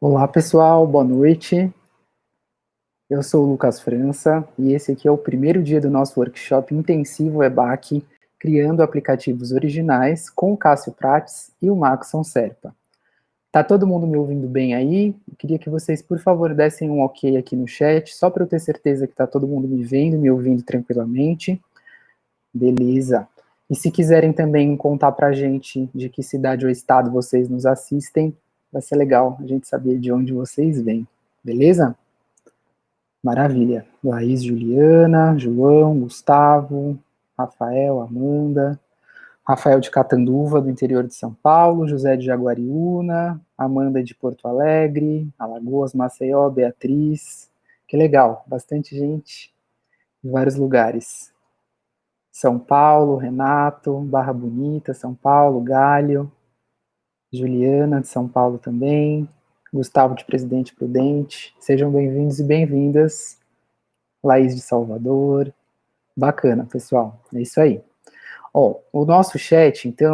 Olá pessoal, boa noite. Eu sou o Lucas França e esse aqui é o primeiro dia do nosso workshop intensivo EBAC, criando aplicativos originais com o Cássio Prates e o Maxon Serpa. Tá todo mundo me ouvindo bem aí? Eu queria que vocês, por favor, dessem um ok aqui no chat, só para eu ter certeza que tá todo mundo me vendo, me ouvindo tranquilamente. Beleza. E se quiserem também contar pra gente de que cidade ou estado vocês nos assistem, vai ser legal a gente saber de onde vocês vêm. Beleza? Maravilha. Laís, Juliana, João, Gustavo, Rafael, Amanda, Rafael de Catanduva, do interior de São Paulo, José de Jaguariúna, Amanda de Porto Alegre, Alagoas, Maceió, Beatriz. Que legal, bastante gente de vários lugares. São Paulo, Renato, Barra Bonita, São Paulo, Galho, Juliana de São Paulo também, Gustavo de Presidente Prudente. Sejam bem-vindos e bem-vindas. Laís de Salvador. Bacana, pessoal. É isso aí. Ó, o nosso chat, então,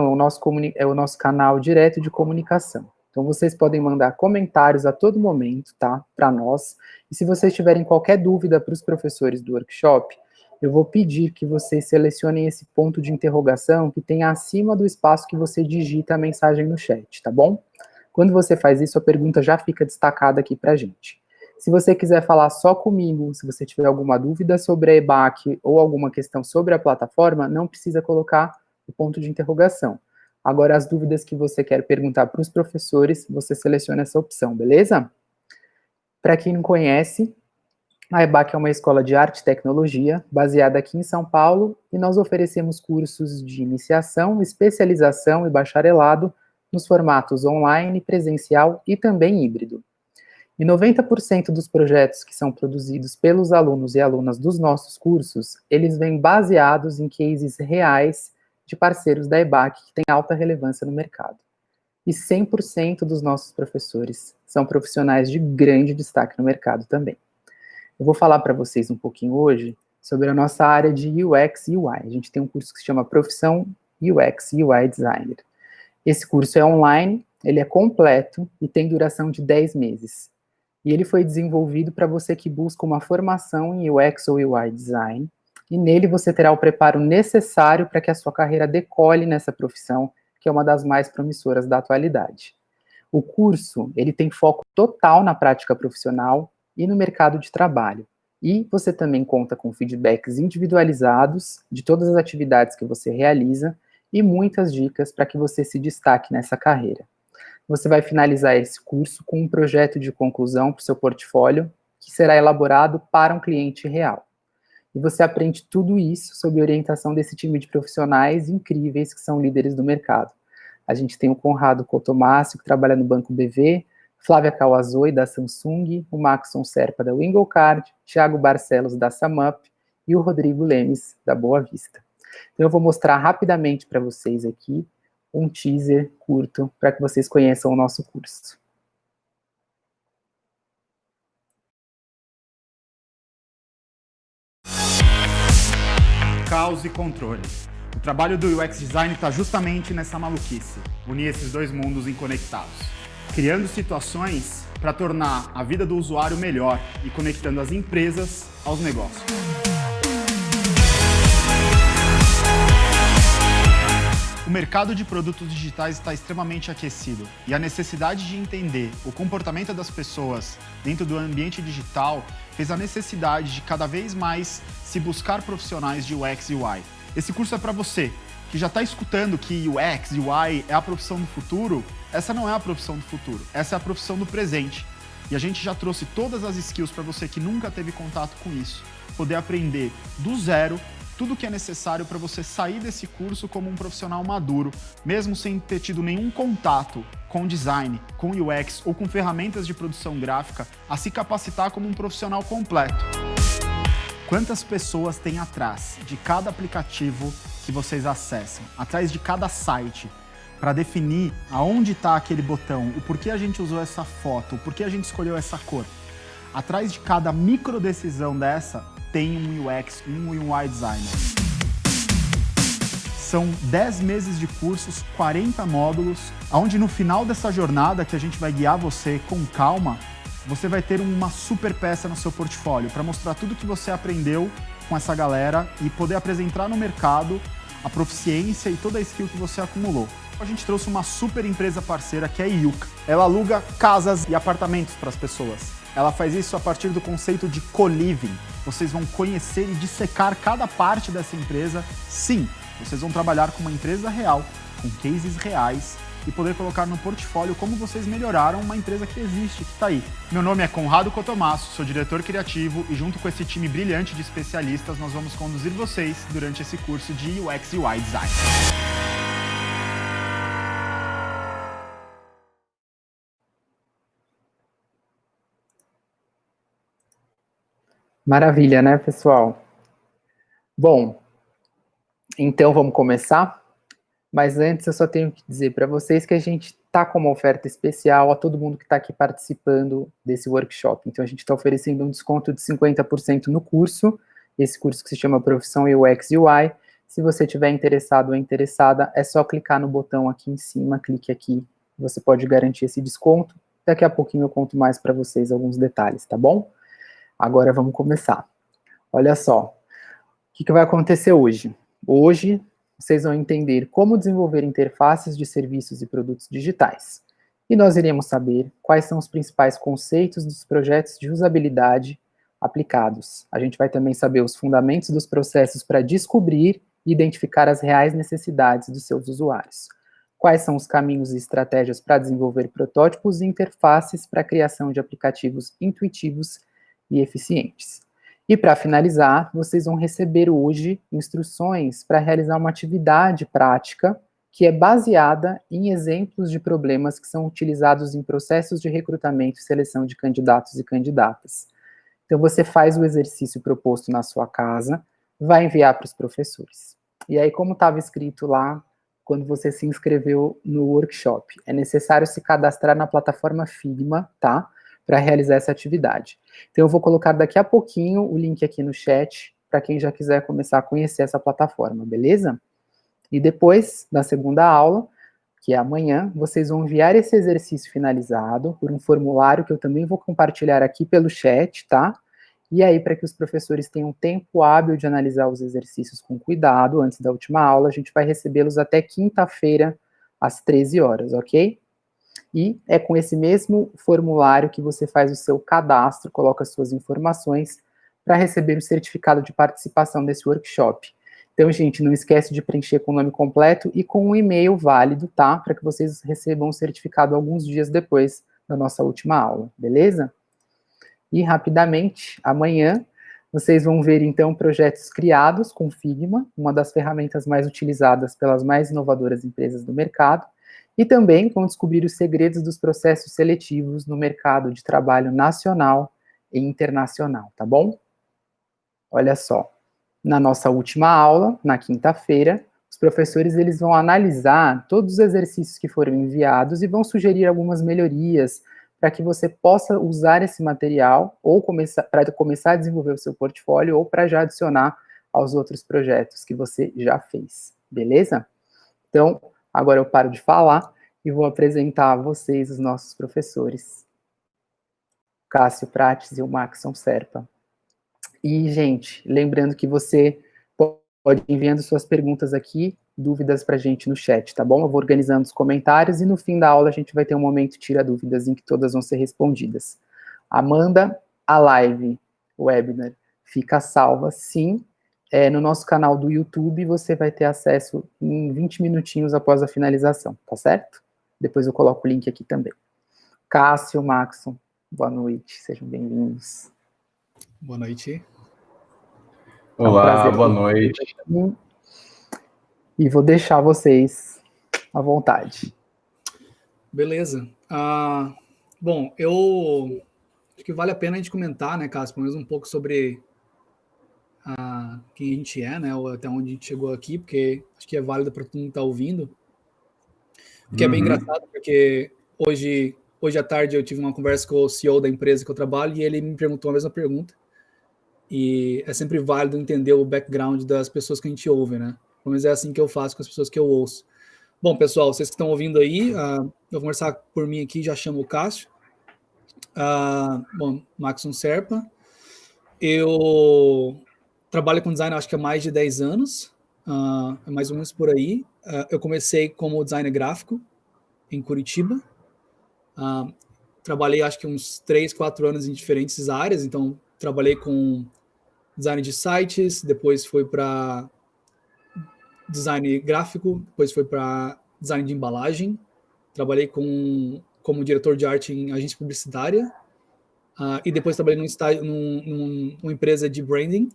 é o nosso canal direto de comunicação. Então, vocês podem mandar comentários a todo momento, tá? Para nós. E se vocês tiverem qualquer dúvida para os professores do workshop, eu vou pedir que vocês selecionem esse ponto de interrogação que tem acima do espaço que você digita a mensagem no chat, tá bom? Quando você faz isso, a pergunta já fica destacada aqui pra gente. Se você quiser falar só comigo, se você tiver alguma dúvida sobre a EBAC ou alguma questão sobre a plataforma, não precisa colocar o ponto de interrogação. Agora, as dúvidas que você quer perguntar para os professores, você seleciona essa opção, beleza? Para quem não conhece, a EBAC é uma escola de arte e tecnologia, baseada aqui em São Paulo, e nós oferecemos cursos de iniciação, especialização e bacharelado nos formatos online, presencial e também híbrido. E 90% dos projetos que são produzidos pelos alunos e alunas dos nossos cursos, eles vêm baseados em cases reais de parceiros da EBAC que têm alta relevância no mercado. E 100% dos nossos professores são profissionais de grande destaque no mercado também. Eu vou falar para vocês um pouquinho hoje sobre a nossa área de UX e UI. A gente tem um curso que se chama Profissão UX e UI Designer. Esse curso é online, ele é completo e tem duração de 10 meses. E ele foi desenvolvido para você que busca uma formação em UX ou UI Design, e nele você terá o preparo necessário para que a sua carreira decole nessa profissão, que é uma das mais promissoras da atualidade. O curso, ele tem foco total na prática profissional e no mercado de trabalho. E você também conta com feedbacks individualizados de todas as atividades que você realiza e muitas dicas para que você se destaque nessa carreira. Você vai finalizar esse curso com um projeto de conclusão para o seu portfólio, que será elaborado para um cliente real. E você aprende tudo isso sob orientação desse time de profissionais incríveis que são líderes do mercado. A gente tem o Conrado Cotomácio, que trabalha no Banco BV, Flávia Kawazoi, da Samsung, o Maxon Serpa, da Winglcard, Thiago Barcelos, da Samup, e o Rodrigo Lemes, da Boa Vista. Então eu vou mostrar rapidamente para vocês aqui um teaser curto para que vocês conheçam o nosso curso. Caos e controle. O trabalho do UX Design está justamente nessa maluquice, unir esses dois mundos inconectados, criando situações para tornar a vida do usuário melhor e conectando as empresas aos negócios. O mercado de produtos digitais está extremamente aquecido e a necessidade de entender o comportamento das pessoas dentro do ambiente digital fez a necessidade de cada vez mais se buscar profissionais de UX e UI. Esse curso é para você que já está escutando que UX e UI é a profissão do futuro. Essa não é a profissão do futuro, essa é a profissão do presente. E a gente já trouxe todas as skills para você que nunca teve contato com isso, poder aprender do zero tudo o que é necessário para você sair desse curso como um profissional maduro, mesmo sem ter tido nenhum contato com design, com UX ou com ferramentas de produção gráfica, a se capacitar como um profissional completo. Quantas pessoas tem atrás de cada aplicativo que vocês acessam, atrás de cada site, para definir aonde está aquele botão, o porquê a gente usou essa foto, o porquê a gente escolheu essa cor. Atrás de cada micro decisão dessa, tem um UX, um UI designer. são 10 meses de cursos, 40 módulos, onde no final dessa jornada que a gente vai guiar você com calma, você vai ter uma super peça no seu portfólio para mostrar tudo que você aprendeu com essa galera e poder apresentar no mercado a proficiência e toda a skill que você acumulou. A gente trouxe uma super empresa parceira que é a Yuka. Ela aluga casas e apartamentos para as pessoas. Ela faz isso a partir do conceito de co-living. Vocês vão conhecer e dissecar cada parte dessa empresa. Sim, vocês vão trabalhar com uma empresa real, com cases reais e poder colocar no portfólio como vocês melhoraram uma empresa que existe, que está aí. Meu nome é Conrado Cotomasso, sou diretor criativo e junto com esse time brilhante de especialistas, nós vamos conduzir vocês durante esse curso de UX e UI Design. Maravilha, né, pessoal? Bom, então vamos começar? Mas antes eu só tenho que dizer para vocês que a gente está com uma oferta especial a todo mundo que está aqui participando desse workshop. Então a gente está oferecendo um desconto de 50% no curso, esse curso que se chama Profissão UX e UI. Se você estiver interessado ou interessada, é só clicar no botão aqui em cima, clique aqui, você pode garantir esse desconto. Daqui a pouquinho eu conto mais para vocês alguns detalhes, tá bom? Agora vamos começar. Olha só, o que vai acontecer hoje? Hoje, vocês vão entender como desenvolver interfaces de serviços e produtos digitais. E nós iremos saber quais são os principais conceitos dos projetos de usabilidade aplicados. A gente vai também saber os fundamentos dos processos para descobrir e identificar as reais necessidades dos seus usuários. Quais são os caminhos e estratégias para desenvolver protótipos e interfaces para a criação de aplicativos intuitivos e eficientes. E para finalizar, vocês vão receber hoje instruções para realizar uma atividade prática que é baseada em exemplos de problemas que são utilizados em processos de recrutamento e seleção de candidatos e candidatas. Então você faz o exercício proposto na sua casa, vai enviar para os professores. E aí, como estava escrito lá, quando você se inscreveu no workshop, é necessário se cadastrar na plataforma Figma, tá? Para realizar essa atividade. Então, eu vou colocar daqui a pouquinho o link aqui no chat, para quem já quiser começar a conhecer essa plataforma, beleza? E depois, na segunda aula, que é amanhã, vocês vão enviar esse exercício finalizado por um formulário que eu também vou compartilhar aqui pelo chat, tá? E aí, para que os professores tenham tempo hábil de analisar os exercícios com cuidado, antes da última aula, a gente vai recebê-los até quinta-feira, às 13 horas, ok? E é com esse mesmo formulário que você faz o seu cadastro, coloca as suas informações para receber o certificado de participação desse workshop. Então, gente, não esquece de preencher com o nome completo e com um e-mail válido, tá? Para que vocês recebam o certificado alguns dias depois da nossa última aula, beleza? E, rapidamente, amanhã, vocês vão ver, então, projetos criados com Figma, uma das ferramentas mais utilizadas pelas mais inovadoras empresas do mercado, e também vão descobrir os segredos dos processos seletivos no mercado de trabalho nacional e internacional, tá bom? Olha só, na nossa última aula, na quinta-feira, os professores eles vão analisar todos os exercícios que foram enviados e vão sugerir algumas melhorias para que você possa usar esse material ou para começar a desenvolver o seu portfólio ou para já adicionar aos outros projetos que você já fez, beleza? Então, agora eu paro de falar e vou apresentar a vocês os nossos professores, Cássio Prates e o Maxon Serpa. E, gente, lembrando que você pode ir enviando suas perguntas aqui, dúvidas para a gente no chat, tá bom? Eu vou organizando os comentários e no fim da aula a gente vai ter um momento tira dúvidas em que todas vão ser respondidas. Amanda, a live, o webinar, fica salva, sim. No nosso canal do YouTube, você vai ter acesso em 20 minutinhos após a finalização, tá certo? Depois eu coloco o link aqui também. Cássio, Maxon, boa noite, sejam bem-vindos. Boa noite. Olá, boa noite. E vou deixar vocês à vontade. Beleza. Bom, eu acho que vale a pena a gente comentar, né, Cássio, pelo menos um pouco sobre quem a gente é, né, ou até onde a gente chegou aqui, porque acho que é válido para todo mundo que está ouvindo. Porque é bem engraçado, porque hoje à tarde eu tive uma conversa com o CEO da empresa que eu trabalho e ele me perguntou a mesma pergunta. E é sempre válido entender o background das pessoas que a gente ouve, né? Pelo menos é assim que eu faço com as pessoas que eu ouço. Bom, pessoal, vocês que estão ouvindo aí, eu vou conversar por mim aqui, já chamo o Cássio. Bom, Maxon Serpa. Eu trabalho com design, acho que há mais de 10 anos, é mais ou menos por aí. Eu comecei como designer gráfico em Curitiba. Trabalhei, acho que uns 3, 4 anos em diferentes áreas. Então, trabalhei com design de sites, depois foi para design gráfico, depois foi para design de embalagem. Trabalhei como diretor de arte em agência publicitária. E depois trabalhei numa empresa de branding.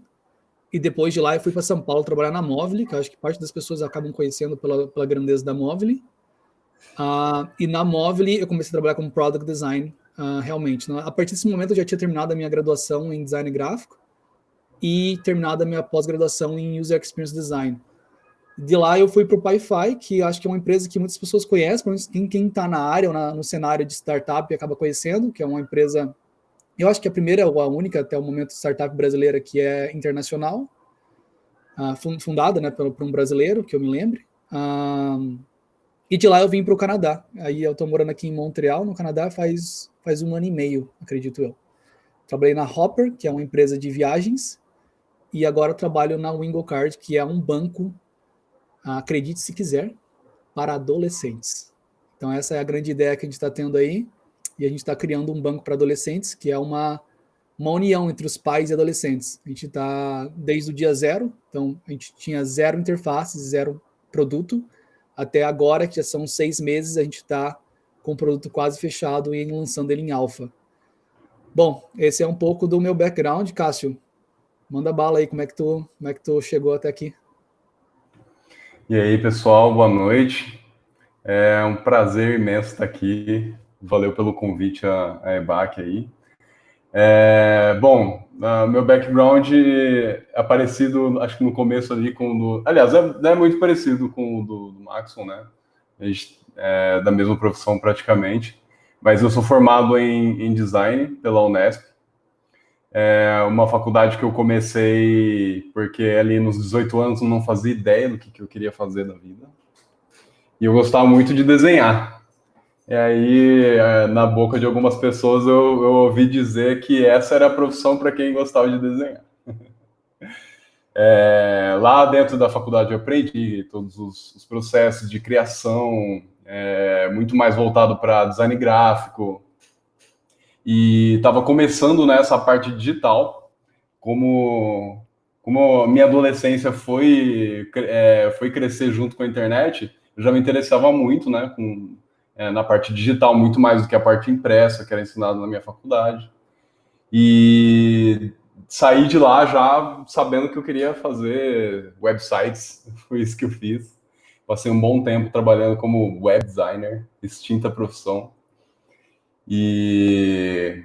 E depois de lá eu fui para São Paulo trabalhar na Movile, que eu acho que parte das pessoas acabam conhecendo pela grandeza da Movile. E na Movile eu comecei a trabalhar como product design, realmente. A partir desse momento eu já tinha terminado a minha graduação em design gráfico e terminado a minha pós-graduação em user experience design. De lá eu fui para o Pi-Fi, que acho que é uma empresa que muitas pessoas conhecem, pelo menos quem está na área ou no cenário de startup acaba conhecendo, que é uma empresa, eu acho que a primeira ou a única até o momento startup brasileira que é internacional, fundada, né, por um brasileiro, que eu me lembre. E de lá eu vim para o Canadá. Aí eu estou morando aqui em Montreal, no Canadá, faz 1 ano e meio, acredito eu. Trabalhei na Hopper, que é uma empresa de viagens, e agora trabalho na Wingocard, que é um banco, acredite se quiser, para adolescentes. Então essa é a grande ideia que a gente está tendo aí, e a gente está criando um banco para adolescentes, que é uma união entre os pais e adolescentes. A gente está desde o dia zero, então a gente tinha 0 interfaces, 0 produto, até agora, que já são 6 meses, a gente está com o produto quase fechado e lançando ele em alfa. Bom, esse é um pouco do meu background, Cássio. Manda bala aí, como é que tu chegou até aqui? E aí, pessoal, boa noite. É um prazer imenso estar aqui. Valeu pelo convite à EBAC aí. Bom, meu background é parecido, acho que no começo ali com o do... Aliás, é muito parecido com o do Maxon, né? A gente é da mesma profissão praticamente. Mas eu sou formado em design pela Unesp. É uma faculdade que eu comecei porque ali nos 18 anos eu não fazia ideia do que eu queria fazer da vida. E eu gostava muito de desenhar. E aí, na boca de algumas pessoas, eu ouvi dizer que essa era a profissão para quem gostava de desenhar. Lá dentro da faculdade eu aprendi todos os processos de criação, muito mais voltado para design gráfico. E estava começando nessa parte digital, como a minha adolescência foi crescer junto com a internet, eu já me interessava muito, né, na parte digital, muito mais do que a parte impressa, que era ensinada na minha faculdade. E saí de lá já sabendo que eu queria fazer websites, foi isso que eu fiz. Passei um bom tempo trabalhando como web designer, extinta profissão. E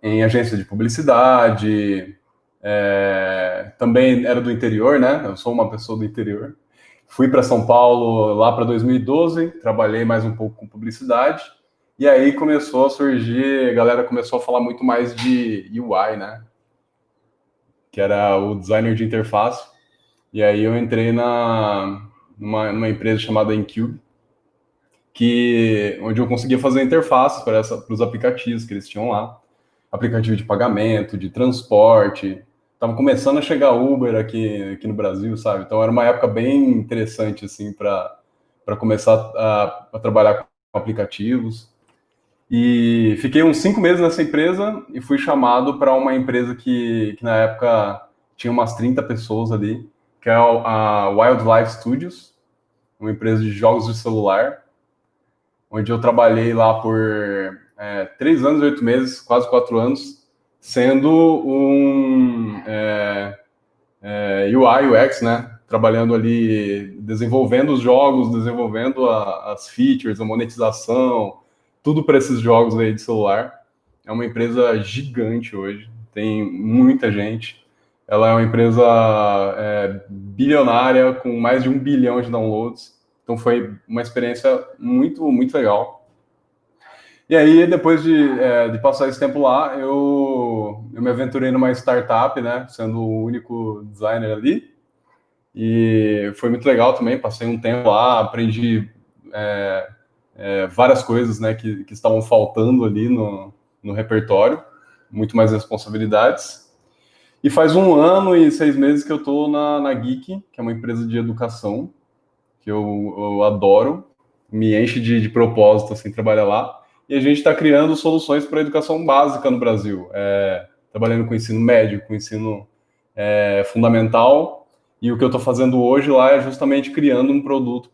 em agência de publicidade, também era do interior, né? Eu sou uma pessoa do interior. Fui para São Paulo lá para 2012, trabalhei mais um pouco com publicidade, e aí começou a surgir, a galera começou a falar muito mais de UI, né? Que era o designer de interface. E aí eu entrei numa empresa chamada Incube, onde eu conseguia fazer interfaces para os aplicativos que eles tinham lá. Aplicativo de pagamento, de transporte. Tava começando a chegar Uber aqui no Brasil, sabe? Então era uma época bem interessante, assim, para começar a trabalhar com aplicativos. E fiquei uns 5 meses nessa empresa e fui chamado para uma empresa que na época tinha umas 30 pessoas ali, que é a Wildlife Studios, uma empresa de jogos de celular, onde eu trabalhei lá por 3 anos e 8 meses, quase 4 anos, sendo um UI, UX, né? Trabalhando ali, desenvolvendo os jogos, desenvolvendo as features, a monetização, tudo para esses jogos aí de celular. É uma empresa gigante hoje, tem muita gente. Ela é uma empresa bilionária, com mais de 1 bilhão de downloads. Então foi uma experiência muito, muito legal. E aí, depois de passar esse tempo lá, eu me aventurei numa startup, né, sendo o único designer ali. E foi muito legal também, passei um tempo lá, aprendi várias coisas, né, que estavam faltando ali no repertório, muito mais responsabilidades. E faz 1 ano e 6 meses que eu estou na Geek, que é uma empresa de educação, que eu adoro, me enche de propósito, assim, trabalhar lá. E a gente está criando soluções para a educação básica no Brasil, trabalhando com ensino médio, com ensino fundamental. E o que eu estou fazendo hoje lá é justamente criando um produto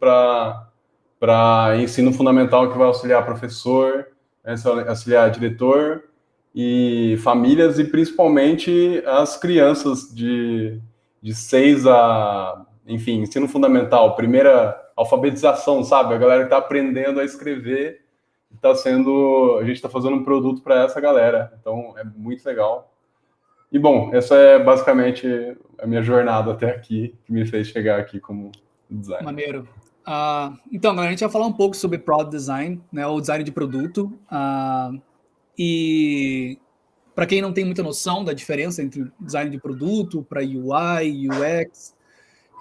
para ensino fundamental que vai auxiliar professor, auxiliar diretor e famílias, e principalmente as crianças de 6 a... Enfim, ensino fundamental, primeira alfabetização, sabe? A galera que está aprendendo a escrever, a gente está fazendo um produto para essa galera. Então, é muito legal. E, bom, essa é basicamente a minha jornada até aqui, que me fez chegar aqui como designer. Maneiro. Então, galera, a gente vai falar um pouco sobre Product Design, né, ou design de produto. E para quem não tem muita noção da diferença entre design de produto para UI, UX,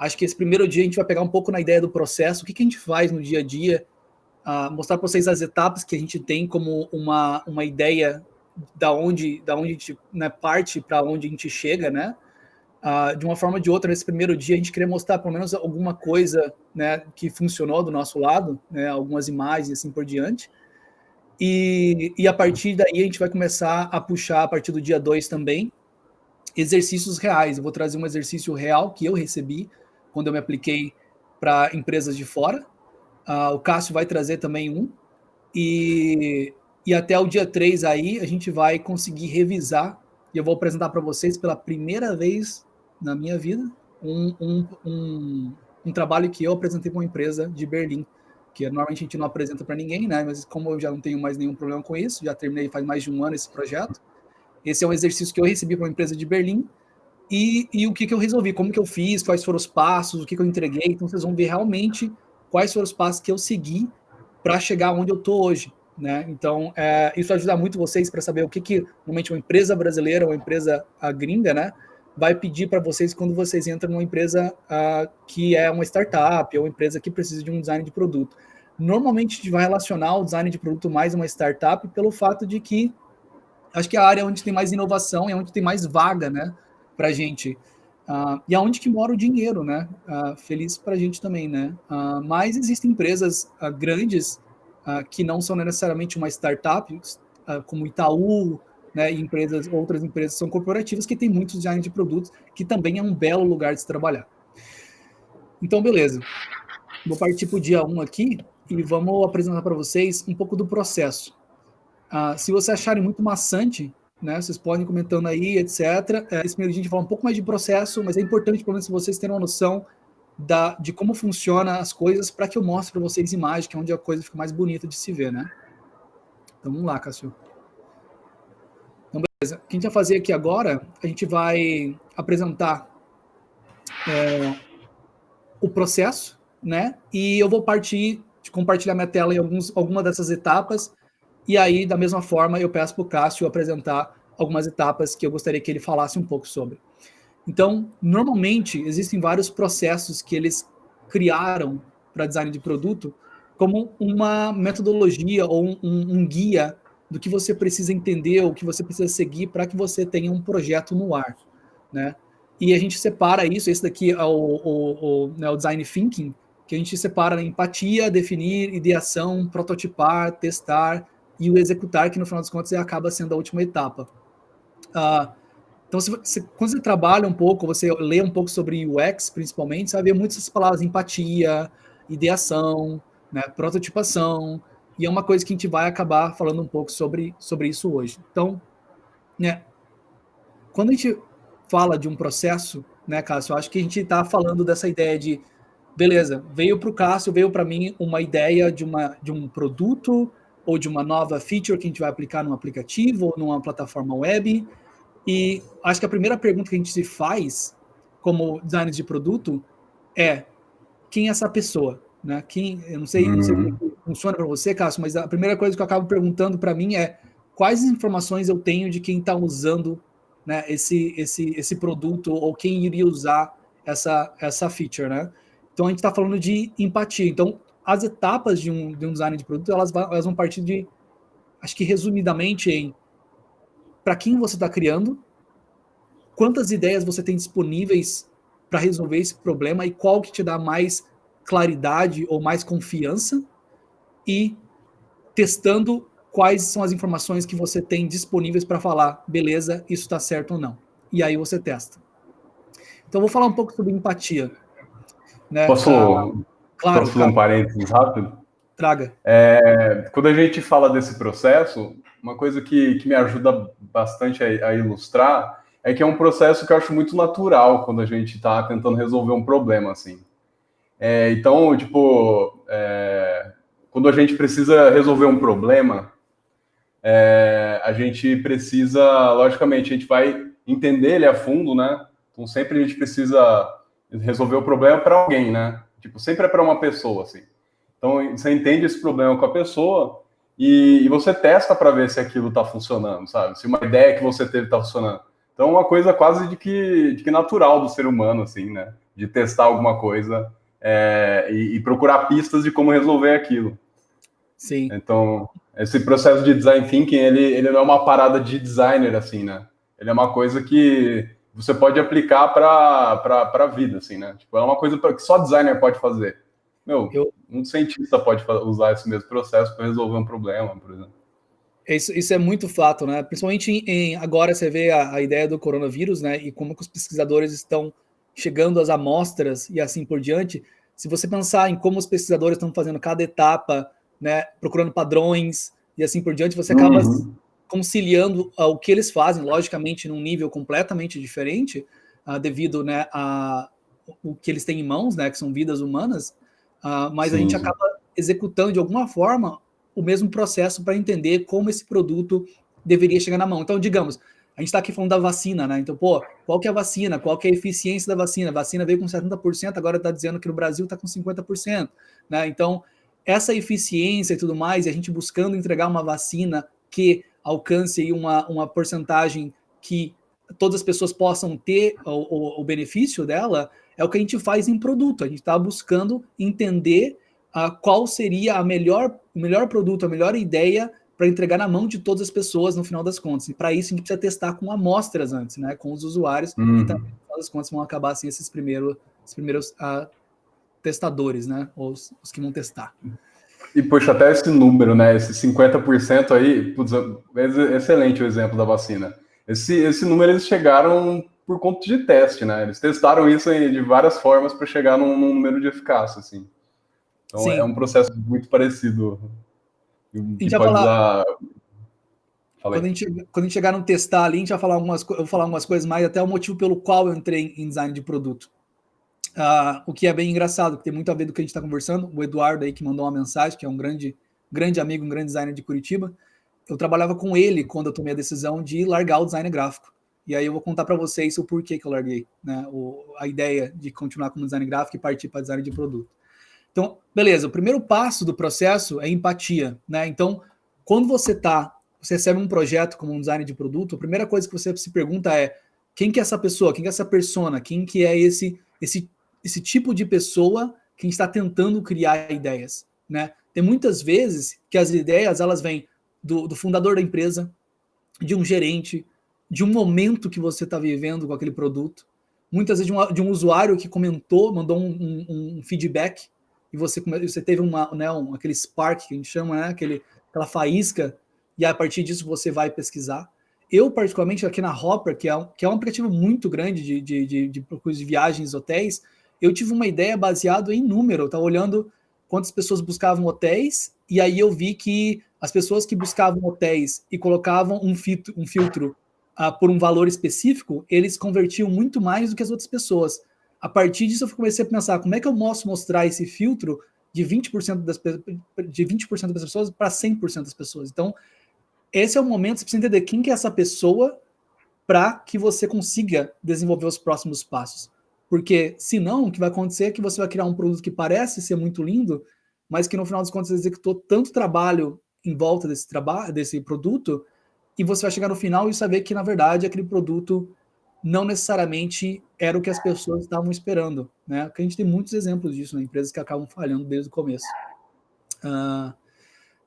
acho que esse primeiro dia a gente vai pegar um pouco na ideia do processo, o que a gente faz no dia a dia, mostrar para vocês as etapas que a gente tem como uma ideia da onde a gente, né, parte para onde a gente chega, né? De uma forma ou de outra, nesse primeiro dia, a gente queria mostrar pelo menos alguma coisa, né, que funcionou do nosso lado, né, algumas imagens e assim por diante. E a partir daí a gente vai começar a puxar, a partir do dia 2 também, exercícios reais. Eu vou trazer um exercício real que eu recebi quando eu me apliquei para empresas de fora. O Cássio vai trazer também um. E até o dia 3 aí a gente vai conseguir revisar, e eu vou apresentar para vocês pela primeira vez na minha vida um trabalho que eu apresentei para uma empresa de Berlim, que normalmente a gente não apresenta para ninguém, né? Mas como eu já não tenho mais nenhum problema com isso, já terminei faz mais de 1 ano esse projeto, esse é um exercício que eu recebi para uma empresa de Berlim, e o que eu resolvi, como que eu fiz, quais foram os passos, o que eu entreguei. Então vocês vão ver realmente quais foram os passos que eu segui para chegar onde eu estou hoje, né? Então isso vai ajudar muito vocês para saber o que normalmente uma empresa brasileira, uma empresa gringa, né, vai pedir para vocês quando vocês entram numa empresa que é uma startup ou uma empresa que precisa de um design de produto. Normalmente a gente vai relacionar o design de produto mais a uma startup pelo fato de que acho que é a área onde tem mais inovação e onde tem mais vaga, né, para a gente. E aonde que mora o dinheiro, né? Feliz para a gente também, né? Mas existem empresas grandes que não são necessariamente uma startup, como Itaú, né, e outras empresas são corporativas que têm muitos design de produtos, que também é um belo lugar de se trabalhar. Então, beleza. Vou partir para o dia 1 aqui e vamos apresentar para vocês um pouco do processo. Se vocês acharem muito maçante, né, vocês podem ir comentando aí, etc. Esse primeiro dia a gente fala um pouco mais de processo, mas é importante, pelo menos, vocês terem uma noção de como funciona as coisas, para que eu mostre para vocês imagens, que é onde a coisa fica mais bonita de se ver, né? Então, vamos lá, Cássio. Então, beleza. O que a gente vai fazer aqui agora, a gente vai apresentar o processo, né? E eu vou partir de compartilhar minha tela em alguma dessas etapas, e aí, da mesma forma, eu peço para o Cássio apresentar algumas etapas que eu gostaria que ele falasse um pouco sobre. Então, normalmente, existem vários processos que eles criaram para design de produto como uma metodologia ou um guia do que você precisa entender ou que você precisa seguir para que você tenha um projeto no ar, né? E a gente separa isso, esse daqui é o Design Thinking, que a gente separa em empatia, definir, ideação, prototipar, testar e o executar, que no final das contas acaba sendo a última etapa. Então, quando você trabalha um pouco, você lê um pouco sobre UX, principalmente, você vai ver muitas palavras, empatia, ideação, né, prototipação, e é uma coisa que a gente vai acabar falando um pouco sobre isso hoje. Então, né, quando a gente fala de um processo, né, Cássio, eu acho que a gente está falando dessa ideia de, beleza, veio para o Cássio, veio para mim uma ideia de um produto ou de uma nova feature que a gente vai aplicar num aplicativo ou numa plataforma web. E acho que a primeira pergunta que a gente se faz como designer de produto é: quem é essa pessoa? Né? Eu não sei como funciona para você, Cássio, mas a primeira coisa que eu acabo perguntando para mim é: quais informações eu tenho de quem está usando, né, esse produto, ou quem iria usar essa feature, né? Então, a gente está falando de empatia. Então, as etapas de um design de produto, elas vão partir de, acho que resumidamente, em para quem você está criando, quantas ideias você tem disponíveis para resolver esse problema e qual que te dá mais claridade ou mais confiança, e testando quais são as informações que você tem disponíveis para falar, beleza, isso está certo ou não. E aí você testa. Então, eu vou falar um pouco sobre empatia. Né? Posso Claro, fazer um parênteses rápido? Traga. Quando a gente fala desse processo, uma coisa que me ajuda bastante a ilustrar é que é um processo que eu acho muito natural quando a gente está tentando resolver um problema, assim. Então, tipo, quando a gente precisa resolver um problema, a gente precisa, logicamente, a gente vai entender ele a fundo, né? Então, sempre a gente precisa resolver o problema para alguém, né? Tipo, sempre é para uma pessoa, assim. Então, você entende esse problema com a pessoa e você testa para ver se aquilo está funcionando, sabe? Se uma ideia que você teve está funcionando. Então, é uma coisa quase de que natural do ser humano, assim, né? De testar alguma coisa e procurar pistas de como resolver aquilo. Sim. Então, esse processo de design thinking, ele não é uma parada de designer, assim, né? Ele é uma coisa que você pode aplicar para a vida, assim, né? Tipo, é uma coisa que só designer pode fazer. Um cientista pode usar esse mesmo processo para resolver um problema, por exemplo. Isso é muito fato, né? Principalmente agora você vê a ideia do coronavírus, né? E como que os pesquisadores estão chegando às amostras e assim por diante. Se você pensar em como os pesquisadores estão fazendo cada etapa, né? Procurando padrões e assim por diante, você acaba conciliando o que eles fazem, logicamente, num nível completamente diferente, devido, né, a o que eles têm em mãos, né? Que são vidas humanas. Mas a gente acaba executando de alguma forma o mesmo processo para entender como esse produto deveria chegar na mão. Então, digamos, a gente está aqui falando da vacina, né? Então, qual que é a vacina? Qual que é a eficiência da vacina? A vacina veio com 70%, agora está dizendo que no Brasil está com 50%, né? Então, essa eficiência e tudo mais, e a gente buscando entregar uma vacina que alcance uma porcentagem que todas as pessoas possam ter o benefício dela, é o que a gente faz em produto. A gente está buscando entender qual seria o melhor produto, a melhor ideia para entregar na mão de todas as pessoas no final das contas. E para isso a gente precisa testar com amostras antes, né? Com os usuários, que também, no final das contas, vão acabar assim, esses primeiros testadores, né? Os que vão testar. E, poxa, até esse número, né? Esse 50% aí, putz, é excelente o exemplo da vacina. Esse número eles chegaram por conta de teste, né? Eles testaram isso de várias formas para chegar num número de eficácia, assim. Então, sim, é um processo muito parecido. Que pode usar... Quando a gente chegar no testar ali, a gente vai falar eu vou falar algumas coisas mais, até o motivo pelo qual eu entrei em design de produto. O que é bem engraçado, que tem muito a ver do que a gente está conversando. O Eduardo aí que mandou uma mensagem, que é um grande amigo, um grande designer de Curitiba. Eu trabalhava com ele quando eu tomei a decisão de largar o design gráfico. E aí eu vou contar para vocês o porquê que eu larguei, né? A ideia de continuar como design gráfico e partir para design de produto. Então, beleza, o primeiro passo do processo é empatia, né? Então, quando você recebe um projeto como um design de produto, a primeira coisa que você se pergunta é quem que é essa pessoa, quem que é essa persona, quem que é esse tipo de pessoa que a gente está tentando criar ideias, né? Tem muitas vezes que as ideias, elas vêm do fundador da empresa, de um gerente, de um momento que você está vivendo com aquele produto, muitas vezes de um usuário que comentou, mandou um feedback, e você teve aquele spark que a gente chama, né? Aquela faísca, e a partir disso você vai pesquisar. Eu, particularmente, aqui na Hopper, que é um aplicativo muito grande de procura de viagens, hotéis, eu tive uma ideia baseada em número. Eu estava olhando quantas pessoas buscavam hotéis, e aí eu vi que as pessoas que buscavam hotéis e colocavam um filtro por um valor específico, eles convertiam muito mais do que as outras pessoas. A partir disso, eu comecei a pensar, como é que eu posso mostrar esse filtro de 20% das pessoas para 100% das pessoas? Então, esse é o momento, você precisa entender quem que é essa pessoa para que você consiga desenvolver os próximos passos. Porque, senão, o que vai acontecer é que você vai criar um produto que parece ser muito lindo, mas que, no final das contas, você executou tanto trabalho em volta desse produto, e você vai chegar no final e saber que, na verdade, aquele produto não necessariamente era o que as pessoas estavam esperando, né? Porque a gente tem muitos exemplos disso, né? Empresas que acabam falhando desde o começo.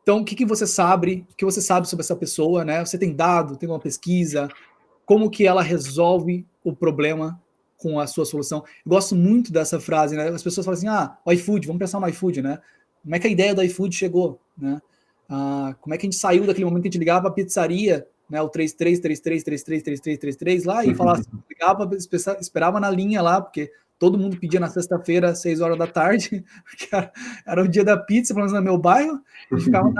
Então, o que você sabe? O que você sabe sobre essa pessoa, né? Você tem dado, tem uma pesquisa, como que ela resolve o problema com a sua solução? Eu gosto muito dessa frase, né? As pessoas falam assim, o iFood, vamos pensar no iFood, né? Como é que a ideia do iFood chegou, né? Como é que a gente saiu daquele momento que a gente ligava para a pizzaria, né? O 3333333333 lá e falava assim, ligava, esperava na linha lá, porque todo mundo pedia na sexta-feira, 6 horas da tarde, porque era o dia da pizza, pelo menos no meu bairro, a gente ficava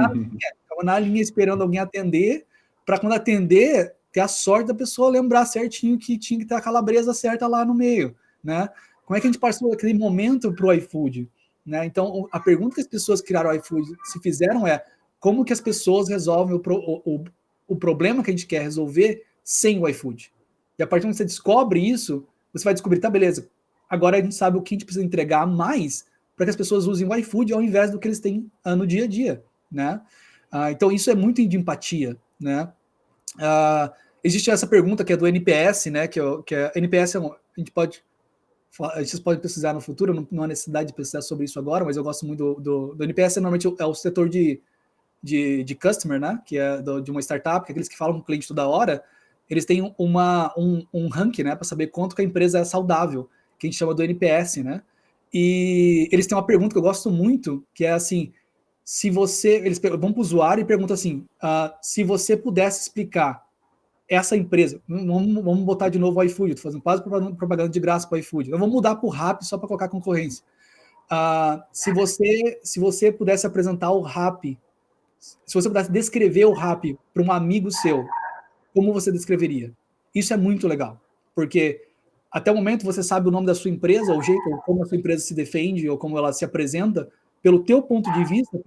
na linha esperando alguém atender, para quando atender, ter a sorte da pessoa lembrar certinho que tinha que ter a calabresa certa lá no meio, né? Como é que a gente passou aquele momento para o iFood? Né? Então, a pergunta que as pessoas que criaram o iFood se fizeram é como que as pessoas resolvem o problema que a gente quer resolver sem o iFood? E a partir do momento que você descobre isso, você vai descobrir, tá, beleza, agora a gente sabe o que a gente precisa entregar mais para que as pessoas usem o iFood ao invés do que eles têm no dia a dia, né? Então, isso é muito de empatia, né? Existe essa pergunta que é do NPS, né? Que é NPS, vocês podem pesquisar no futuro, não há necessidade de pesquisar sobre isso agora, mas eu gosto muito do NPS, normalmente é o setor de customer, né? Que é de uma startup, que é aqueles que falam com o cliente toda hora, eles têm um ranking, né? Para saber quanto que a empresa é saudável, que a gente chama do NPS, né? E eles têm uma pergunta que eu gosto muito, que é assim, eles vão para o usuário e perguntam assim, se você pudesse explicar essa empresa, vamos botar de novo o iFood, estou fazendo quase propaganda de graça para o iFood, então vamos mudar para o Rappi só para colocar concorrência. Se você pudesse apresentar o Rappi, se você pudesse descrever o Rappi para um amigo seu, como você descreveria? Isso é muito legal, porque até o momento você sabe o nome da sua empresa, o jeito, como a sua empresa se defende, ou como ela se apresenta, pelo teu ponto de vista,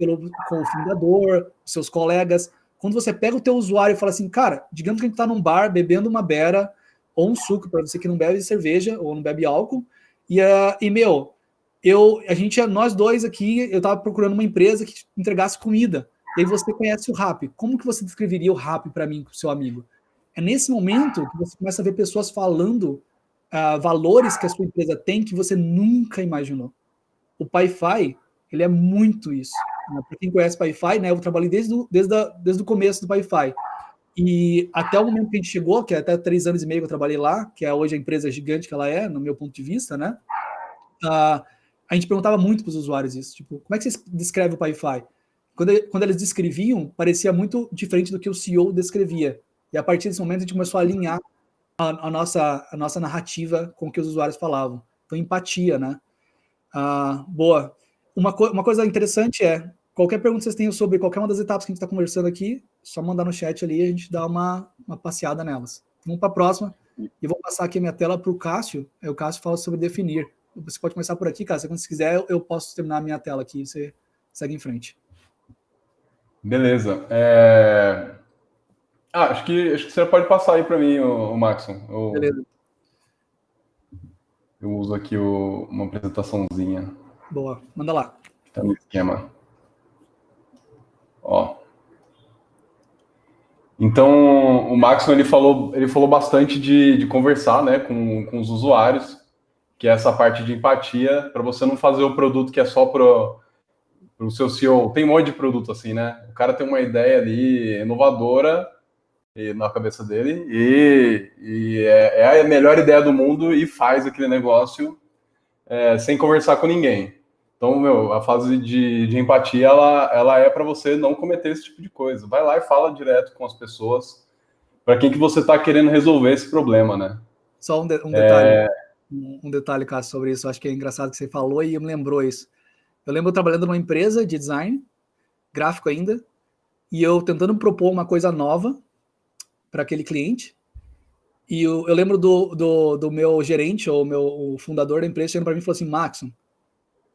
com o fundador, seus colegas. Quando você pega o teu usuário e fala assim, cara, digamos que a gente está num bar bebendo uma bera ou um suco, para você que não bebe cerveja ou não bebe álcool, nós dois aqui, eu estava procurando uma empresa que entregasse comida, e aí você conhece o Rappi. Como que você descreveria o Rappi para mim, para o seu amigo? É nesse momento que você começa a ver pessoas falando valores que a sua empresa tem que você nunca imaginou. O PayFi, ele é muito isso. Né? Para quem conhece o PayFi, né, eu trabalhei desde o começo do PayFi. E até o momento que a gente chegou, que é até 3 anos e meio que eu trabalhei lá, que é hoje a empresa gigante que ela é, no meu ponto de vista, né? A gente perguntava muito para os usuários isso, tipo, como é que você descreve o PayFi? Quando eles descreviam, parecia muito diferente do que o CEO descrevia. E a partir desse momento a gente começou a alinhar a nossa narrativa com o que os usuários falavam. Então, empatia, né? Boa. Uma coisa interessante é, qualquer pergunta que vocês tenham sobre qualquer uma das etapas que a gente está conversando aqui, só mandar no chat ali e a gente dá uma passeada nelas. Vamos para a próxima. E eu vou passar aqui a minha tela para o Cássio. O Cássio fala sobre definir. Você pode começar por aqui, Cássio. Quando você quiser, eu posso terminar a minha tela aqui. Você segue em frente. Beleza. Acho que você pode passar aí para mim, o Maxon. Beleza. Eu uso aqui uma apresentaçãozinha. Boa, manda lá. Tá no esquema. Ó. Então, o Maxon ele falou bastante de conversar, né, com os usuários, que é essa parte de empatia, para você não fazer o produto que é só para o seu CEO. Tem um monte de produto assim, né? O cara tem uma ideia ali inovadora na cabeça dele e é a melhor ideia do mundo e faz aquele negócio sem conversar com ninguém. Então, a fase de empatia, ela é para você não cometer esse tipo de coisa. Vai lá e fala direto com as pessoas para quem que você está querendo resolver esse problema, né? Só um detalhe, um detalhe, Cássio, sobre isso. Acho que é engraçado que você falou e me lembrou isso. Eu lembro trabalhando numa empresa de design, gráfico ainda, e eu tentando propor uma coisa nova para aquele cliente. E eu lembro do meu gerente, ou o fundador da empresa, chegando para mim e falou assim, Maxon,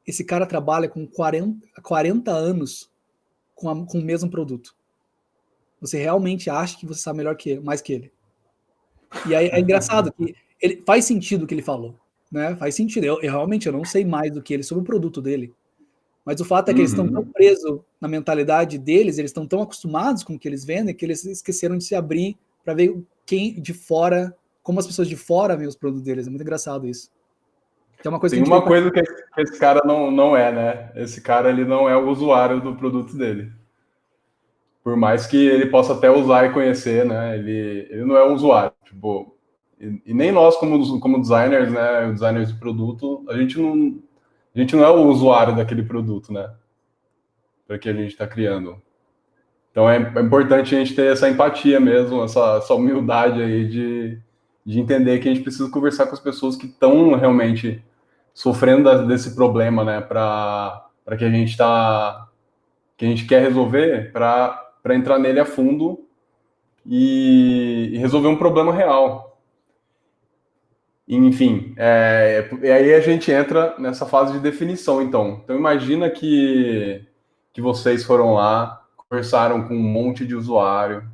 esse cara trabalha com 40 anos com o mesmo produto. Você realmente acha que você sabe mais que ele? E aí é engraçado que faz sentido o que ele falou, né? Faz sentido. Eu realmente não sei mais do que ele sobre o produto dele. Mas o fato é que eles estão tão presos na mentalidade deles, eles estão tão acostumados com o que eles vendem, que eles esqueceram de se abrir para ver quem de fora como as pessoas de fora veem os produtos deles. É muito engraçado isso. Tem uma coisa que esse cara não é, né? Esse cara, ele não é o usuário do produto dele. Por mais que ele possa até usar e conhecer, né? Ele não é um usuário. Tipo, e nem nós, como designers, né? Designers de produto, a gente não é o usuário daquele produto, né? Para que a gente está criando. Então é importante a gente ter essa empatia mesmo, essa humildade aí de entender que a gente precisa conversar com as pessoas que estão realmente sofrendo desse problema, né? Para que a gente quer resolver, para entrar nele a fundo e resolver um problema real. Enfim, e aí a gente entra nessa fase de definição, então. Então imagina que vocês foram lá, conversaram com um monte de usuário,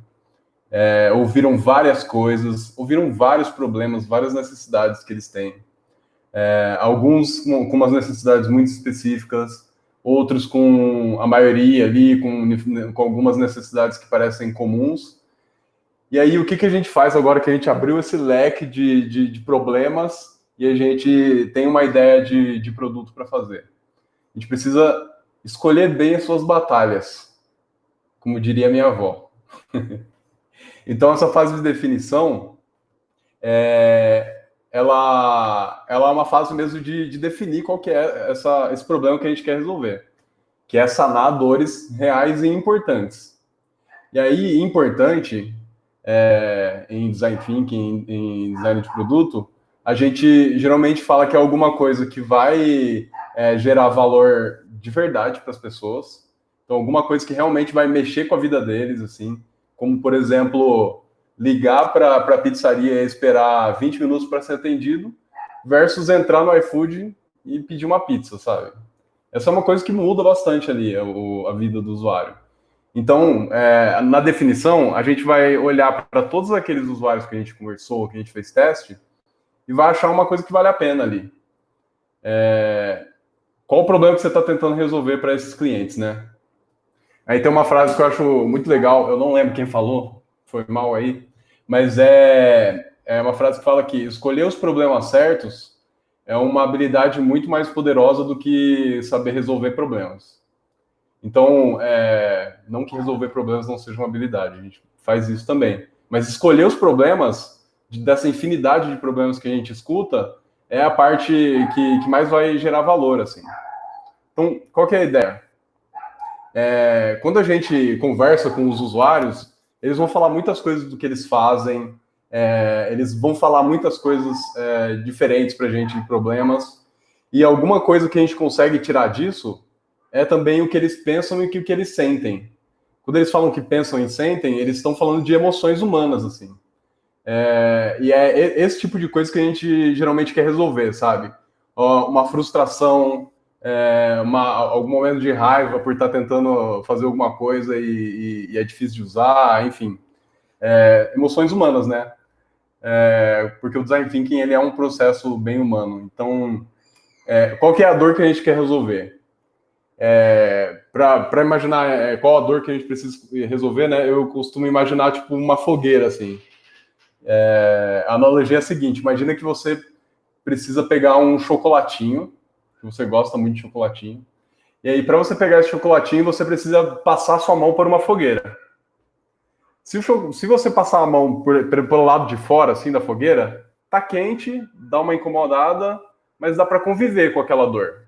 ouviram várias coisas, ouviram vários problemas, várias necessidades que eles têm. Alguns com umas necessidades muito específicas, outros com a maioria ali, com algumas necessidades que parecem comuns. E aí, o que a gente faz agora que a gente abriu esse leque de problemas e a gente tem uma ideia de produto para fazer? A gente precisa escolher bem as suas batalhas, como diria minha avó. Então, essa fase de definição, ela é uma fase mesmo de definir qual que é esse problema que a gente quer resolver, que é sanar dores reais e importantes. E aí, importante, em design thinking, em design de produto, a gente geralmente fala que é alguma coisa que vai gerar valor de verdade para as pessoas. Então, alguma coisa que realmente vai mexer com a vida deles, assim, como, por exemplo, ligar para a pizzaria e esperar 20 minutos para ser atendido, versus entrar no iFood e pedir uma pizza, sabe? Essa é uma coisa que muda bastante ali a vida do usuário. Então, na definição, a gente vai olhar para todos aqueles usuários que a gente conversou, que a gente fez teste, e vai achar uma coisa que vale a pena ali. Qual o problema que você está tentando resolver para esses clientes, né? Aí tem uma frase que eu acho muito legal, eu não lembro quem falou, foi mal aí, mas é uma frase que fala que escolher os problemas certos é uma habilidade muito mais poderosa do que saber resolver problemas. Então, não que resolver problemas não seja uma habilidade, a gente faz isso também. Mas escolher os problemas, dessa infinidade de problemas que a gente escuta, é a parte que mais vai gerar valor, assim. Então, qual que é a ideia? Quando a gente conversa com os usuários, eles vão falar muitas coisas do que eles fazem, eles vão falar muitas coisas diferentes para a gente de problemas, e alguma coisa que a gente consegue tirar disso é também o que eles pensam e o que eles sentem. Quando eles falam que pensam e sentem, eles estão falando de emoções humanas, assim. E é esse tipo de coisa que a gente geralmente quer resolver, sabe? Uma frustração, algum momento de raiva por estar tentando fazer alguma coisa e é difícil de usar, enfim. Emoções humanas, né? Porque o design thinking ele é um processo bem humano. Então, qual que é a dor que a gente quer resolver? Para imaginar qual a dor que a gente precisa resolver, né? Eu costumo imaginar tipo uma fogueira, assim. A analogia é a seguinte: imagina que você precisa pegar um chocolatinho, que você gosta muito de chocolatinho, e aí para você pegar esse chocolatinho, você precisa passar sua mão por uma fogueira. Se você passar a mão pelo lado de fora, assim, da fogueira, tá quente, dá uma incomodada, mas dá para conviver com aquela dor.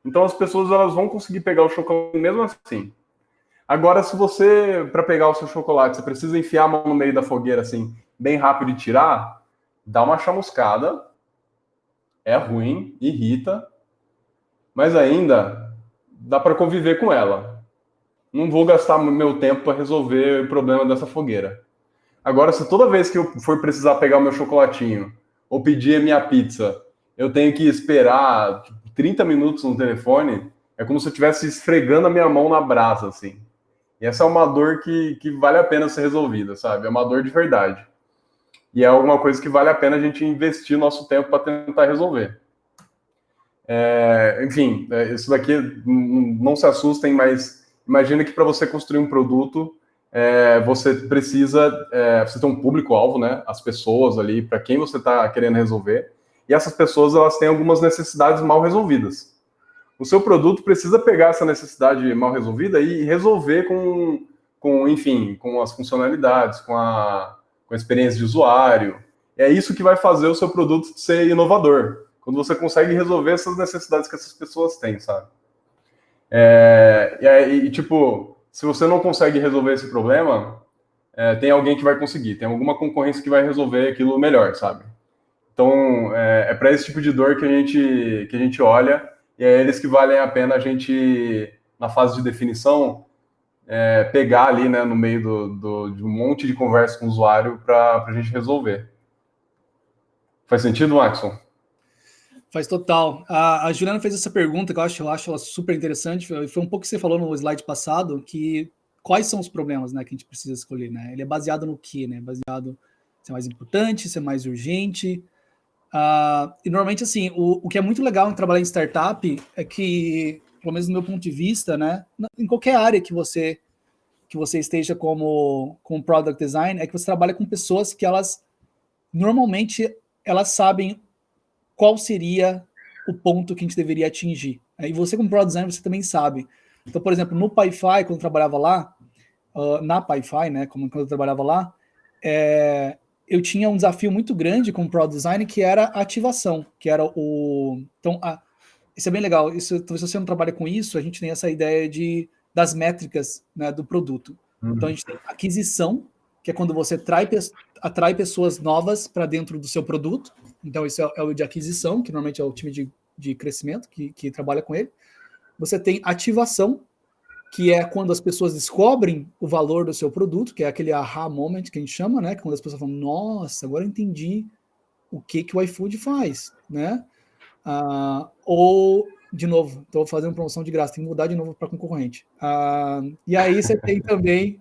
Então as pessoas elas vão conseguir pegar o chocolate mesmo assim. Agora, se você, para pegar o seu chocolate, você precisa enfiar a mão no meio da fogueira, assim, bem rápido e tirar, dá uma chamuscada, é ruim, irrita, mas ainda dá para conviver com ela. Não vou gastar meu tempo para resolver o problema dessa fogueira. Agora, se toda vez que eu for precisar pegar o meu chocolatinho ou pedir a minha pizza, eu tenho que esperar 30 minutos no telefone, é como se eu estivesse esfregando a minha mão na brasa, assim. E essa é uma dor que vale a pena ser resolvida, sabe? É uma dor de verdade. E é alguma coisa que vale a pena a gente investir nosso tempo para tentar resolver. Enfim, isso daqui, não se assustem, mas imagina que para você construir um produto, você precisa você tem um público-alvo, né? As pessoas ali, para quem você está querendo resolver, e essas pessoas elas têm algumas necessidades mal resolvidas. O seu produto precisa pegar essa necessidade mal resolvida e resolver enfim, com as funcionalidades, com a experiência de usuário. É isso que vai fazer o seu produto ser inovador, quando você consegue resolver essas necessidades que essas pessoas têm, sabe? Tipo, se você não consegue resolver esse problema, tem alguém que vai conseguir, tem alguma concorrência que vai resolver aquilo melhor, sabe? Então, para esse tipo de dor que a gente olha, e é eles que valem a pena a gente, na fase de definição, pegar ali, né, no meio de um monte de conversa com o usuário para a gente resolver. Faz sentido, Maxon? Faz total. A Juliana fez essa pergunta que eu acho ela super interessante. Foi um pouco que você falou no slide passado, que quais são os problemas, né, que a gente precisa escolher, né? Ele é baseado no quê, né? Baseado se é mais importante, se é mais urgente. E normalmente, assim, o que é muito legal em trabalhar em startup é que, pelo menos do meu ponto de vista, né, em qualquer área que você esteja como product design, é que você trabalha com pessoas que normalmente elas sabem qual seria o ponto que a gente deveria atingir. E você, como product designer, você também sabe. Então, por exemplo, no PyFi, quando eu trabalhava lá, na PyFi, né, quando eu trabalhava lá, eu tinha um desafio muito grande com o product design, que era a ativação, que era Então, isso é bem legal. Talvez se você não trabalha com isso, a gente tem essa ideia das métricas, né, do produto. Então, a gente tem aquisição, que é quando você atrai pessoas novas para dentro do seu produto. Então, isso é o de aquisição, que normalmente é o time de crescimento que trabalha com ele. Você tem ativação, que é quando as pessoas descobrem o valor do seu produto, que é aquele aha moment que a gente chama, né? Quando as pessoas falam, nossa, agora eu entendi o que o iFood faz, né? Ou, de novo, estou fazendo promoção de graça, tem que mudar de novo para concorrente. E aí você tem também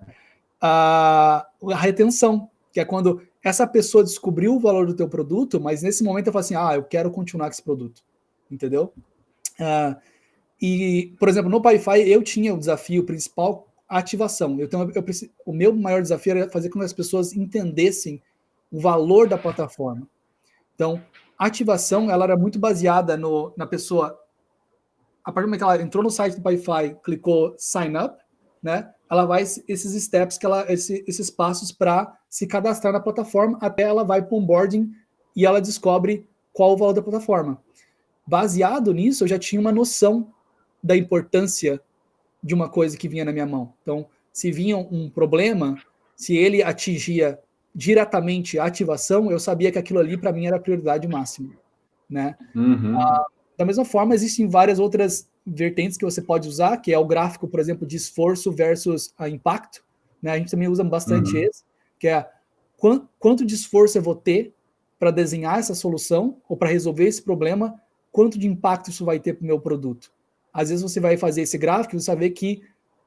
a retenção, que é quando essa pessoa descobriu o valor do teu produto, mas nesse momento eu falo assim, eu quero continuar com esse produto, entendeu? E, por exemplo, no PyFi eu tinha o desafio principal, a ativação. O meu maior desafio era fazer com que as pessoas entendessem o valor da plataforma. Então, a ativação ela era muito baseada na pessoa. A partir do momento que ela entrou no site do PyFi, clicou Sign Up, né? Ela vai esses steps, esses passos para se cadastrar na plataforma, até ela vai para o onboarding e ela descobre qual o valor da plataforma. Baseado nisso, eu já tinha uma noção da importância de uma coisa que vinha na minha mão. Então, se vinha um problema, se ele atingia diretamente a ativação, eu sabia que aquilo ali, para mim, era a prioridade máxima, né? Da mesma forma, existem várias outras vertentes que você pode usar, que é o gráfico, por exemplo, de esforço versus impacto, né? A gente também usa bastante esse, que é quanto de esforço eu vou ter para desenhar essa solução ou para resolver esse problema, quanto de impacto isso vai ter para o meu produto. Às vezes você vai fazer esse gráfico e você vai ver que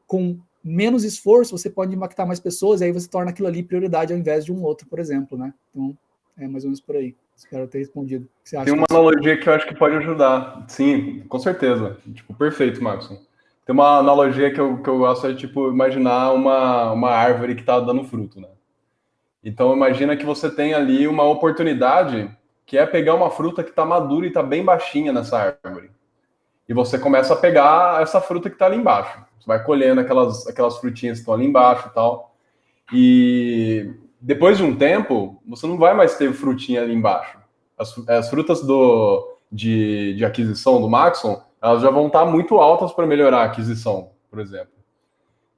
com menos esforço você pode impactar mais pessoas e aí você torna aquilo ali prioridade ao invés de um outro, por exemplo, né? Então, é mais ou menos por aí. Espero ter respondido. O que você acha? Tem uma analogia que eu acho que pode ajudar. Sim, com certeza. Tipo, perfeito, Maxon. Tem uma analogia que eu gosto de, tipo, imaginar uma árvore que está dando fruto, né? Então, imagina que você tem ali uma oportunidade que é pegar uma fruta que está madura e está bem baixinha nessa árvore. E você começa a pegar essa fruta que está ali embaixo. Você vai colhendo aquelas frutinhas que estão ali embaixo e tal. E depois de um tempo, você não vai mais ter frutinha ali embaixo. As frutas de aquisição do Maxon, elas já vão estar muito altas para melhorar a aquisição, por exemplo.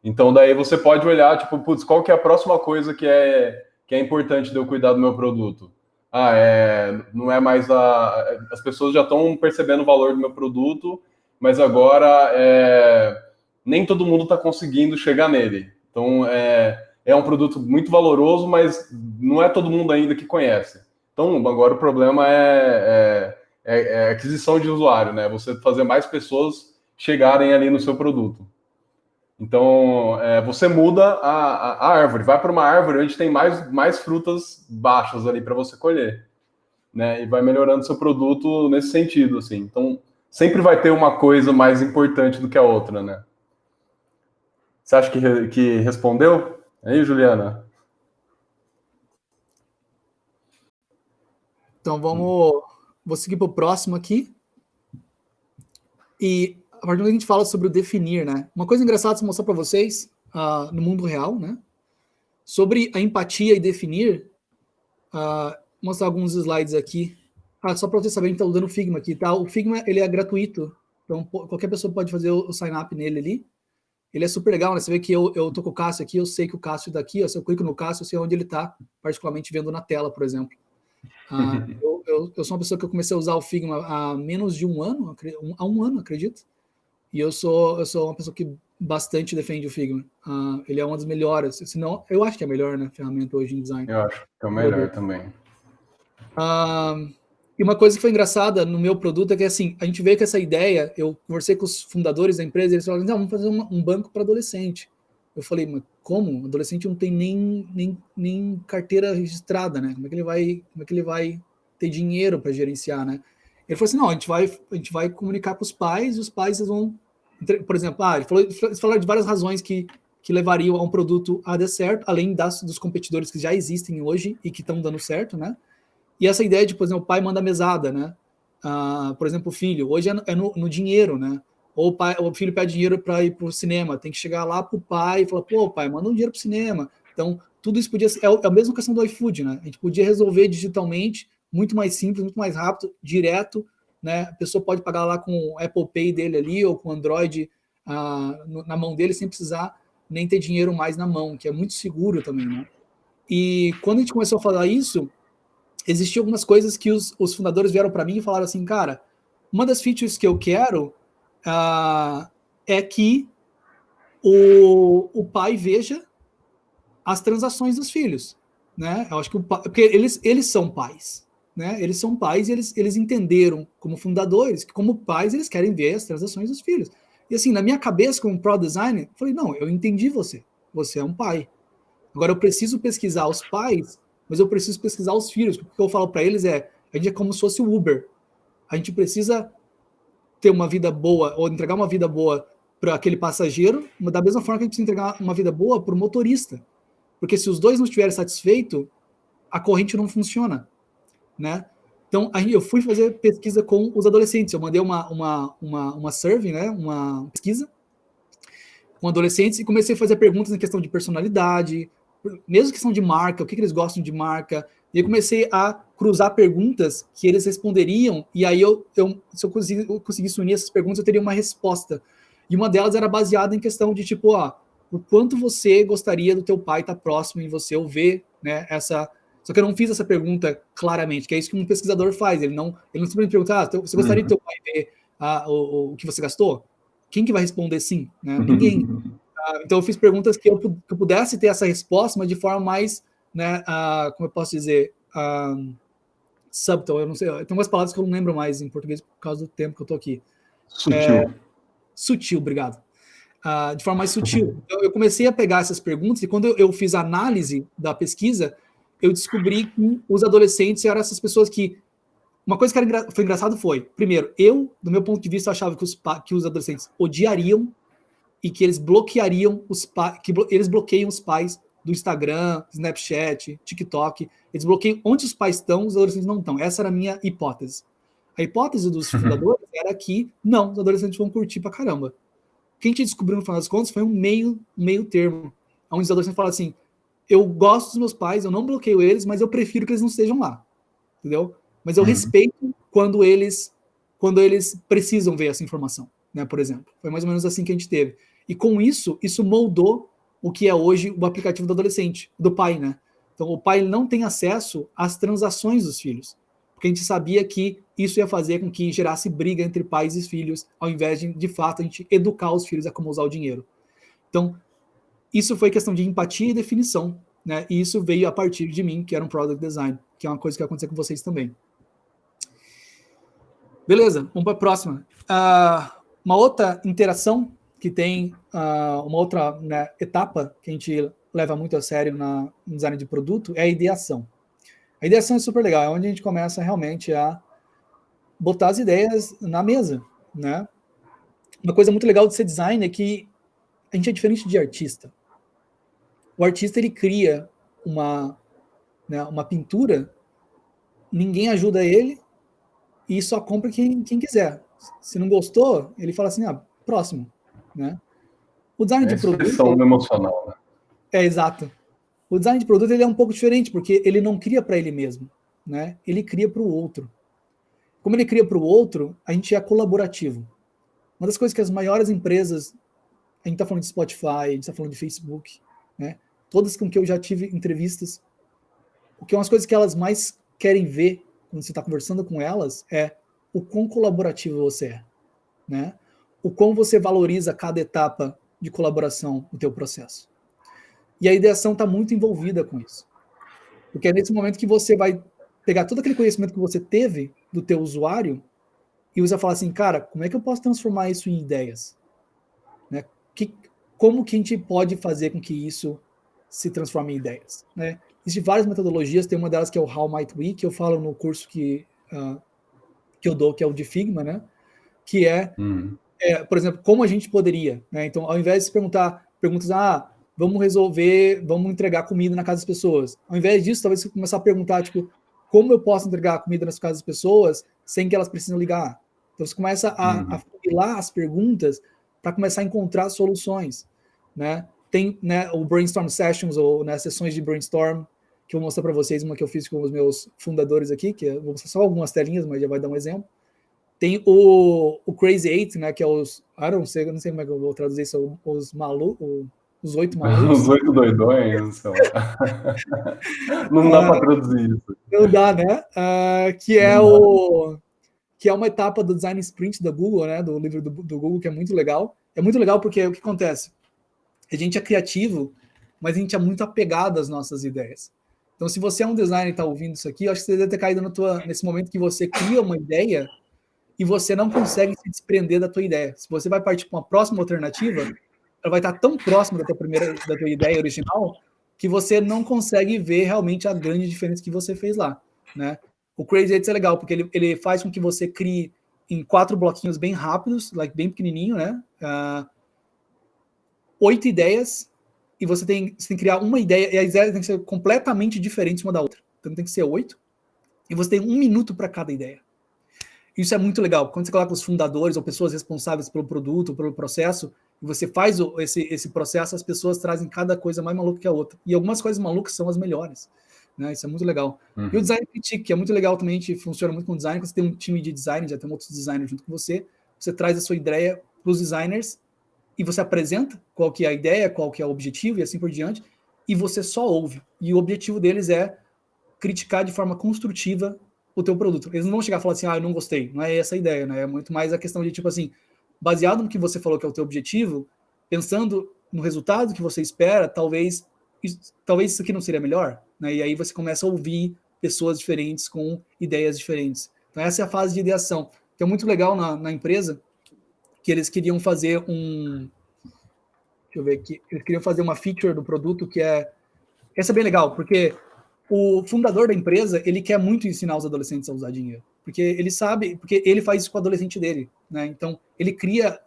Então, daí você pode olhar, tipo, putz, qual que é a próxima coisa que é importante de eu cuidar do meu produto? Não é mais as pessoas já estão percebendo o valor do meu produto, mas agora nem todo mundo está conseguindo chegar nele. Então, é um produto muito valoroso, mas não é todo mundo ainda que conhece. Então, agora o problema é aquisição de usuário, né? Você fazer mais pessoas chegarem ali no seu produto. Então, você muda a árvore, vai para uma árvore onde tem mais frutas baixas ali para você colher, né? E vai melhorando seu produto nesse sentido, assim. Então, sempre vai ter uma coisa mais importante do que a outra, né? Você acha que respondeu? Aí, Juliana? Então vou seguir para o próximo aqui. E a partir do momento que a gente fala sobre o definir, né? Uma coisa engraçada de mostrar para vocês no mundo real, né? Sobre a empatia e definir, mostrar alguns slides aqui. Só para vocês saberem que está usando o Figma aqui, tá? O Figma, ele é gratuito, então qualquer pessoa pode fazer o sign-up nele ali. Ele é super legal, né? Você vê que eu tô com o Cássio aqui, eu sei que o Cássio daqui, ó, se eu clico no Cássio, eu sei onde ele está, particularmente vendo na tela, por exemplo. Eu sou uma pessoa que eu comecei a usar o Figma há menos de um ano, há um ano, acredito. E eu sou uma pessoa que bastante defende o Figma. Ele é uma das melhores, senão, eu acho que é a melhor, né, ferramenta hoje em design. Eu acho que é o melhor também. E uma coisa que foi engraçada no meu produto é que, assim, a gente vê que essa ideia, eu conversei com os fundadores da empresa, eles falaram, não, vamos fazer um banco para adolescente. Eu falei, mas como? Adolescente não tem nem carteira registrada, né? Como é que ele vai ter dinheiro para gerenciar, né? Ele falou assim, não, a gente vai comunicar com os pais, e os pais vão, por exemplo, eles falaram de várias razões que levariam a um produto a dar certo, além dos competidores que já existem hoje e que estão dando certo, né? E essa ideia de, por exemplo, o pai manda mesada, né? Por exemplo, o filho, hoje é no dinheiro, né? Ou o filho pede dinheiro para ir para o cinema, tem que chegar lá para o pai e falar, pô, pai, manda um dinheiro para o cinema. Então, tudo isso podia ser, é a mesma questão do iFood, né? A gente podia resolver digitalmente, muito mais simples, muito mais rápido, direto, né? A pessoa pode pagar lá com o Apple Pay dele ali, ou com o Android na mão dele, sem precisar nem ter dinheiro mais na mão, que é muito seguro também, né? E quando a gente começou a falar isso, existiam algumas coisas que os fundadores vieram para mim e falaram assim, cara, uma das features que eu quero é que o pai veja as transações dos filhos, né? Eu acho que porque eles são pais, né? Eles são pais e eles entenderam como fundadores que como pais eles querem ver as transações dos filhos. E assim, na minha cabeça como product designer, eu falei, não, eu entendi você é um pai. Agora eu preciso pesquisar os pais, mas eu preciso pesquisar os filhos, porque o que eu falo para eles a gente é como se fosse o Uber. A gente precisa ter uma vida boa, ou entregar uma vida boa para aquele passageiro, da mesma forma que a gente precisa entregar uma vida boa para o motorista. Porque se os dois não estiverem satisfeitos, a corrente não funciona, né? Então, eu fui fazer pesquisa com os adolescentes. Eu mandei uma survey, né? Uma pesquisa com adolescentes e comecei a fazer perguntas em questão de personalidade, mesmo questão de marca, o que eles gostam de marca, e eu comecei a cruzar perguntas que eles responderiam, e aí se eu conseguisse unir essas perguntas, eu teria uma resposta. E uma delas era baseada em questão de, tipo, o quanto você gostaria do teu pai estar próximo em você, ou ver, né, Só que eu não fiz essa pergunta claramente, que é isso que um pesquisador faz, ele não simplesmente pergunta, você gostaria do teu pai ver o que você gastou? Quem que vai responder sim? Né? Ninguém. Então eu fiz perguntas que eu pudesse ter essa resposta, mas de forma mais, né, como eu posso dizer, subtle, eu não sei, tem umas palavras que eu não lembro mais em português por causa do tempo que eu tô aqui. Sutil. Sutil, obrigado. De forma mais sutil. Então, eu comecei a pegar essas perguntas e quando eu fiz a análise da pesquisa, eu descobri que os adolescentes eram essas pessoas que... Uma coisa que foi engraçado foi, primeiro, do meu ponto de vista, eu achava que os adolescentes odiariam e que eles bloqueariam eles bloqueiam os pais do Instagram, Snapchat, TikTok, eles bloqueiam onde os pais estão, os adolescentes não estão. Essa era a minha hipótese. A hipótese dos fundadores era que, não, os adolescentes vão curtir pra caramba. O que a gente descobriu no final das contas foi um meio termo, onde os adolescentes falam assim, eu gosto dos meus pais, eu não bloqueio eles, mas eu prefiro que eles não estejam lá, entendeu? Mas eu respeito quando eles precisam ver essa informação, né, por exemplo. Foi mais ou menos assim que a gente teve. E com isso moldou o que é hoje o aplicativo do adolescente, do pai, né? Então, o pai não tem acesso às transações dos filhos, porque a gente sabia que isso ia fazer com que gerasse briga entre pais e filhos, ao invés de fato, a gente educar os filhos a como usar o dinheiro. Então, isso foi questão de empatia e definição, né? E isso veio a partir de mim, que era um product design, que é uma coisa que vai acontecer com vocês também. Beleza, vamos para a próxima. Uma outra interação que tem, uma outra, né, etapa que a gente leva muito a sério no design de produto é a ideação. A ideação é super legal, é onde a gente começa realmente a botar as ideias na mesa, né? Uma coisa muito legal de ser design é que a gente é diferente de artista. o artista ele cria uma pintura, ninguém ajuda ele e só compra quem quiser. Se não gostou, ele fala assim, próximo, né? O design de produto... expressão emocional, né? Exato. O design de produto ele é um pouco diferente, porque ele não cria para ele mesmo, né? Ele cria para o outro. Como ele cria para o outro, a gente é colaborativo. Uma das coisas que as maiores empresas, a gente está falando de Spotify, a gente está falando de Facebook, né? Todas com que eu já tive entrevistas, o que é umas coisas que elas mais querem ver quando você está conversando com elas é o quão colaborativo você é, né? O quão você valoriza cada etapa de colaboração no teu processo. E a ideação está muito envolvida com isso. Porque é nesse momento que você vai pegar todo aquele conhecimento que você teve do teu usuário e você vai falar assim, cara, como é que eu posso transformar isso em ideias? Né? Como que a gente pode fazer com que isso se transforme em ideias? Né? Existem várias metodologias, tem uma delas que é o How Might We, que eu falo no curso que eu dou, que é o de Figma, né? Que por exemplo, como a gente poderia, né? Então, ao invés de se perguntas, vamos entregar comida na casa das pessoas. Ao invés disso, talvez você começar a perguntar, tipo, como eu posso entregar comida nas casas das pessoas sem que elas precisem ligar? Então, você começa a funilar as perguntas para começar a encontrar soluções, né? Tem, né, o Brainstorm Sessions, ou, né, sessões de brainstorm, que eu vou mostrar para vocês, uma que eu fiz com os meus fundadores aqui, que eu vou mostrar só algumas telinhas, mas já vai dar um exemplo. Tem o Crazy Eight, né, que é os... eu não sei como é que eu vou traduzir isso, os malucos... Os 8 malucos. Os 8 doidões, sei lá. Não dá para traduzir isso. Não dá, né? Que é uma etapa do Design Sprint da Google, né? Do livro do Google, que é muito legal. É muito legal porque o que acontece? A gente é criativo, mas a gente é muito apegado às nossas ideias. Então, se você é um designer e está ouvindo isso aqui, eu acho que você deve ter caído nesse momento que você cria uma ideia e você não consegue se desprender da tua ideia. Se você vai partir para uma próxima alternativa, ela vai estar tão próxima da tua ideia original que você não consegue ver realmente a grande diferença que você fez lá, né? O Crazy Eight é legal, porque ele faz com que você crie em 4 bloquinhos bem rápidos, bem pequenininho, né? 8 ideias, e você tem que criar uma ideia, e as ideias têm que ser completamente diferentes uma da outra. Então tem que ser 8, e você tem 1 minuto para cada ideia. Isso é muito legal. Quando você coloca os fundadores ou pessoas responsáveis pelo produto, ou pelo processo, e você faz esse processo, as pessoas trazem cada coisa mais maluca que a outra. E algumas coisas malucas são as melhores. Né? Isso é muito legal. E o Design Critique, que é muito legal também, a gente funciona muito com design, quando você tem um time de design, já tem outros designers junto com você, você traz a sua ideia para os designers e você apresenta qual que é a ideia, qual que é o objetivo e assim por diante, e você só ouve. E o objetivo deles é criticar de forma construtiva o teu produto. Eles não vão chegar e falar assim, eu não gostei. Não é essa a ideia, né? É muito mais a questão de, tipo assim, baseado no que você falou que é o teu objetivo, pensando no resultado que você espera, talvez isso aqui não seria melhor, né? E aí você começa a ouvir pessoas diferentes com ideias diferentes. Então essa é a fase de ideação, que é muito legal na empresa, que eles queriam fazer deixa eu ver aqui, eles queriam fazer uma feature do produto essa é bem legal, porque o fundador da empresa, ele quer muito ensinar os adolescentes a usar dinheiro, porque ele sabe, porque ele faz isso com o adolescente dele, né? Então, ele cria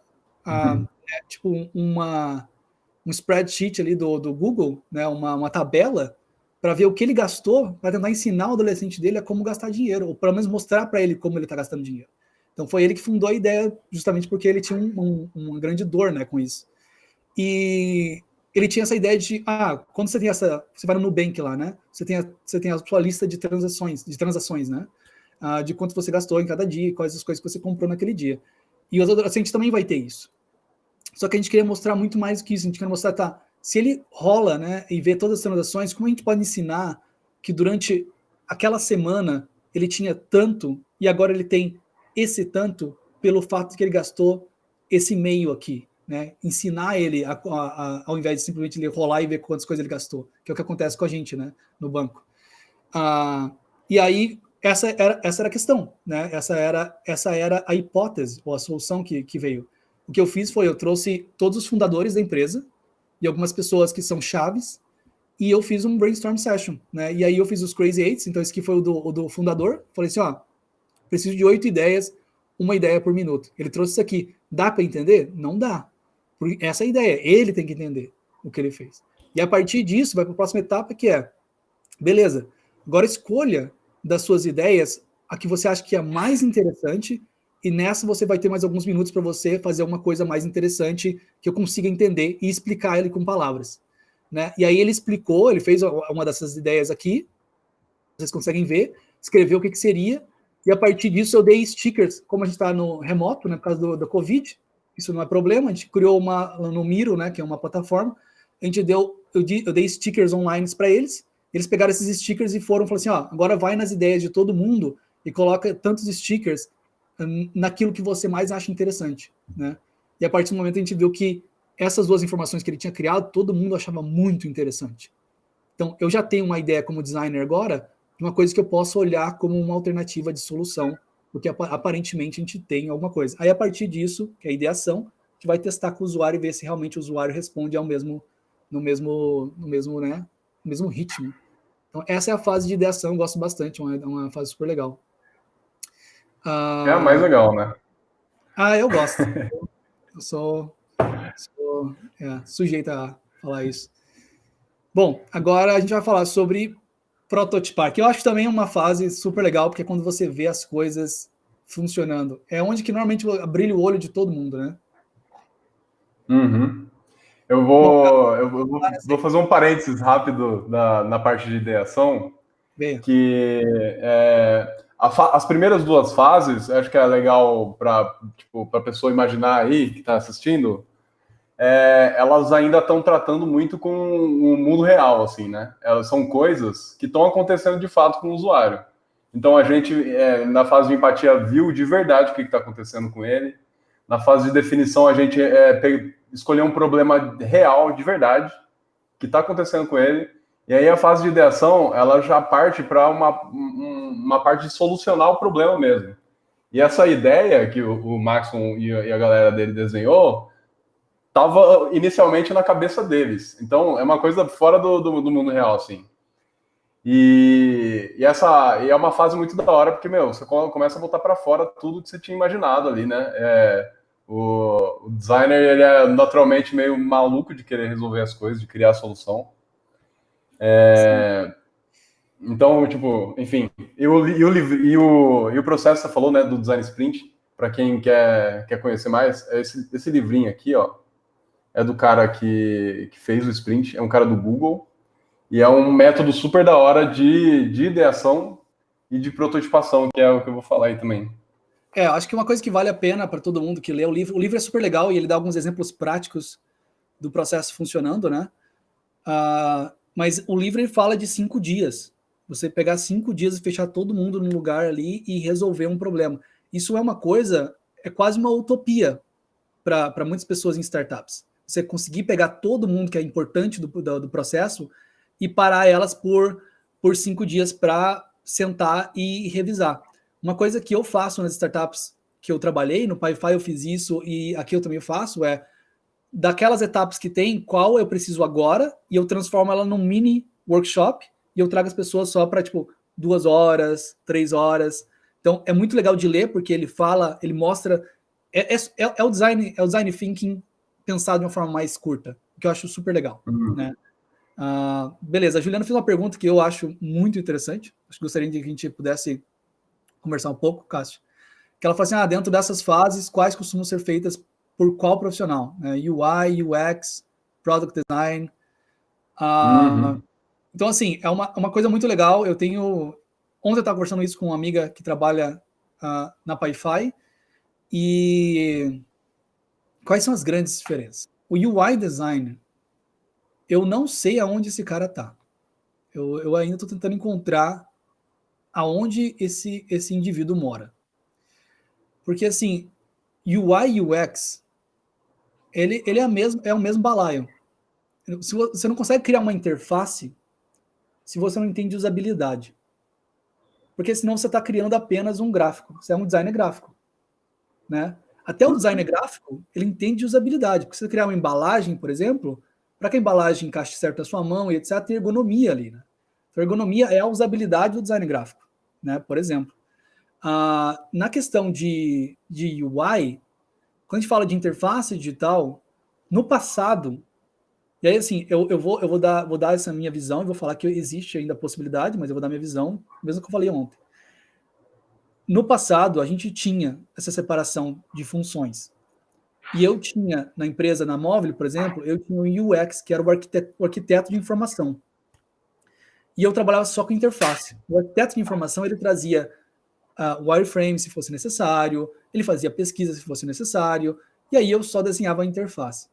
tipo um spreadsheet ali do Google, né? Uma tabela para ver o que ele gastou, para tentar ensinar o adolescente dele a como gastar dinheiro, ou pelo menos mostrar para ele como ele está gastando dinheiro. Então, foi ele que fundou a ideia, justamente porque ele tinha uma grande dor, né, com isso. E ele tinha essa ideia de, quando você tem você vai no Nubank lá, né? Você tem a sua lista de transações, né? De quanto você gastou em cada dia, quais as coisas que você comprou naquele dia. E os adolescentes também vai ter isso. Só que a gente queria mostrar muito mais do que isso. A gente queria mostrar, se ele rola, né, e vê todas as transações, como a gente pode ensinar que durante aquela semana ele tinha tanto e agora ele tem esse tanto pelo fato de que ele gastou esse meio aqui. Né, ensinar ele ao invés de simplesmente ele rolar e ver quantas coisas ele gastou, que é o que acontece com a gente, né, no banco. E aí essa era a questão, né? Essa era a hipótese ou a solução que veio. O que eu fiz foi eu trouxe todos os fundadores da empresa e algumas pessoas que são chaves e eu fiz um brainstorm session, né? E aí eu fiz os Crazy Eights, então esse aqui foi o do fundador. Falei assim, preciso de 8 ideias, uma ideia por minuto. Ele trouxe isso aqui. Dá para entender? Não dá. Essa é a ideia. Ele tem que entender o que ele fez. E a partir disso, vai para a próxima etapa, que é, beleza, agora escolha das suas ideias a que você acha que é mais interessante, e nessa você vai ter mais alguns minutos para você fazer uma coisa mais interessante que eu consiga entender e explicar ele com palavras. Né? E aí ele explicou, ele fez uma dessas ideias aqui, vocês conseguem ver, escreveu o que seria, e a partir disso eu dei stickers, como a gente está no remoto, né, por causa do Covid, isso não é problema, a gente criou no Miro, né, que é uma plataforma, eu dei stickers online para eles pegaram esses stickers e falaram assim, ó, agora vai nas ideias de todo mundo e coloca tantos stickers naquilo que você mais acha interessante, né? E a partir do momento a gente viu que essas duas informações que ele tinha criado, todo mundo achava muito interessante. Então, eu já tenho uma ideia como designer agora, de uma coisa que eu posso olhar como uma alternativa de solução, porque aparentemente a gente tem alguma coisa. Aí, a partir disso, que é a ideação, a gente vai testar com o usuário e ver se realmente o usuário responde no mesmo ritmo. Então, essa é a fase de ideação, eu gosto bastante, é uma fase super legal. É a mais legal, né? Eu gosto. Eu sou sujeito a falar isso. Bom, agora a gente vai falar sobre prototipar, que eu acho também uma fase super legal, porque é quando você vê as coisas funcionando. É onde que normalmente brilha o olho de todo mundo, né? Uhum. Eu vou fazer um parênteses rápido na parte de ideação, Venha. que as primeiras duas fases, acho que é legal para a pessoa imaginar aí, que está assistindo, elas ainda estão tratando muito com o mundo real, assim, né? Elas são coisas que estão acontecendo de fato com o usuário. Então a gente, na fase de empatia, viu de verdade o que está acontecendo com ele. Na fase de definição, a gente escolheu um problema real, de verdade, que está acontecendo com ele. E aí a fase de ideação, ela já parte para uma parte de solucionar o problema mesmo. E essa ideia que o Maxon e a galera dele desenhou, estava inicialmente na cabeça deles. Então, é uma coisa fora do mundo real, assim. E é uma fase muito da hora, porque, você começa a botar para fora tudo que você tinha imaginado ali, né? O designer, ele é naturalmente meio maluco de querer resolver as coisas, de criar a solução. Então, enfim, e o processo que você falou, né, do Design Sprint, para quem quer conhecer mais, esse livrinho aqui, ó, é do cara que fez o Sprint, é um cara do Google, e é um método super da hora de ideação e de prototipação, que é o que eu vou falar aí também. Acho que uma coisa que vale a pena para todo mundo que lê o livro é super legal e ele dá alguns exemplos práticos do processo funcionando, né? Mas o livro ele fala de 5 dias. Você pegar 5 dias e fechar todo mundo num lugar ali e resolver um problema. Isso é uma coisa, é quase uma utopia para muitas pessoas em startups. Você conseguir pegar todo mundo que é importante do processo e parar elas por 5 dias para sentar e revisar. Uma coisa que eu faço nas startups que eu trabalhei, no PyFi eu fiz isso e aqui eu também faço, daquelas etapas que tem, qual eu preciso agora, e eu transformo ela num mini workshop e eu trago as pessoas só para 2 horas, 3 horas. Então é muito legal de ler, porque ele mostra. É o design thinking pensado de uma forma mais curta, que eu acho super legal. Né? Beleza, a Juliana fez uma pergunta que eu acho muito interessante. Acho que gostaria de que a gente pudesse conversar um pouco, Cássio. Que ela fala assim, dentro dessas fases, quais costumam ser feitas por qual profissional? UI, UX, Product Design. Então, assim, é uma coisa muito legal. Ontem eu estava conversando isso com uma amiga que trabalha na PyFi. E quais são as grandes diferenças? O UI designer, eu não sei aonde esse cara está. Eu ainda estou tentando encontrar aonde esse indivíduo mora. Porque, assim, UI e UX, ele é o mesmo balaio. Você não consegue criar uma interface se você não entende usabilidade. Porque senão você está criando apenas um gráfico. Você é um designer gráfico. Né? Até o designer gráfico, ele entende usabilidade. Porque se você criar uma embalagem, por exemplo, para que a embalagem encaixe certo na sua mão e etc., tem ergonomia ali. Né? Então, a ergonomia é a usabilidade do design gráfico, né? Por exemplo. Na questão de UI, quando a gente fala de interface digital, no passado, E aí, assim, eu vou dar essa minha visão e vou falar que existe ainda a possibilidade, mas eu vou dar minha visão, mesmo que eu falei ontem. No passado, a gente tinha essa separação de funções. E eu tinha, na empresa, na Móvel, por exemplo, eu tinha o UX, que era o arquiteto de informação. E eu trabalhava só com interface. O arquiteto de informação, ele trazia wireframe, se fosse necessário, ele fazia pesquisa, se fosse necessário, e aí eu só desenhava a interface.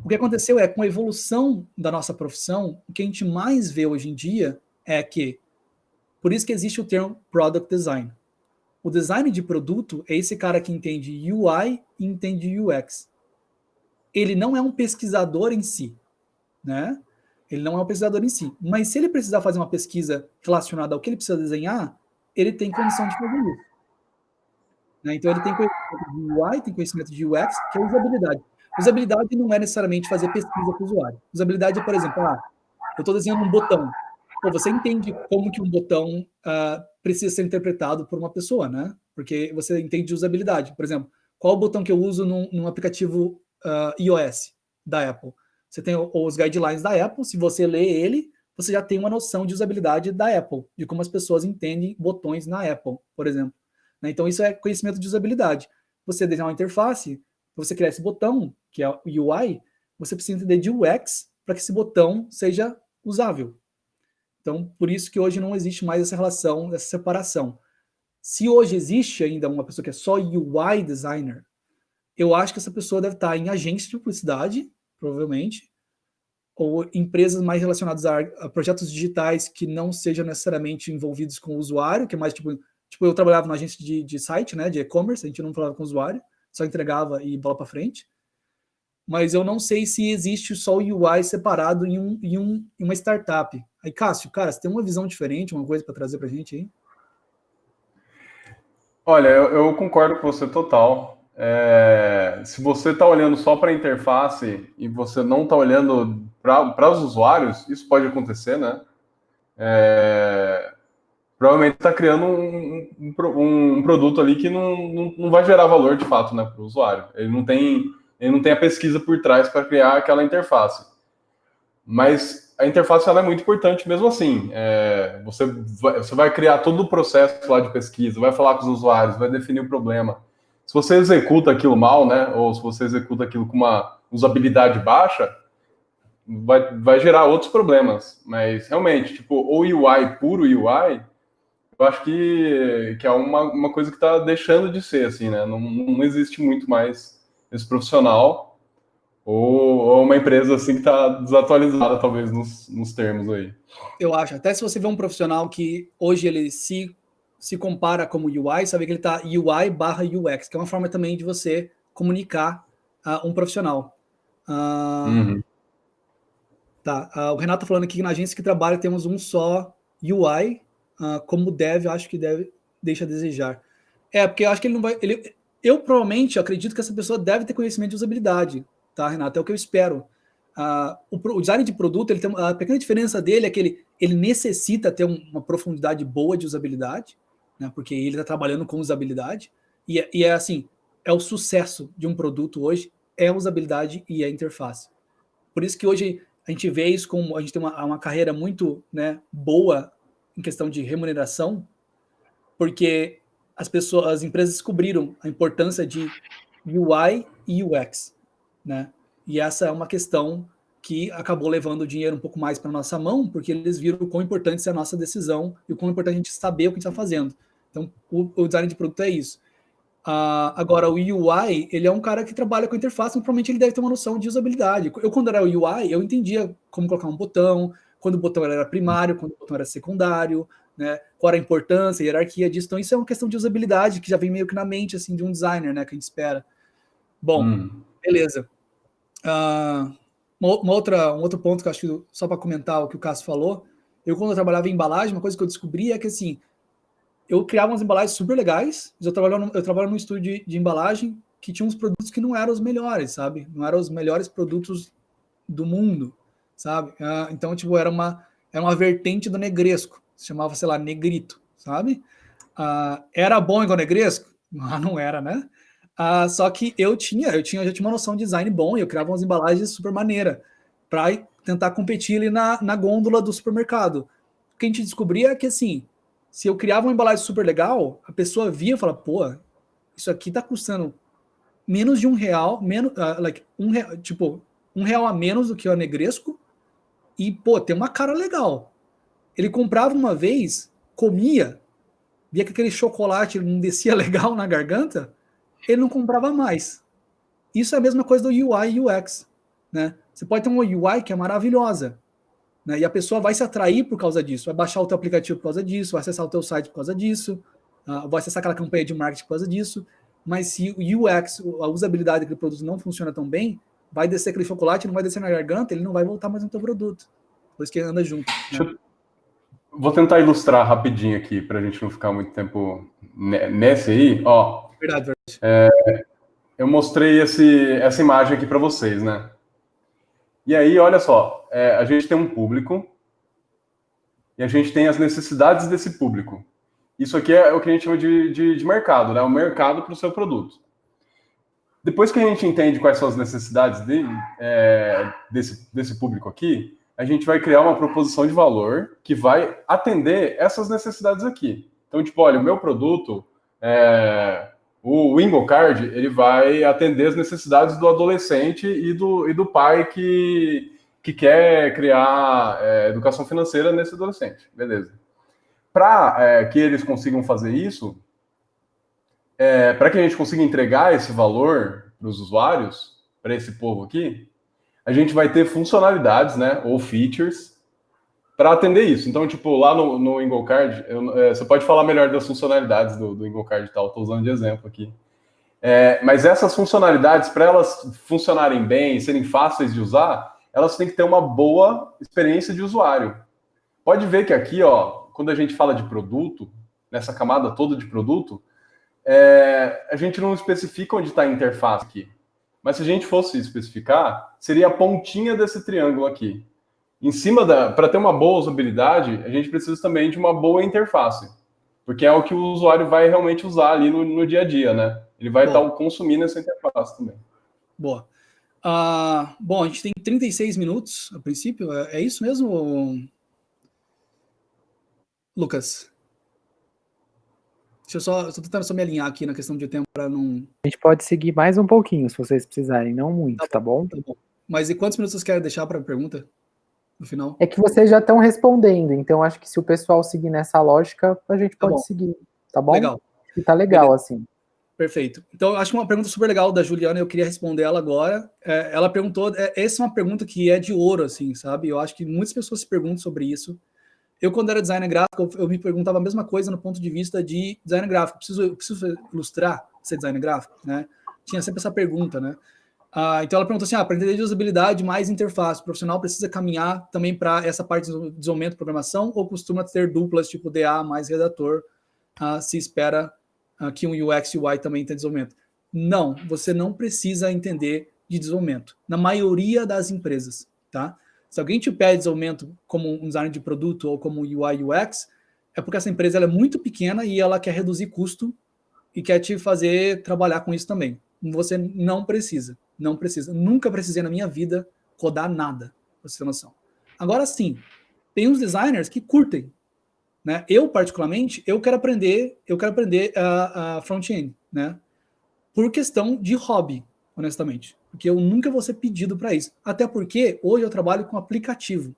O que aconteceu é, com a evolução da nossa profissão, o que a gente mais vê hoje em dia é que, por isso que existe o termo Product Design. O design de produto é esse cara que entende UI e entende UX. Ele não é um pesquisador em si, né? Ele não é um pesquisador em si. Mas se ele precisar fazer uma pesquisa relacionada ao que ele precisa desenhar, ele tem condição de fazer isso. Né? Então ele tem conhecimento de UI, tem conhecimento de UX, que é usabilidade. Usabilidade não é necessariamente fazer pesquisa para o usuário. Usabilidade é, por exemplo, eu estou desenhando um botão. Pô, você entende como que um botão precisa ser interpretado por uma pessoa, né? Porque você entende de usabilidade. Por exemplo, qual o botão que eu uso num aplicativo iOS da Apple? Você tem os guidelines da Apple, se você lê ele, você já tem uma noção de usabilidade da Apple, de como as pessoas entendem botões na Apple, por exemplo. Então, isso é conhecimento de usabilidade. Você desenhar uma interface, para você criar esse botão, que é o UI, você precisa entender de UX para que esse botão seja usável. Então, por isso que hoje não existe mais essa relação, essa separação. Se hoje existe ainda uma pessoa que é só UI designer, eu acho que essa pessoa deve estar em agência de publicidade, provavelmente, ou empresas mais relacionadas a projetos digitais que não sejam necessariamente envolvidos com o usuário, que é mais tipo eu trabalhava na agência de site, né, de e-commerce, a gente não falava com o usuário, só entregava e bola para frente. Mas eu não sei se existe só o UI separado em uma startup. Aí, Cássio, cara, você tem uma visão diferente, uma coisa para trazer para a gente aí? Olha, eu concordo com você total. Se você está olhando só para a interface e você não está olhando para os usuários, isso pode acontecer, né? Provavelmente está criando um produto ali que não vai gerar valor de fato, né, para o usuário. Ele não tem a pesquisa por trás para criar aquela interface. Mas a interface ela é muito importante mesmo assim. Você vai criar todo o processo lá de pesquisa, vai falar com os usuários, vai definir o problema. Se você executa aquilo mal, né, ou se você executa aquilo com uma usabilidade baixa, vai gerar outros problemas. Mas realmente, tipo, o UI, puro UI, eu acho que é uma coisa que está deixando de ser, assim, né? Não existe muito mais esse profissional ou uma empresa assim que está desatualizada, talvez, nos termos aí. Eu acho. Até se você vê um profissional que hoje ele se compara como UI, sabe que ele está UI/UX, que é uma forma também de você comunicar um profissional. Tá. O Renato está falando aqui que na agência que trabalha temos um só UI, como dev, acho que deixa a desejar. Porque eu acho que ele não vai... eu provavelmente acredito que essa pessoa deve ter conhecimento de usabilidade, tá, Renato? É o que eu espero. O design de produto, ele tem a pequena diferença dele é que ele necessita ter uma profundidade boa de usabilidade, né, porque ele está trabalhando com usabilidade, e é assim, é o sucesso de um produto hoje, é a usabilidade e a interface. Por isso que hoje a gente vê isso como, a gente tem uma carreira muito, né, boa em questão de remuneração, porque as empresas descobriram a importância de UI e UX, né? E essa é uma questão que acabou levando o dinheiro um pouco mais para nossa mão, porque eles viram o quão importante é a nossa decisão e o quão importante a gente saber o que a gente está fazendo. Então, o design de produto é isso. Agora, o UI, ele é um cara que trabalha com interface, mas provavelmente ele deve ter uma noção de usabilidade. Eu, quando era o UI, eu entendia como colocar um botão, quando o botão era primário, quando o botão era secundário, né? Qual era a importância, a hierarquia disso. Então, isso é uma questão de usabilidade que já vem meio que na mente assim, de um designer, né, que a gente espera. Bom, beleza. Um outro ponto que eu acho que, só para comentar o que o Cássio falou, quando eu trabalhava em embalagem, uma coisa que eu descobri é que, assim, eu criava umas embalagens super legais, eu trabalhava num estúdio de embalagem que tinha uns produtos que não eram os melhores, sabe? Não eram os melhores produtos do mundo, sabe? Então, tipo, era uma vertente do negresco, se chamava, sei lá, negrito, sabe? Era bom igual negresco? Não era, né? Só que eu já tinha uma noção de design bom e eu criava umas embalagens super maneira. para tentar competir ali na gôndola do supermercado. O que a gente descobria é que, assim, se eu criava uma embalagem super legal, a pessoa via e falava, pô, isso aqui tá custando menos de R$1, menos, tipo, R$1 a menos do que o Negresco, e, pô, tem uma cara legal. Ele comprava uma vez, comia, via que aquele chocolate não descia legal na garganta, ele não comprava mais. Isso é a mesma coisa do UI e UX, né? Você pode ter uma UI que é maravilhosa, né? E a pessoa vai se atrair por causa disso, vai baixar o teu aplicativo por causa disso, vai acessar o teu site por causa disso, vai acessar aquela campanha de marketing por causa disso, mas se o UX, a usabilidade daquele produto não funciona tão bem, vai descer aquele chocolate, não vai descer na garganta, ele não vai voltar mais no teu produto. Por isso que anda junto. Né? Vou tentar ilustrar rapidinho aqui, para a gente não ficar muito tempo nesse aí. Ó, verdade. Eu mostrei essa imagem aqui para vocês, né? E aí, olha só, a gente tem um público e a gente tem as necessidades desse público. Isso aqui é o que a gente chama de mercado, né? O mercado para o seu produto. Depois que a gente entende quais são as necessidades desse público aqui, a gente vai criar uma proposição de valor que vai atender essas necessidades aqui. Então, tipo, olha, o meu produto, o IngoCard, ele vai atender as necessidades do adolescente e do pai que quer criar educação financeira nesse adolescente. Beleza. Para que eles consigam fazer isso, para que a gente consiga entregar esse valor para os usuários, para esse povo aqui, a gente vai ter funcionalidades, né, ou features, para atender isso. Então, tipo, lá no IngoCard, você pode falar melhor das funcionalidades do IngoCard e tal, estou usando de exemplo aqui. Mas essas funcionalidades, para elas funcionarem bem, serem fáceis de usar, elas têm que ter uma boa experiência de usuário. Pode ver que aqui, ó, quando a gente fala de produto, nessa camada toda de produto, a gente não especifica onde está a interface aqui. Mas se a gente fosse especificar, seria a pontinha desse triângulo aqui. Em cima para ter uma boa usabilidade, a gente precisa também de uma boa interface. Porque é o que o usuário vai realmente usar ali no dia a dia, né? Ele vai estar consumindo essa interface também. Boa. Bom, a gente tem 36 minutos, a princípio. É isso mesmo, Lucas? Deixa eu só tentando me alinhar aqui na questão de tempo para não... A gente pode seguir mais um pouquinho, se vocês precisarem, não muito, tá bom? Tá bom. Mas e quantos minutos vocês querem deixar para a pergunta no final? É que vocês já estão respondendo, então acho que se o pessoal seguir nessa lógica, a gente pode seguir, tá bom? Legal. E tá legal, assim. Perfeito. Então, eu acho que uma pergunta super legal da Juliana, eu queria responder ela agora. Ela perguntou, essa é uma pergunta que é de ouro, assim, sabe? Eu acho que muitas pessoas se perguntam sobre isso. Eu, quando era designer gráfico, eu me perguntava a mesma coisa no ponto de vista de designer gráfico. Eu preciso ilustrar ser designer gráfico, né? Tinha sempre essa pergunta, né? Então, ela perguntou assim, para entender de usabilidade mais interface, o profissional precisa caminhar também para essa parte de desenvolvimento e programação ou costuma ter duplas, tipo DA mais redator, se espera que um UX e UI também tenha desenvolvimento? Não, você não precisa entender de desenvolvimento. Na maioria das empresas, tá? Se alguém te pede desenvolvimento como um design de produto ou como UI UX, é porque essa empresa ela é muito pequena e ela quer reduzir custo e quer te fazer trabalhar com isso também. Você não precisa. Não precisa. Nunca precisei na minha vida codar nada, pra você ter noção. Agora sim, tem uns designers que curtem, né? Eu, particularmente, eu quero aprender a front-end, né? Por questão de hobby, honestamente. Porque eu nunca vou ser pedido para isso. Até porque hoje eu trabalho com aplicativo.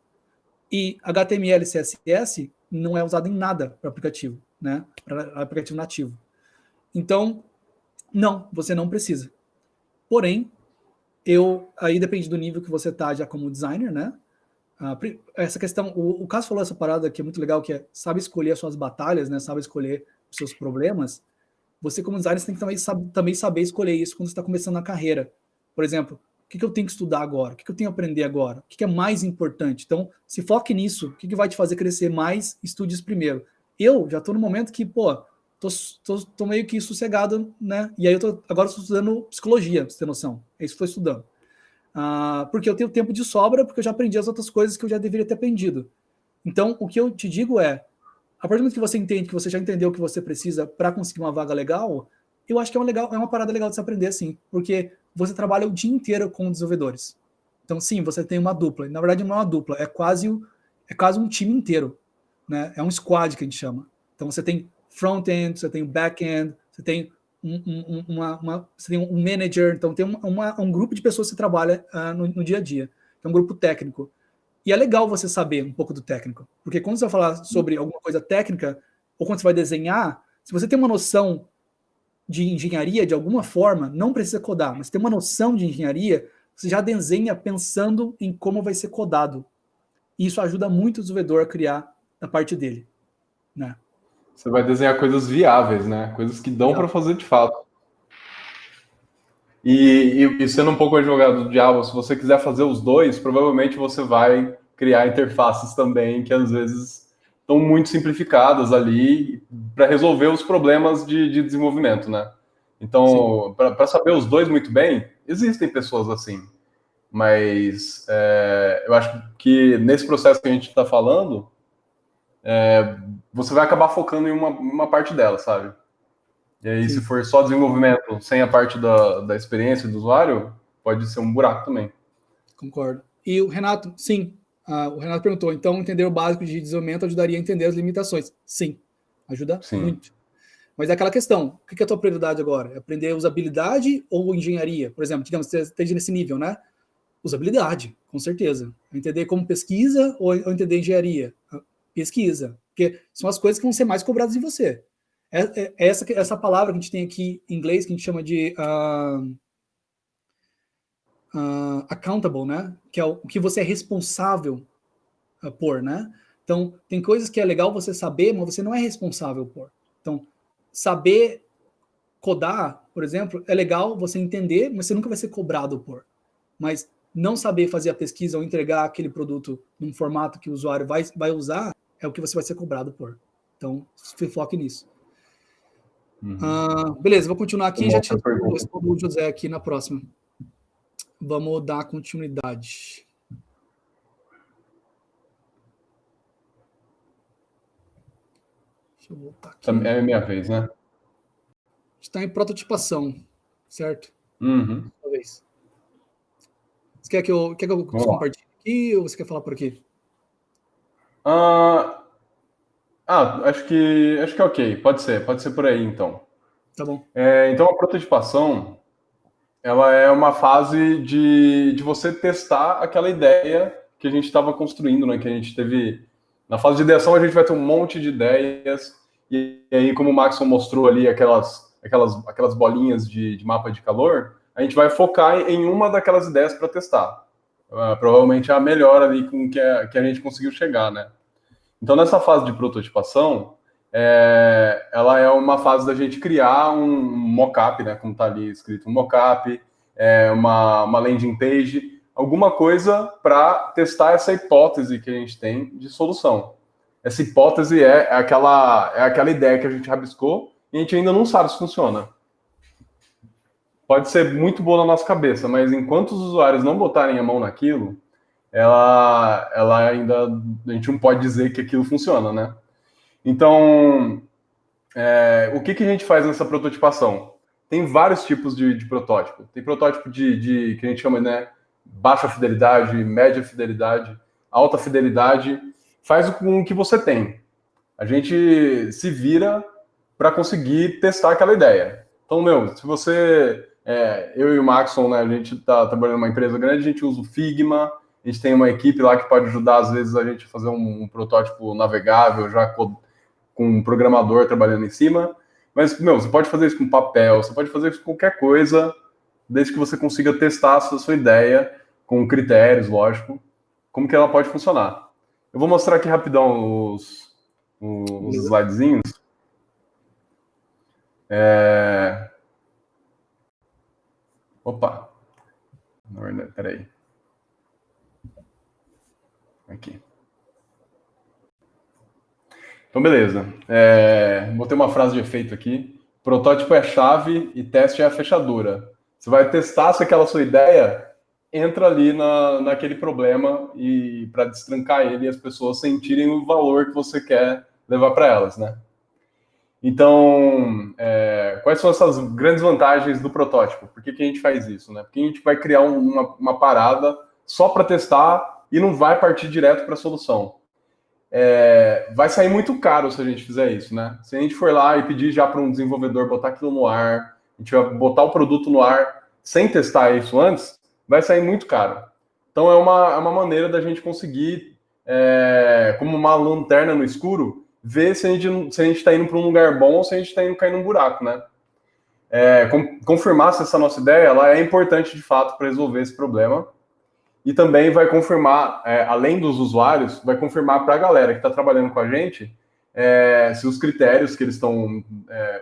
E HTML e CSS não é usado em nada para aplicativo, né? Para aplicativo nativo. Então, não, você não precisa. Porém, aí depende do nível que você tá já como designer, né? Essa questão, o Cássio falou essa parada que é muito legal, que é sabe escolher as suas batalhas, né? Sabe escolher os seus problemas. Você, como designer, você tem que também saber escolher isso quando você está começando a carreira. Por exemplo, o que eu tenho que estudar agora? O que eu tenho que aprender agora? O que é mais importante? Então, se foque nisso. O que vai te fazer crescer mais? Estude isso primeiro. Eu já estou no momento que, tô meio que sossegado, né? E aí agora estou estudando psicologia, pra você ter noção. É isso que estou estudando. Porque eu tenho tempo de sobra, porque eu já aprendi as outras coisas que eu já deveria ter aprendido. Então, o que eu te digo é, a partir do momento que você entende, que você já entendeu o que você precisa para conseguir uma vaga legal, eu acho que é uma parada legal de se aprender, sim, porque você trabalha o dia inteiro com desenvolvedores. Então, sim, você tem uma dupla. Na verdade, não é uma dupla, é quase um time inteiro, né? É um squad que a gente chama. Então, você tem front-end, você tem back-end, você tem você tem um manager, então tem um grupo de pessoas que trabalha no dia a dia. É um grupo técnico. E é legal você saber um pouco do técnico, porque quando você vai falar sobre alguma coisa técnica, ou quando você vai desenhar, se você tem uma noção de engenharia de alguma forma, não precisa codar, mas tem uma noção de engenharia, você já desenha pensando em como vai ser codado. E isso ajuda muito o desenvolvedor a criar a parte dele, né? Você vai desenhar coisas viáveis, né? Coisas que dão para fazer de fato. E sendo um pouco advogado do diabo, se você quiser fazer os dois, provavelmente você vai criar interfaces também que às vezes estão muito simplificadas ali para resolver os problemas de desenvolvimento, né? Então, para saber os dois muito bem, existem pessoas assim. Mas eu acho que nesse processo que a gente está falando, você vai acabar focando em uma parte dela, sabe? E aí, se for só desenvolvimento sem a parte da experiência do usuário, pode ser um buraco também. Concordo. E o Renato, sim, o Renato perguntou, então entender o básico de desenvolvimento ajudaria a entender as limitações. Sim, ajuda muito. Mas é aquela questão, o que é a tua prioridade agora? É aprender usabilidade ou engenharia? Por exemplo, digamos, você esteja nesse nível, né? Usabilidade, com certeza. Entender como pesquisa ou entender engenharia? Pesquisa. Porque são as coisas que vão ser mais cobradas de você. Essa palavra que a gente tem aqui em inglês, que a gente chama de accountable, né? Que é o que você é responsável por, né? Então, tem coisas que é legal você saber, mas você não é responsável por. Então, saber codar, por exemplo, é legal você entender, mas você nunca vai ser cobrado por. Mas não saber fazer a pesquisa ou entregar aquele produto num formato que o usuário vai usar é o que você vai ser cobrado por. Então, foque nisso. Beleza, vou continuar aqui. Já te respondo o José aqui na próxima. Vamos dar continuidade. Deixa eu voltar aqui. É a minha vez, né? Está em prototipação, certo? Talvez. Você quer que eu compartilhe aqui ou você quer falar por aqui? Acho que é ok. Pode ser por aí, então. Tá bom. Então, a prototipação, ela é uma fase de você testar aquela ideia que a gente estava construindo, né? Que a gente teve... Na fase de ideação, a gente vai ter um monte de ideias, e aí, como o Maxon mostrou ali, aquelas bolinhas de mapa de calor, a gente vai focar em uma daquelas ideias para testar. Provavelmente a melhor ali com que a gente conseguiu chegar, né? Então, nessa fase de prototipação, ela é uma fase da gente criar um mockup, né? Como está ali escrito, um mockup, uma landing page, alguma coisa para testar essa hipótese que a gente tem de solução. Essa hipótese é aquela ideia que a gente rabiscou e a gente ainda não sabe se funciona. Pode ser muito boa na nossa cabeça, mas enquanto os usuários não botarem a mão naquilo, ela ainda... A gente não pode dizer que aquilo funciona, né? Então, o que a gente faz nessa prototipação? Tem vários tipos de protótipo. Tem protótipo que a gente chama, né, baixa fidelidade, média fidelidade, alta fidelidade. Faz com o que você tem. A gente se vira para conseguir testar aquela ideia. Então, se você... eu e o Maxon, né, a gente está trabalhando numa empresa grande, a gente usa o Figma, a gente tem uma equipe lá que pode ajudar, às vezes, a gente a fazer um protótipo navegável, já com um programador trabalhando em cima. Mas, você pode fazer isso com papel, você pode fazer isso com qualquer coisa, desde que você consiga testar a sua ideia, com critérios, lógico, como que ela pode funcionar. Eu vou mostrar aqui rapidão os slidezinhos. Opa! Na verdade, peraí. Aqui. Então, beleza. Botei uma frase de efeito aqui. Protótipo é a chave e teste é a fechadura. Você vai testar se aquela sua ideia entra ali naquele problema e para destrancar ele e as pessoas sentirem o valor que você quer levar para elas, né? Então, quais são essas grandes vantagens do protótipo? Por que a gente faz isso, né? Porque a gente vai criar uma parada só para testar e não vai partir direto para a solução. Vai sair muito caro se a gente fizer isso, né? Se a gente for lá e pedir já para um desenvolvedor botar aquilo no ar, a gente vai botar o produto no ar sem testar isso antes, vai sair muito caro. Então é uma maneira da gente conseguir, como uma lanterna no escuro, ver se a gente está indo para um lugar bom ou se a gente está indo cair num buraco, né? Confirmar se essa nossa ideia ela é importante de fato para resolver esse problema. E também vai confirmar, além dos usuários, vai confirmar para a galera que está trabalhando com a gente se os critérios que eles estão,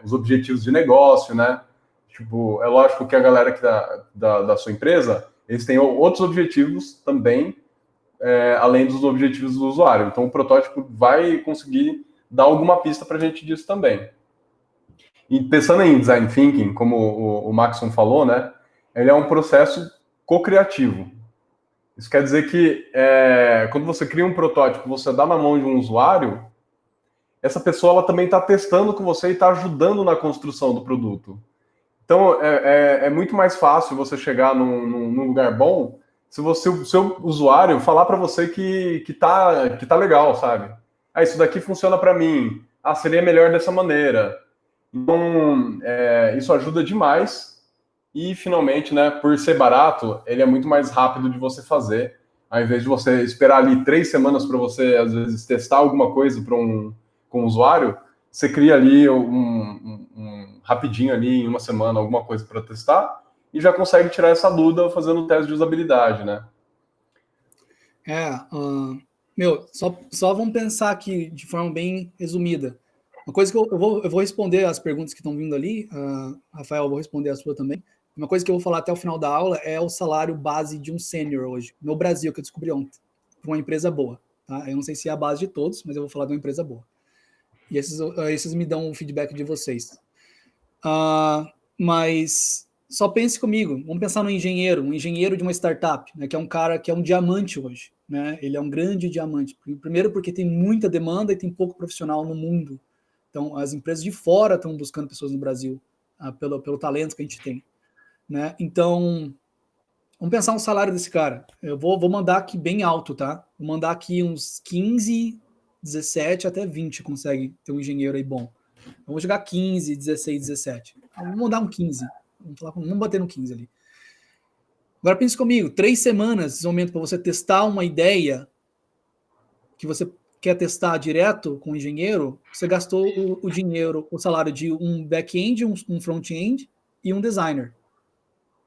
os objetivos de negócio, né? Tipo, é lógico que a galera que da sua empresa, eles têm outros objetivos também, além dos objetivos do usuário. Então, o protótipo vai conseguir dar alguma pista para a gente disso também. E pensando em Design Thinking, como o Maxon falou, né? Ele é um processo co-criativo. Isso quer dizer que quando você cria um protótipo, você dá na mão de um usuário, essa pessoa ela também está testando com você e está ajudando na construção do produto. Então, é muito mais fácil você chegar num lugar bom se o seu usuário falar para você que tá legal, sabe? Isso daqui funciona para mim. Seria melhor dessa maneira. Então, isso ajuda demais. E, finalmente, né, por ser barato, ele é muito mais rápido de você fazer. Ao invés de você esperar ali 3 semanas para você, às vezes, testar alguma coisa com um usuário, você cria ali rapidinho ali, em 1 semana, alguma coisa para testar, e já consegue tirar essa dúvida fazendo o teste de usabilidade, né? Só vamos pensar aqui de forma bem resumida. Uma coisa que eu vou responder as perguntas que estão vindo ali, Rafael, eu vou responder a sua também. Uma coisa que eu vou falar até o final da aula é o salário base de um sênior hoje, no Brasil, que eu descobri ontem, para uma empresa boa. Tá? Eu não sei se é a base de todos, mas eu vou falar de uma empresa boa. E esses me dão um feedback de vocês. Mas só pense comigo, vamos pensar no engenheiro, um engenheiro de uma startup, né, que é um cara que é um diamante hoje. Né? Ele é um grande diamante. Primeiro porque tem muita demanda e tem pouco profissional no mundo. Então, as empresas de fora estão buscando pessoas no Brasil, pelo talento que a gente tem. Né? Então, vamos pensar um salário desse cara. Eu vou mandar aqui bem alto, tá? Vou mandar aqui uns 15, 17, até 20 consegue ter um engenheiro aí bom. Vamos jogar 15, 16, 17. Vamos mandar um 15. Vamos bater no 15 ali. Agora pense comigo, 3 semanas, esse momento para você testar uma ideia que você quer testar direto com o engenheiro, você gastou o dinheiro, o salário de um back-end, um front-end e um designer.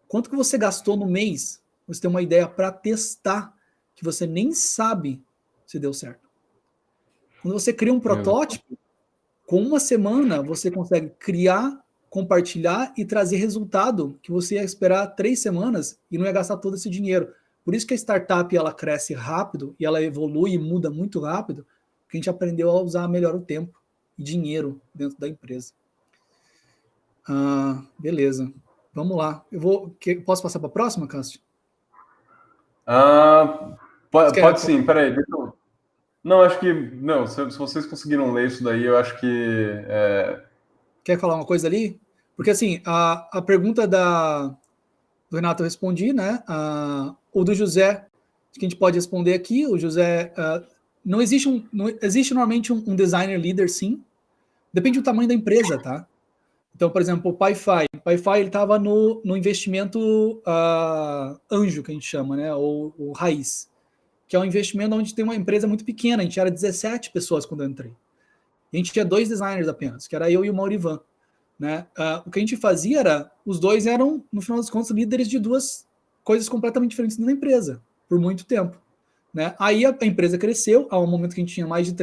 Quanto que você gastou no mês? Você tem uma ideia para testar que você nem sabe se deu certo. Quando você cria um protótipo, com 1 semana você consegue criar, compartilhar e trazer resultado que você ia esperar 3 semanas e não ia gastar todo esse dinheiro. Por isso que a startup ela cresce rápido e ela evolui e muda muito rápido, porque a gente aprendeu a usar melhor o tempo e dinheiro dentro da empresa. Beleza. Vamos lá. Posso passar para a próxima, Cássio? Pode sim, peraí. Não, acho que... Não, se vocês conseguiram ler isso daí, eu acho que... Quer falar uma coisa ali? Porque, assim, a pergunta do Renato eu respondi, né? O do José, que a gente pode responder aqui. O José... não existe normalmente um designer leader, sim. Depende do tamanho da empresa, tá? Então, por exemplo, o PyFi. O PyFi ele estava no investimento anjo, que a gente chama, né? Ou raiz. Que é um investimento onde tem uma empresa muito pequena. A gente era 17 pessoas quando eu entrei. A gente tinha 2 designers apenas, que era eu e o Maurivan. Né? O que a gente fazia era... Os 2 eram, no final das contas, líderes de 2 coisas completamente diferentes na empresa, por muito tempo. Né? Aí a empresa cresceu, ao momento que a gente tinha mais de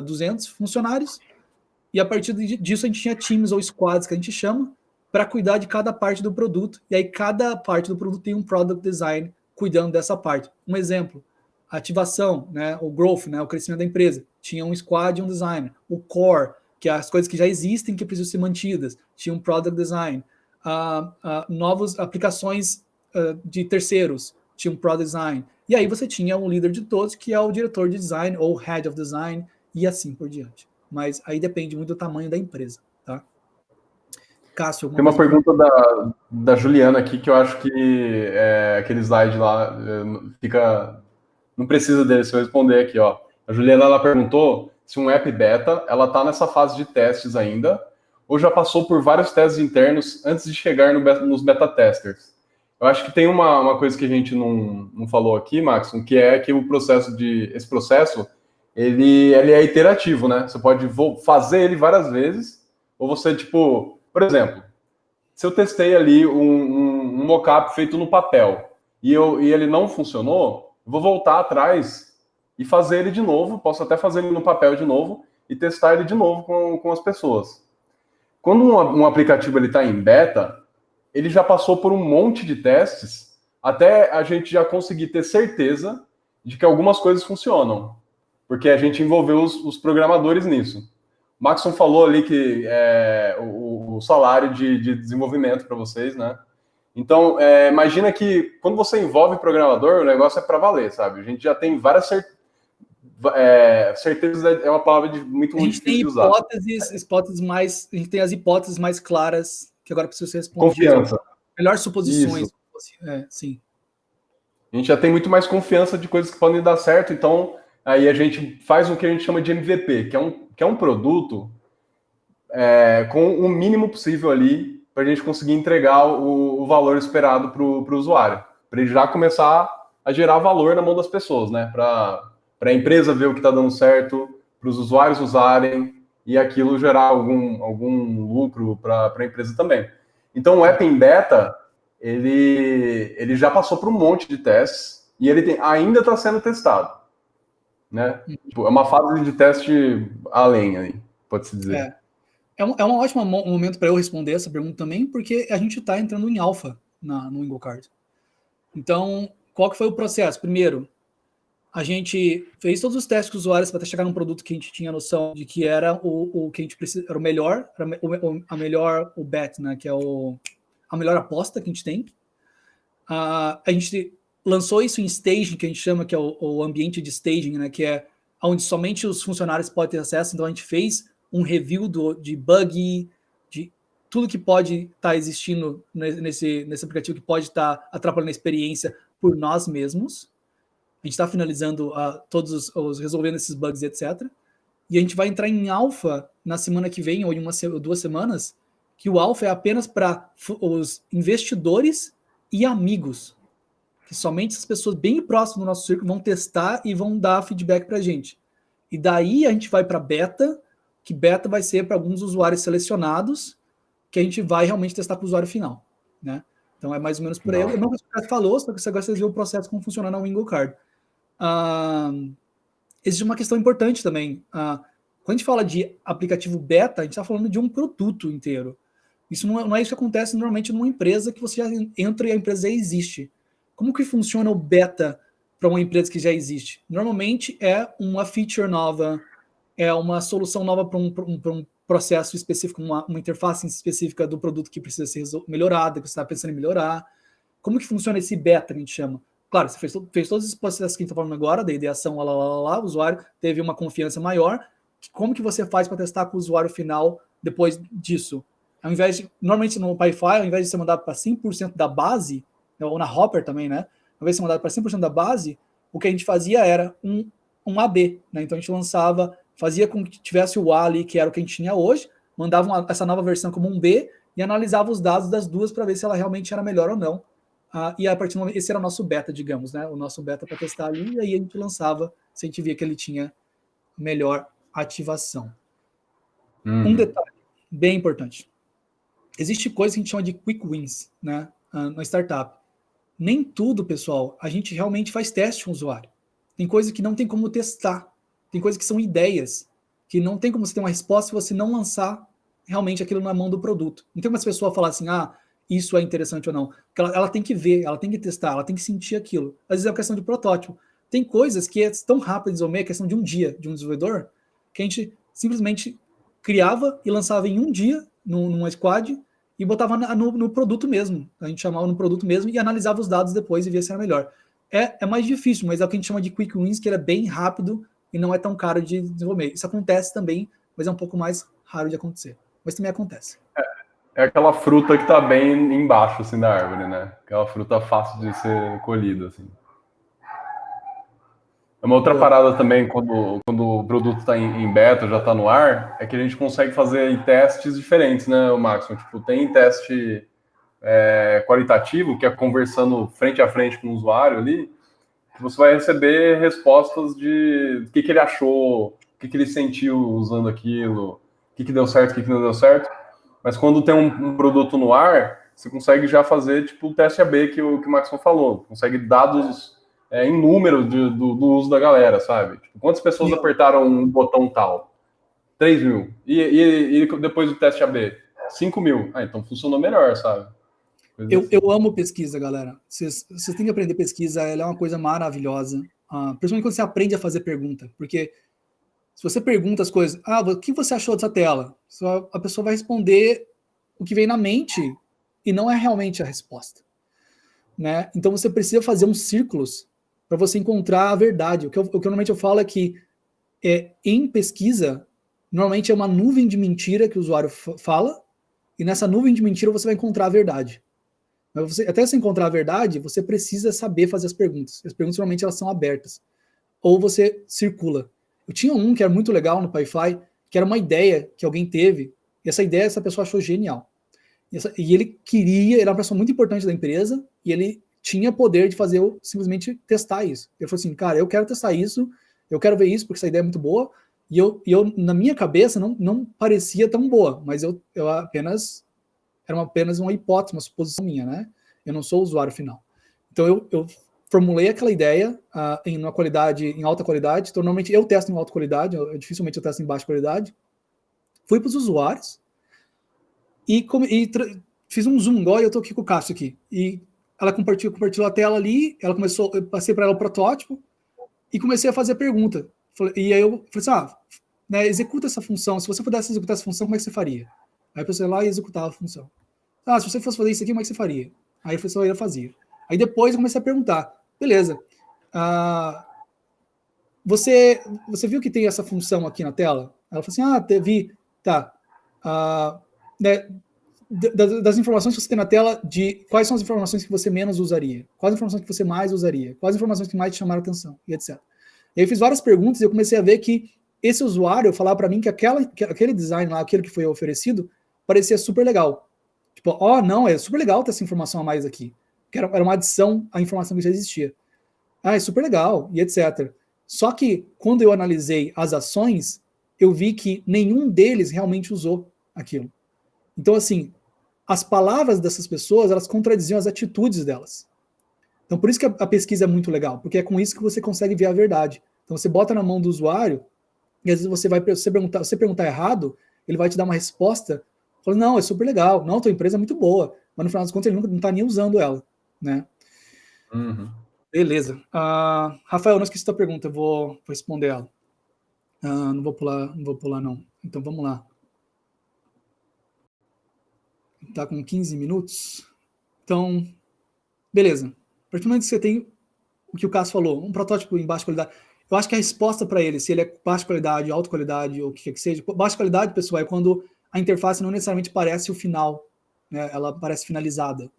200 funcionários, e a partir disso a gente tinha times ou squads, que a gente chama, para cuidar de cada parte do produto. E aí cada parte do produto tem um product design cuidando dessa parte. Um exemplo, a ativação, né, o growth, né, o crescimento da empresa. Tinha um squad e um designer. O core, que é as coisas que já existem que precisam ser mantidas. Tinha um product design. Novas aplicações de terceiros. Tinha um product design. E aí você tinha um líder de todos, que é o diretor de design ou head of design e assim por diante. Mas aí depende muito do tamanho da empresa, tá? Cássio, Tem uma pergunta da Juliana aqui que eu acho que aquele slide lá fica... Não precisa dele, se eu responder aqui, ó. A Juliana, ela perguntou se um app beta, ela está nessa fase de testes ainda, ou já passou por vários testes internos antes de chegar nos beta testers. Eu acho que tem uma coisa que a gente não falou aqui, Maxon, que é que esse processo, ele é iterativo, né? Você pode fazer ele várias vezes, ou você, tipo, por exemplo, se eu testei ali um mockup feito no papel e ele não funcionou, eu vou voltar atrás e fazer ele de novo, posso até fazer ele no papel de novo e testar ele de novo com as pessoas. Quando um aplicativo está em beta, ele já passou por um monte de testes até a gente já conseguir ter certeza de que algumas coisas funcionam, porque a gente envolveu os programadores nisso. O Maxon falou ali que o salário de desenvolvimento para vocês, né? Então, imagina que quando você envolve programador, o negócio é para valer, sabe? A gente já tem várias certeza é uma palavra muito difícil de usar. A gente tem as hipóteses mais claras que agora precisa ser respondidas. Confiança. Melhores suposições. Sim. A gente já tem muito mais confiança de coisas que podem dar certo, então aí a gente faz o que a gente chama de MVP, que é um produto com o mínimo possível ali para a gente conseguir entregar o valor esperado para o usuário, para ele já começar a gerar valor na mão das pessoas, né? Para a empresa ver o que está dando certo, para os usuários usarem e aquilo gerar algum lucro para a empresa também. Então, o app em beta, ele já passou por um monte de testes e ele ainda está sendo testado, né? Tipo, é uma fase de teste além, aí, pode-se dizer. É um ótimo momento para eu responder essa pergunta também, porque a gente está entrando em alfa no IngoCard. Então, qual que foi o processo? Primeiro, a gente fez todos os testes com os usuários para até chegar num produto que a gente tinha noção de que era o que a gente precisa, era o melhor, o bet, né? Que é a melhor aposta que a gente tem. A gente lançou isso em staging, que a gente chama, que é o ambiente de staging, né? Que é onde somente os funcionários podem ter acesso. Então a gente fez um review de bug, de tudo que pode estar existindo nesse aplicativo, que pode estar atrapalhando a experiência por nós mesmos. A gente está finalizando resolvendo esses bugs, etc. E a gente vai entrar em alfa na semana que vem, ou em 1 ou 2 semanas, que o alfa é apenas para os investidores e amigos, que somente as pessoas bem próximas do nosso círculo vão testar e vão dar feedback para a gente. E daí a gente vai para beta, que beta vai ser para alguns usuários selecionados, que a gente vai realmente testar para o usuário final, né? Então é mais ou menos por aí. Eu não sei se você falou, só que agora vocês viram o processo, como funciona na IngoCard. Existe uma questão importante também. Quando a gente fala de aplicativo beta, a gente está falando de um produto inteiro. Isso não é isso que acontece normalmente numa empresa que você já entra e a empresa já existe. Como que funciona o beta para uma empresa que já existe? Normalmente é uma feature nova, é uma solução nova para um processo específico, uma interface específica do produto que precisa ser melhorada, que você está pensando em melhorar. Como que funciona esse beta, que a gente chama? Claro, você fez todos esses processos que a gente está falando agora, da ideação, o usuário teve uma confiança maior. Como que você faz para testar com o usuário final depois disso? Normalmente no PyFi, ao invés de ser mandado para 100% da base, ou na Hopper também, né? Ao invés de ser mandado para 100% da base, o que a gente fazia era um AB, né? Então a gente fazia com que tivesse o A ali, que era o que a gente tinha hoje, mandava essa nova versão como um B e analisava os dados das duas para ver se ela realmente era melhor ou não. E a partir do momento, esse era o nosso beta, digamos, né? O nosso beta para testar ali, e aí a gente lançava se a gente via que ele tinha melhor ativação. Um detalhe bem importante. Existe coisa que a gente chama de quick wins, né? Na startup. Nem tudo, pessoal, a gente realmente faz teste com o usuário. Tem coisa que não tem como testar. Tem coisas que são ideias, que não tem como você ter uma resposta se você não lançar realmente aquilo na mão do produto. Não tem como as pessoas falar assim, isso é interessante ou não. Ela tem que ver, ela tem que testar, ela tem que sentir aquilo. Às vezes é uma questão de protótipo. Tem coisas que é tão rápido de desenvolver, é questão de um dia de um desenvolvedor, que a gente simplesmente criava e lançava em um dia, numa squad, e botava no produto mesmo. A gente chamava no produto mesmo e analisava os dados depois e via se era melhor. É mais difícil, mas é o que a gente chama de quick wins, que ele é bem rápido e não é tão caro de desenvolver. Isso acontece também, mas é um pouco mais raro de acontecer. Mas também acontece. É aquela fruta que tá bem embaixo, assim, da árvore, né? Aquela fruta fácil de ser colhida, assim. Uma outra Boa. parada também, quando o produto está em beta, já está no ar, é que a gente consegue fazer testes diferentes, né, Maxon? Tipo, tem teste qualitativo, que é conversando frente a frente com o usuário ali, que você vai receber respostas de o que ele achou, o que ele sentiu usando aquilo, o que deu certo, o que não deu certo. Mas quando tem um produto no ar, você consegue já fazer tipo o teste AB que o Maxon falou. Consegue dados em número do uso da galera, sabe? Tipo, quantas pessoas apertaram um botão tal? 3 mil. E depois do teste AB? 5 mil. Ah, então funcionou melhor, sabe? Eu amo pesquisa, galera. Vocês têm que aprender pesquisa, ela é uma coisa maravilhosa. Principalmente quando você aprende a fazer pergunta. Porque se você pergunta as coisas, o que você achou dessa tela? A pessoa vai responder o que vem na mente e não é realmente a resposta. Né? Então você precisa fazer uns círculos para você encontrar a verdade. O que normalmente eu falo é que em pesquisa, normalmente é uma nuvem de mentira que o usuário fala, e nessa nuvem de mentira você vai encontrar a verdade. Mas até você encontrar a verdade, você precisa saber fazer as perguntas. As perguntas normalmente elas são abertas. Ou você circula. Eu tinha um que era muito legal no PyFly, que era uma ideia que alguém teve, e essa ideia essa pessoa achou genial. E ele era uma pessoa muito importante da empresa, e ele tinha poder de fazer eu simplesmente testar isso. Ele falou assim, cara, eu quero testar isso, eu quero ver isso, porque essa ideia é muito boa, e eu na minha cabeça, não parecia tão boa, mas eu apenas era apenas uma hipótese, uma suposição minha, né? Eu não sou o usuário final. Então eu formulei aquela ideia em uma qualidade, em alta qualidade. Então normalmente eu testo em alta qualidade, dificilmente eu testo em baixa qualidade. Fui para os usuários e fiz um zoom, igual eu tô aqui com o Cássio aqui. E ela compartilhou a tela ali, eu passei para ela o protótipo e comecei a fazer a pergunta. E aí eu falei assim, executa essa função. Se você pudesse executar essa função, como é que você faria? Aí a pessoa ia lá e executava a função. Se você fosse fazer isso aqui, como é que você faria? Aí a pessoa ia fazer. Aí depois eu comecei a perguntar, beleza, você viu que tem essa função aqui na tela? Ela falou assim, vi, tá. Das informações que você tem na tela, quais são as informações que você menos usaria? Quais as informações que você mais usaria? Quais as informações que mais te chamaram a atenção? E etc. E aí eu fiz várias perguntas e eu comecei a ver que esse usuário falava para mim que aquele design lá, aquele que foi oferecido, parecia super legal. Tipo, não, é super legal ter essa informação a mais aqui. Que era uma adição à informação que já existia. É super legal, e etc. Só que, quando eu analisei as ações, eu vi que nenhum deles realmente usou aquilo. Então, assim, as palavras dessas pessoas, elas contradiziam as atitudes delas. Então, por isso que a pesquisa é muito legal, porque é com isso que você consegue ver a verdade. Então, você bota na mão do usuário, e às vezes você perguntar errado, ele vai te dar uma resposta, falando, não, é super legal, não, tua empresa é muito boa, mas no final das contas ele não está nem usando ela, né? Uhum. Beleza. Rafael, não esqueci da pergunta, eu vou responder ela. Não vou pular não. Então vamos lá. Tá com 15 minutos. Então, beleza. A partir do momento que você tem o que o Cássio falou, um protótipo em baixa qualidade, eu acho que a resposta para ele, se ele é baixa qualidade, alta qualidade, ou o que quer que seja, baixa qualidade, pessoal, é quando a interface não necessariamente parece o final, né? Ela parece finalizada.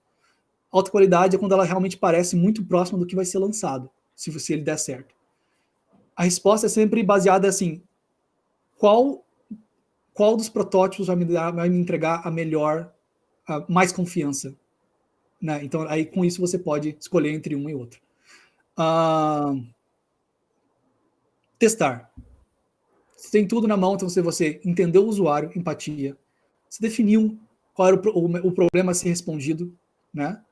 Alta qualidade é quando ela realmente parece muito próxima do que vai ser lançado, se ele der certo. A resposta é sempre baseada assim, qual dos protótipos vai me entregar a melhor, mais confiança? Né? Então, aí com isso você pode escolher entre um e outro. Testar. Você tem tudo na mão, então você entendeu o usuário, empatia. Você definiu qual era o problema a ser respondido, né?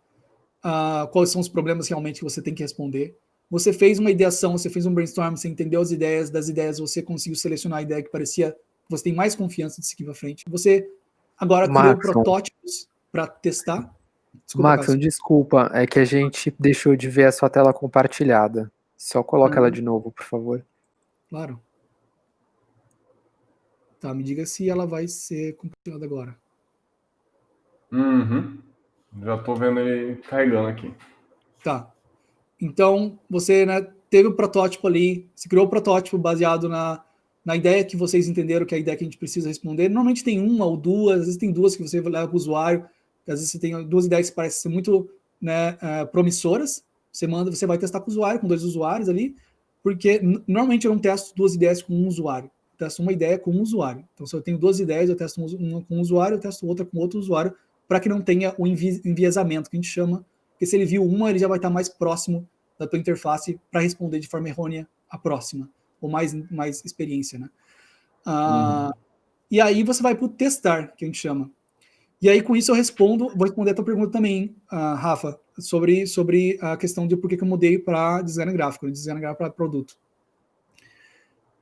Quais são os problemas realmente que você tem que responder. Você fez uma ideação, você fez um brainstorm, você entendeu as ideias, das ideias você conseguiu selecionar a ideia que parecia que você tem mais confiança de seguir para frente. Você agora criou protótipos para testar. Maxon, desculpa, é que a gente deixou de ver a sua tela compartilhada. Só coloca ela de novo, por favor. Claro. Tá, me diga se ela vai ser compartilhada agora. Uhum. Já tô vendo ele carregando aqui. Tá. Então, você, né, teve o protótipo ali, você criou o protótipo baseado na ideia que vocês entenderam que é a ideia que a gente precisa responder, normalmente tem uma ou duas, às vezes tem duas que você leva para o usuário, às vezes você tem duas ideias que parecem ser muito, né, promissoras, você vai testar com o usuário, com 2 usuários ali, porque normalmente eu não testo 2 ideias com um usuário, eu testo uma ideia com um usuário. Então, se eu tenho 2 ideias, eu testo uma com um usuário, eu testo outra com outro usuário, para que não tenha o enviesamento, que a gente chama, porque se ele viu uma, ele já vai estar mais próximo da tua interface para responder de forma errônea a próxima, ou mais experiência, né? E aí você vai para o testar, que a gente chama. E aí, com isso, vou responder a tua pergunta também, Rafa, sobre a questão de por que eu mudei para design gráfico para produto.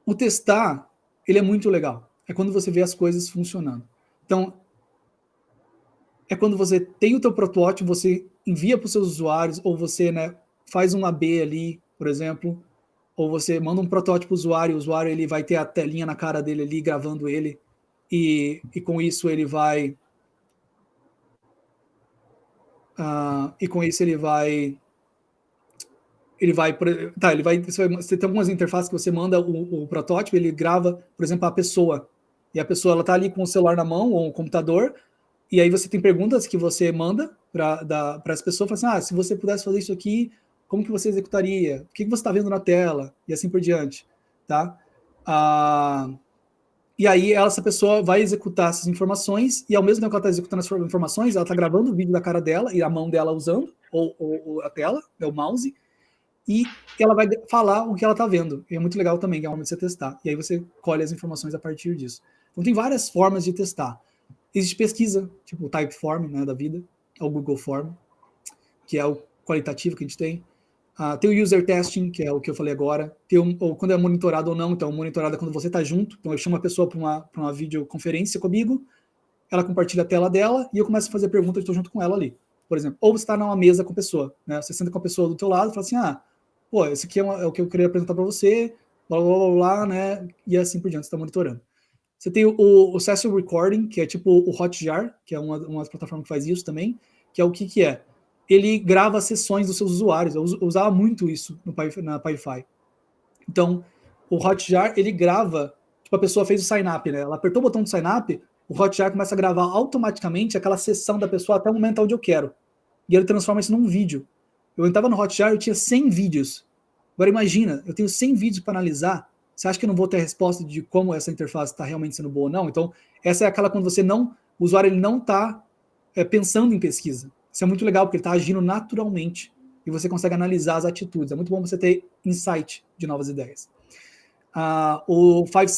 O testar, ele é muito legal. É quando você vê as coisas funcionando. Então, é quando você tem o teu protótipo, você envia para os seus usuários, ou você, né, faz um AB ali, por exemplo, ou você manda um protótipo para o usuário ele vai ter a telinha na cara dele ali, gravando ele, e com isso ele vai... você tem algumas interfaces que você manda o protótipo, ele grava, por exemplo, a pessoa, e a pessoa ela tá ali com o celular na mão, ou um computador, e aí você tem perguntas que você manda para as pessoas, fala assim, se você pudesse fazer isso aqui, como que você executaria? O que você está vendo na tela? E assim por diante, tá? E aí essa pessoa vai executar essas informações, e ao mesmo tempo que ela está executando essas informações, ela está gravando o vídeo da cara dela, e a mão dela usando, ou a tela, o mouse, e ela vai falar o que ela está vendo. E é muito legal também, que é o momento de você testar. E aí você colhe as informações a partir disso. Então tem várias formas de testar. Existe pesquisa, tipo o Typeform, né, da vida, é o Google Form, que é o qualitativo que a gente tem. Tem o user testing, que é o que eu falei agora. Tem ou quando é monitorado ou não. Então, monitorado é quando você está junto. Então, eu chamo a pessoa para uma videoconferência comigo, ela compartilha a tela dela e eu começo a fazer perguntas e estou junto com ela ali. Por exemplo, ou você está numa mesa com a pessoa, né? Você senta com a pessoa do teu lado e fala assim, pô, esse aqui é o que eu queria apresentar para você, blá, blá, blá, blá, né? E assim por diante, você está monitorando. Você tem o Session Recording, que é tipo o Hotjar, que é uma plataforma que faz isso também, que é o que é? Ele grava sessões dos seus usuários. Eu usava muito isso na PyFi. Então, o Hotjar, ele grava, tipo, a pessoa fez o sign-up, né? Ela apertou o botão do sign-up, o Hotjar começa a gravar automaticamente aquela sessão da pessoa até o momento onde eu quero. E ele transforma isso num vídeo. Eu entrava no Hotjar, eu tinha 100 vídeos. Agora imagina, eu tenho 100 vídeos para analisar. Você acha que eu não vou ter a resposta de como essa interface está realmente sendo boa ou não? Então, essa é aquela quando o usuário ele não está pensando em pesquisa. Isso é muito legal, porque ele está agindo naturalmente e você consegue analisar as atitudes. É muito bom você ter insight de novas ideias. O 5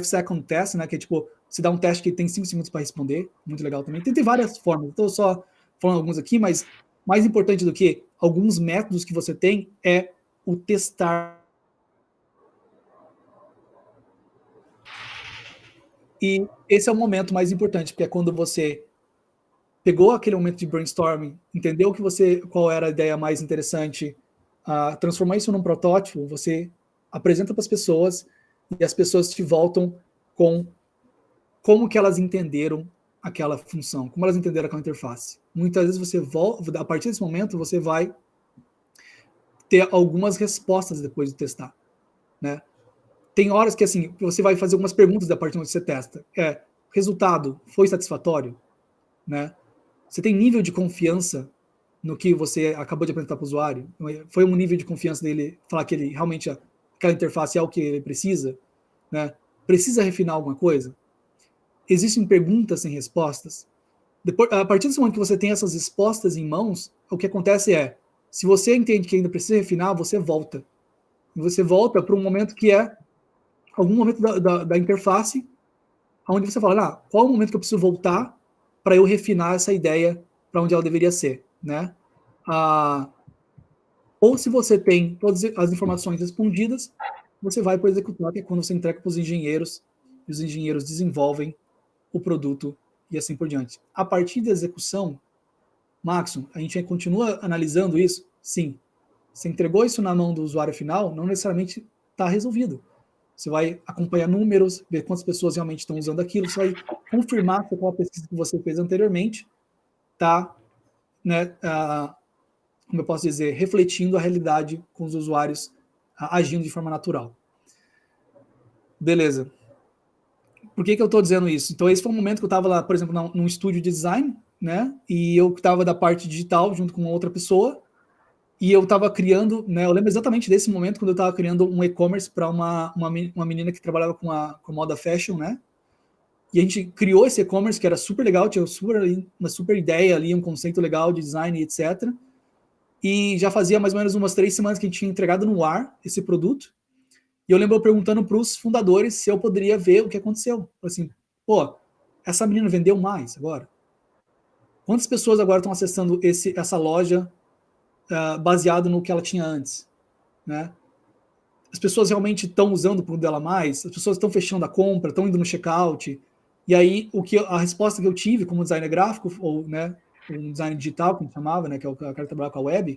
second test, né, que é tipo, você dá um teste que tem 5 segundos para responder, muito legal também. Tem várias formas, estou só falando alguns aqui, mas mais importante do que alguns métodos que você tem é o testar. E esse é o momento mais importante, porque é quando você pegou aquele momento de brainstorming, entendeu qual era a ideia mais interessante, transformar isso num protótipo, você apresenta para as pessoas e as pessoas te voltam com como que elas entenderam aquela função, como elas entenderam aquela interface. Muitas vezes você volta, a partir desse momento você vai ter algumas respostas depois de testar, né? Tem horas que assim, você vai fazer algumas perguntas a partir do momento que você testa. Resultado foi satisfatório, né? Você tem nível de confiança no que você acabou de apresentar para o usuário? Foi um nível de confiança dele falar que ele realmente aquela interface é o que ele precisa, né? Precisa refinar alguma coisa? Existem perguntas sem respostas? Depois, a partir do momento que você tem essas respostas em mãos, o que acontece é, se você entende que ainda precisa refinar, você volta. E você volta para um momento que é algum momento da interface, onde você fala, qual é o momento que eu preciso voltar para eu refinar essa ideia para onde ela deveria ser, né? Ou se você tem todas as informações respondidas, você vai para o executar, que é quando você entrega para os engenheiros, e os engenheiros desenvolvem o produto e assim por diante. A partir da execução, Maxon, a gente continua analisando isso? Sim. Você entregou isso na mão do usuário final, não necessariamente está resolvido. Você vai acompanhar números, ver quantas pessoas realmente estão usando aquilo, você vai confirmar se aquela pesquisa que você fez anteriormente está, né, como eu posso dizer, refletindo a realidade com os usuários agindo de forma natural. Beleza. Por que eu estou dizendo isso? Então, esse foi um momento que eu estava lá, por exemplo, num estúdio de design, né? E eu estava da parte digital junto com outra pessoa. E eu estava criando, né? Eu lembro exatamente desse momento quando eu estava criando um e-commerce para uma menina que trabalhava com moda fashion, né? E a gente criou esse e-commerce que era super legal, tinha uma super ideia ali, um conceito legal de design, etc. E já fazia mais ou menos umas 3 semanas que a gente tinha entregado no ar esse produto. E eu lembro eu perguntando para os fundadores se eu poderia ver o que aconteceu. Assim, pô, essa menina vendeu mais agora? Quantas pessoas agora estão acessando essa loja baseado no que ela tinha antes? Né? As pessoas realmente estão usando o produto dela mais? As pessoas estão fechando a compra, estão indo no checkout? E aí, a resposta que eu tive como designer gráfico, ou né, um design digital, como chamava, né, que é o cara que trabalha com a web,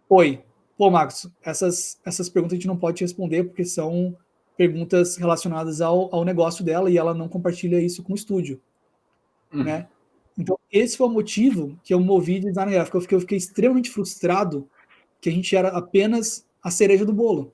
foi, pô, Marcos, essas perguntas a gente não pode responder porque são perguntas relacionadas ao negócio dela e ela não compartilha isso com o estúdio, né? Então, esse foi o motivo que eu movi de design gráfico. Eu fiquei extremamente frustrado que a gente era apenas a cereja do bolo,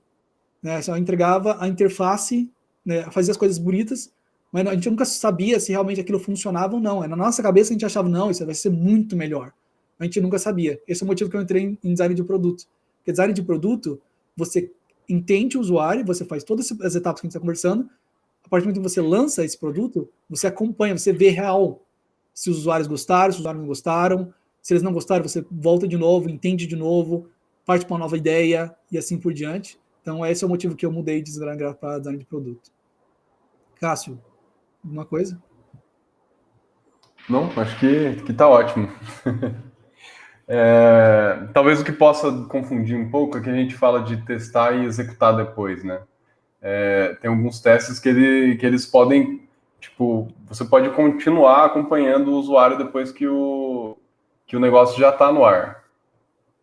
né? Só entregava a interface, né, fazia as coisas bonitas, mas a gente nunca sabia se realmente aquilo funcionava ou não. Na nossa cabeça a gente achava, não, isso vai ser muito melhor. A gente nunca sabia. Esse é o motivo que eu entrei em design de produto. Porque design de produto, você entende o usuário, você faz todas as etapas que a gente está conversando, a partir do momento que você lança esse produto, você acompanha, você vê real se os usuários gostaram, se os usuários não gostaram, se eles não gostaram, você volta de novo, entende de novo, parte para uma nova ideia e assim por diante. Então, esse é o motivo que eu mudei de design gráfico para design de produto. Cássio, alguma coisa? Não, acho que tá ótimo. Talvez o que possa confundir um pouco é que a gente fala de testar e executar depois, né? Tem alguns testes que eles podem, tipo, você pode continuar acompanhando o usuário depois que o negócio já está no ar,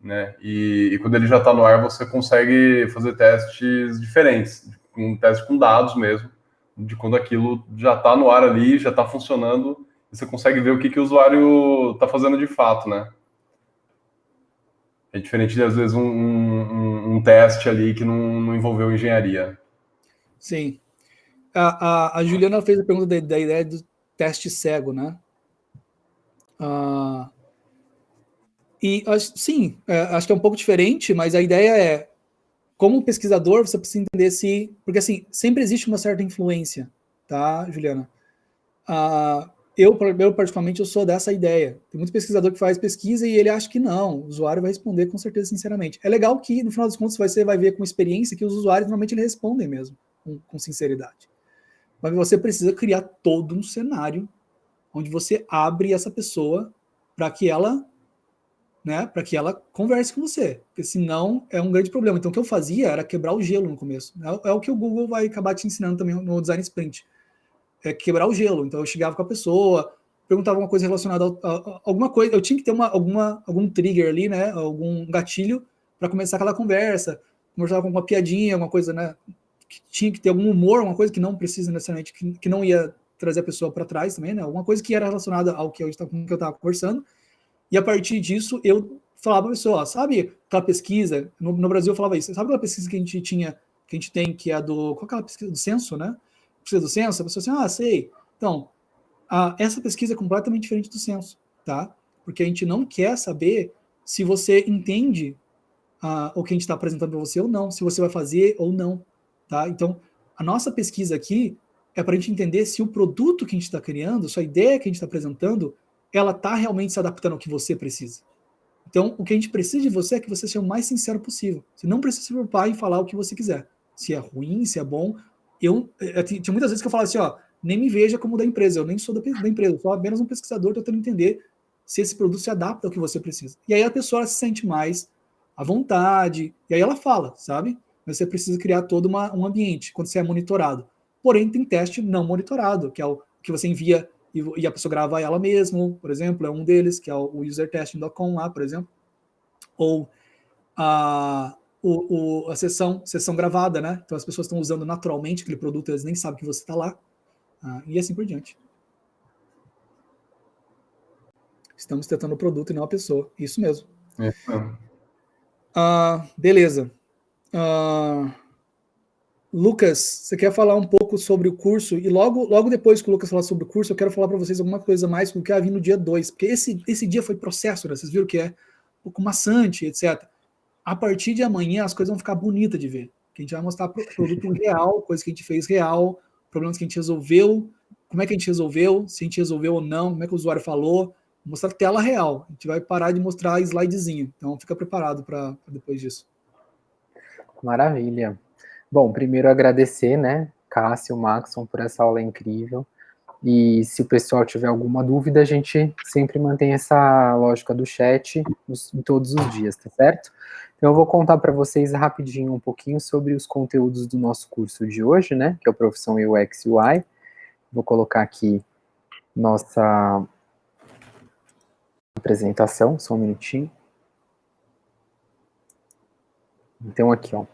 né? E quando ele já está no ar, você consegue fazer testes diferentes, um teste com dados mesmo, de quando aquilo já está no ar ali, já está funcionando, e você consegue ver o que o usuário está fazendo de fato, né? É diferente de, às vezes, um teste ali que não envolveu engenharia. Sim. A Juliana fez a pergunta da ideia do teste cego, né? E sim, acho que é um pouco diferente, mas a ideia é, como pesquisador, você precisa entender se... Porque, assim, sempre existe uma certa influência, tá, Juliana? Eu, particularmente, eu sou dessa ideia. Tem muito pesquisador que faz pesquisa e ele acha que não, o usuário vai responder com certeza, sinceramente. É legal que, no final dos contos, você vai ver com experiência que os usuários, normalmente, eles respondem mesmo, com sinceridade. Mas você precisa criar todo um cenário onde você abre essa pessoa para que ela, né, para que ela converse com você, porque senão é um grande problema. Então, o que eu fazia era quebrar o gelo no começo. É o que o Google vai acabar te ensinando também no Design Sprint. É quebrar o gelo. Então, eu chegava com a pessoa, perguntava alguma coisa relacionada a alguma coisa. Eu tinha que ter algum trigger ali, né, algum gatilho para começar aquela conversa. Conversava com uma piadinha, alguma coisa, né, que tinha que ter algum humor, uma coisa que não precisa necessariamente, que não ia trazer a pessoa para trás também, né? Alguma coisa que era relacionada ao que eu estava conversando. E a partir disso, eu falava para a pessoa, ó, sabe aquela pesquisa, no Brasil eu falava isso, sabe aquela pesquisa que a gente tem, que é qual é aquela pesquisa do censo, né? Pesquisa do censo, a pessoa assim, sei. Então, essa pesquisa é completamente diferente do censo, tá? Porque a gente não quer saber se você entende o que a gente está apresentando para você ou não, se você vai fazer ou não, tá? Então, a nossa pesquisa aqui é para a gente entender se o produto que a gente está criando, se a ideia que a gente está apresentando, ela está realmente se adaptando ao que você precisa. Então, o que a gente precisa de você é que você seja o mais sincero possível. Você não precisa se preocupar em falar o que você quiser. Se é ruim, se é bom. Tinha muitas vezes que eu falava assim, ó, nem me veja como da empresa, eu nem sou da empresa, eu sou apenas um pesquisador tentando entender se esse produto se adapta ao que você precisa. E aí a pessoa se sente mais à vontade, e aí ela fala, sabe? Mas você precisa criar todo um ambiente, quando você é monitorado. Porém, tem teste não monitorado, que é o que você envia e a pessoa grava ela mesmo, por exemplo, é um deles, que é o usertesting.com lá, por exemplo. Ou a sessão gravada, né? Então as pessoas estão usando naturalmente aquele produto, eles nem sabem que você está lá, e assim por diante. Estamos testando o produto e não a pessoa. Isso mesmo. Beleza. Lucas, você quer falar um pouco sobre o curso? E logo depois que o Lucas falar sobre o curso, eu quero falar para vocês alguma coisa mais do que vai vir no dia 2, porque esse dia foi processo, né? Vocês viram que é um pouco maçante, etc. A partir de amanhã, as coisas vão ficar bonitas de ver. Que a gente vai mostrar produto real, coisa que a gente fez real, problemas que a gente resolveu, como é que a gente resolveu, se a gente resolveu ou não, como é que o usuário falou, mostrar tela real. A gente vai parar de mostrar slidezinho. Então, fica preparado para depois disso. Maravilha. Bom, primeiro agradecer, né, Cássio, Maxon, por essa aula incrível. E se o pessoal tiver alguma dúvida, a gente sempre mantém essa lógica do chat em todos os dias, tá certo? Então eu vou contar para vocês rapidinho um pouquinho sobre os conteúdos do nosso curso de hoje, né, que é o Profissão UX UI. Vou colocar aqui nossa apresentação, só um minutinho. Então aqui, ó.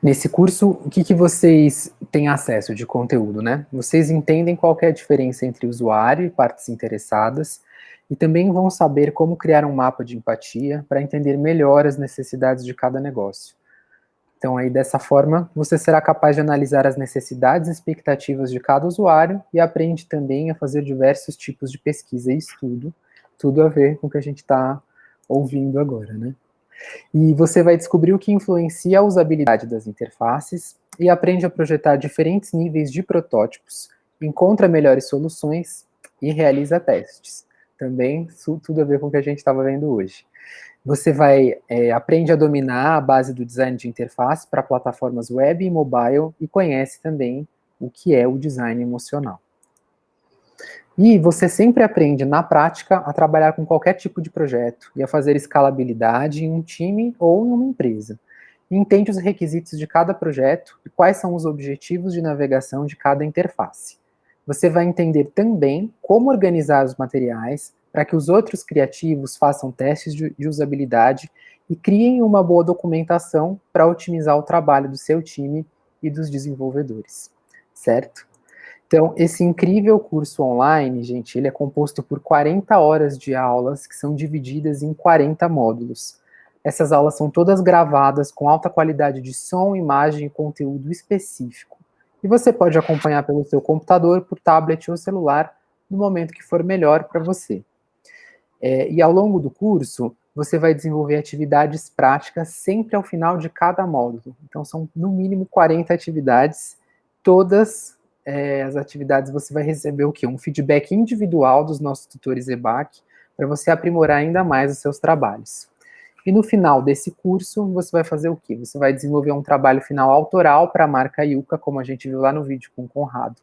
Nesse curso, o que vocês têm acesso de conteúdo, né? Vocês entendem qual é a diferença entre usuário e partes interessadas, e também vão saber como criar um mapa de empatia para entender melhor as necessidades de cada negócio. Então, aí, dessa forma, você será capaz de analisar as necessidades e expectativas de cada usuário e aprende também a fazer diversos tipos de pesquisa e estudo, tudo a ver com o que a gente está ouvindo agora, né? E você vai descobrir o que influencia a usabilidade das interfaces e aprende a projetar diferentes níveis de protótipos, encontra melhores soluções e realiza testes. Também tudo a ver com o que a gente estava vendo hoje. Você aprende a dominar a base do design de interface para plataformas web e mobile e conhece também o que é o design emocional. E você sempre aprende, na prática, a trabalhar com qualquer tipo de projeto e a fazer escalabilidade em um time ou em uma empresa. E entende os requisitos de cada projeto e quais são os objetivos de navegação de cada interface. Você vai entender também como organizar os materiais para que os outros criativos façam testes de usabilidade e criem uma boa documentação para otimizar o trabalho do seu time e dos desenvolvedores, certo? Então, esse incrível curso online, gente, ele é composto por 40 horas de aulas que são divididas em 40 módulos. Essas aulas são todas gravadas com alta qualidade de som, imagem e conteúdo específico. E você pode acompanhar pelo seu computador, por tablet ou celular, no momento que for melhor para você. E ao longo do curso, você vai desenvolver atividades práticas sempre ao final de cada módulo. Então, são no mínimo 40 atividades, todas as atividades você vai receber o quê? Um feedback individual dos nossos tutores EBAC para você aprimorar ainda mais os seus trabalhos. E no final desse curso, você vai fazer o quê? Você vai desenvolver um trabalho final autoral para a marca Yuka, como a gente viu lá no vídeo com o Conrado.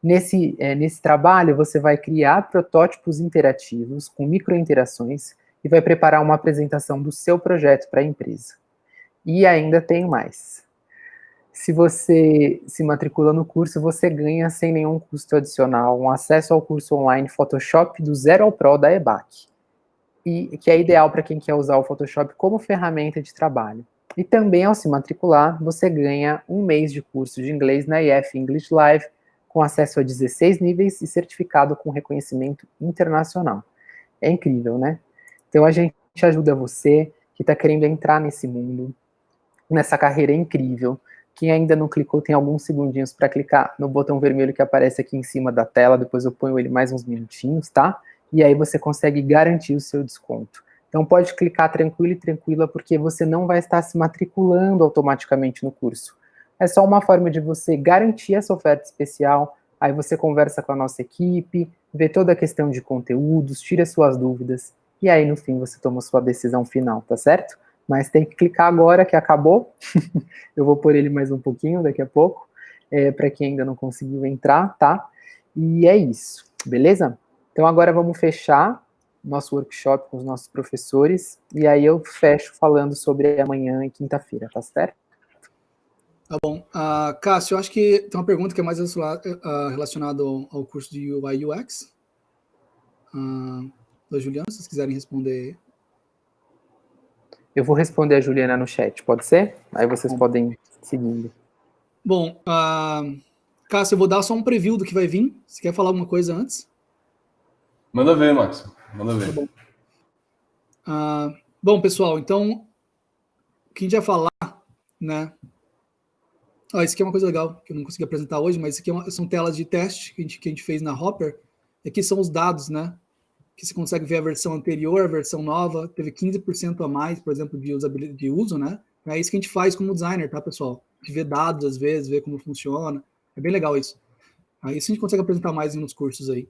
Nesse trabalho, você vai criar protótipos interativos com microinterações e vai preparar uma apresentação do seu projeto para a empresa. E ainda tem mais. Se você se matricula no curso, você ganha sem nenhum custo adicional um acesso ao curso online Photoshop do Zero ao Pro da EBAC, e que é ideal para quem quer usar o Photoshop como ferramenta de trabalho. E também, ao se matricular, você ganha um mês de curso de inglês na IF English Live, com acesso a 16 níveis e certificado com reconhecimento internacional. É incrível, né? Então a gente ajuda você que está querendo entrar nesse mundo, nessa carreira incrível. Quem ainda não clicou, tem alguns segundinhos para clicar no botão vermelho que aparece aqui em cima da tela, depois eu ponho ele mais uns minutinhos, tá? E aí você consegue garantir o seu desconto. Então pode clicar tranquilo e tranquila, porque você não vai estar se matriculando automaticamente no curso. É só uma forma de você garantir essa oferta especial, aí você conversa com a nossa equipe, vê toda a questão de conteúdos, tira suas dúvidas, e aí no fim você toma sua decisão final, tá certo? Mas tem que clicar agora que acabou. Eu vou pôr ele mais um pouquinho daqui a pouco, para quem ainda não conseguiu entrar, tá? E é isso, beleza? Então agora vamos fechar nosso workshop com os nossos professores, e aí eu fecho falando sobre amanhã e quinta-feira, tá certo? Tá bom. Cássio, eu acho que tem uma pergunta que é mais relacionada ao curso de UI UX. Da Juliana, se vocês quiserem responder. Eu vou responder a Juliana no chat, pode ser? Aí vocês podem ir seguindo. Bom, Cássio, eu vou dar só um preview do que vai vir. Você quer falar alguma coisa antes? Manda ver, Max. Manda ver. Tá bom. Bom, pessoal, então, o que a gente vai falar, né? Isso aqui é uma coisa legal que eu não consegui apresentar hoje, mas isso aqui são telas de teste que a gente fez na Hopper. E aqui são os dados, né? Que você consegue ver a versão anterior, a versão nova, teve 15% a mais, por exemplo, de uso, né? É isso que a gente faz como designer, tá, pessoal? A gente vê dados, às vezes, vê como funciona. É bem legal isso. Isso a gente consegue apresentar mais nos cursos aí.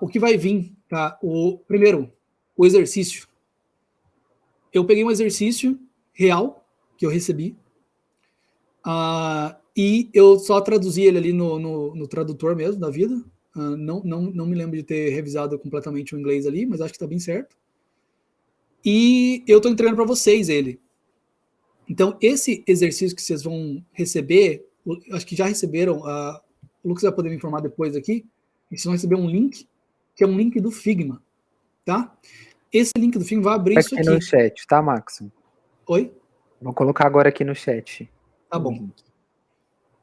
O que vai vir, tá? Primeiro, o exercício. Eu peguei um exercício real que eu recebi e eu só traduzi ele ali no tradutor mesmo da vida. Não me lembro de ter revisado completamente o inglês ali, mas acho que está bem certo. E eu estou entregando para vocês ele. Então, esse exercício que vocês vão receber, acho que já receberam, o Lucas vai poder me informar depois aqui, vocês vão receber um link, que é um link do Figma, tá? Esse link do Figma vai abrir isso aqui. No chat, tá, Max? Oi? Vou colocar agora aqui no chat. Tá bom.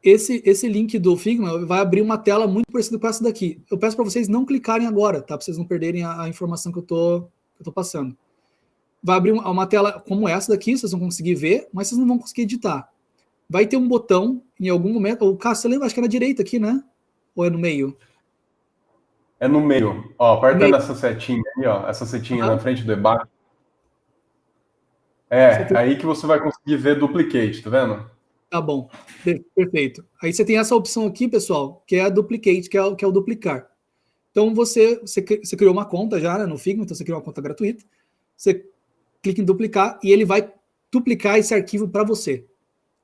Esse link do Figma vai abrir uma tela muito parecida com essa daqui. Eu peço para vocês não clicarem agora, tá? Para vocês não perderem a informação que eu tô passando. Vai abrir uma tela como essa daqui, vocês vão conseguir ver, mas vocês não vão conseguir editar. Vai ter um botão em algum momento. O Cássio, você lembra? Acho que é na direita aqui, né? Ou é no meio? É no meio. Ó, apertando essa setinha aí, ó. Essa setinha na frente do EBAC. Aí que você vai conseguir ver duplicate, tá vendo? Tá bom, perfeito. Aí você tem essa opção aqui, pessoal, que é a duplicate, que é o duplicar. Então você criou uma conta já, né, no Figma, então você criou uma conta gratuita. Você clica em duplicar e ele vai duplicar esse arquivo para você,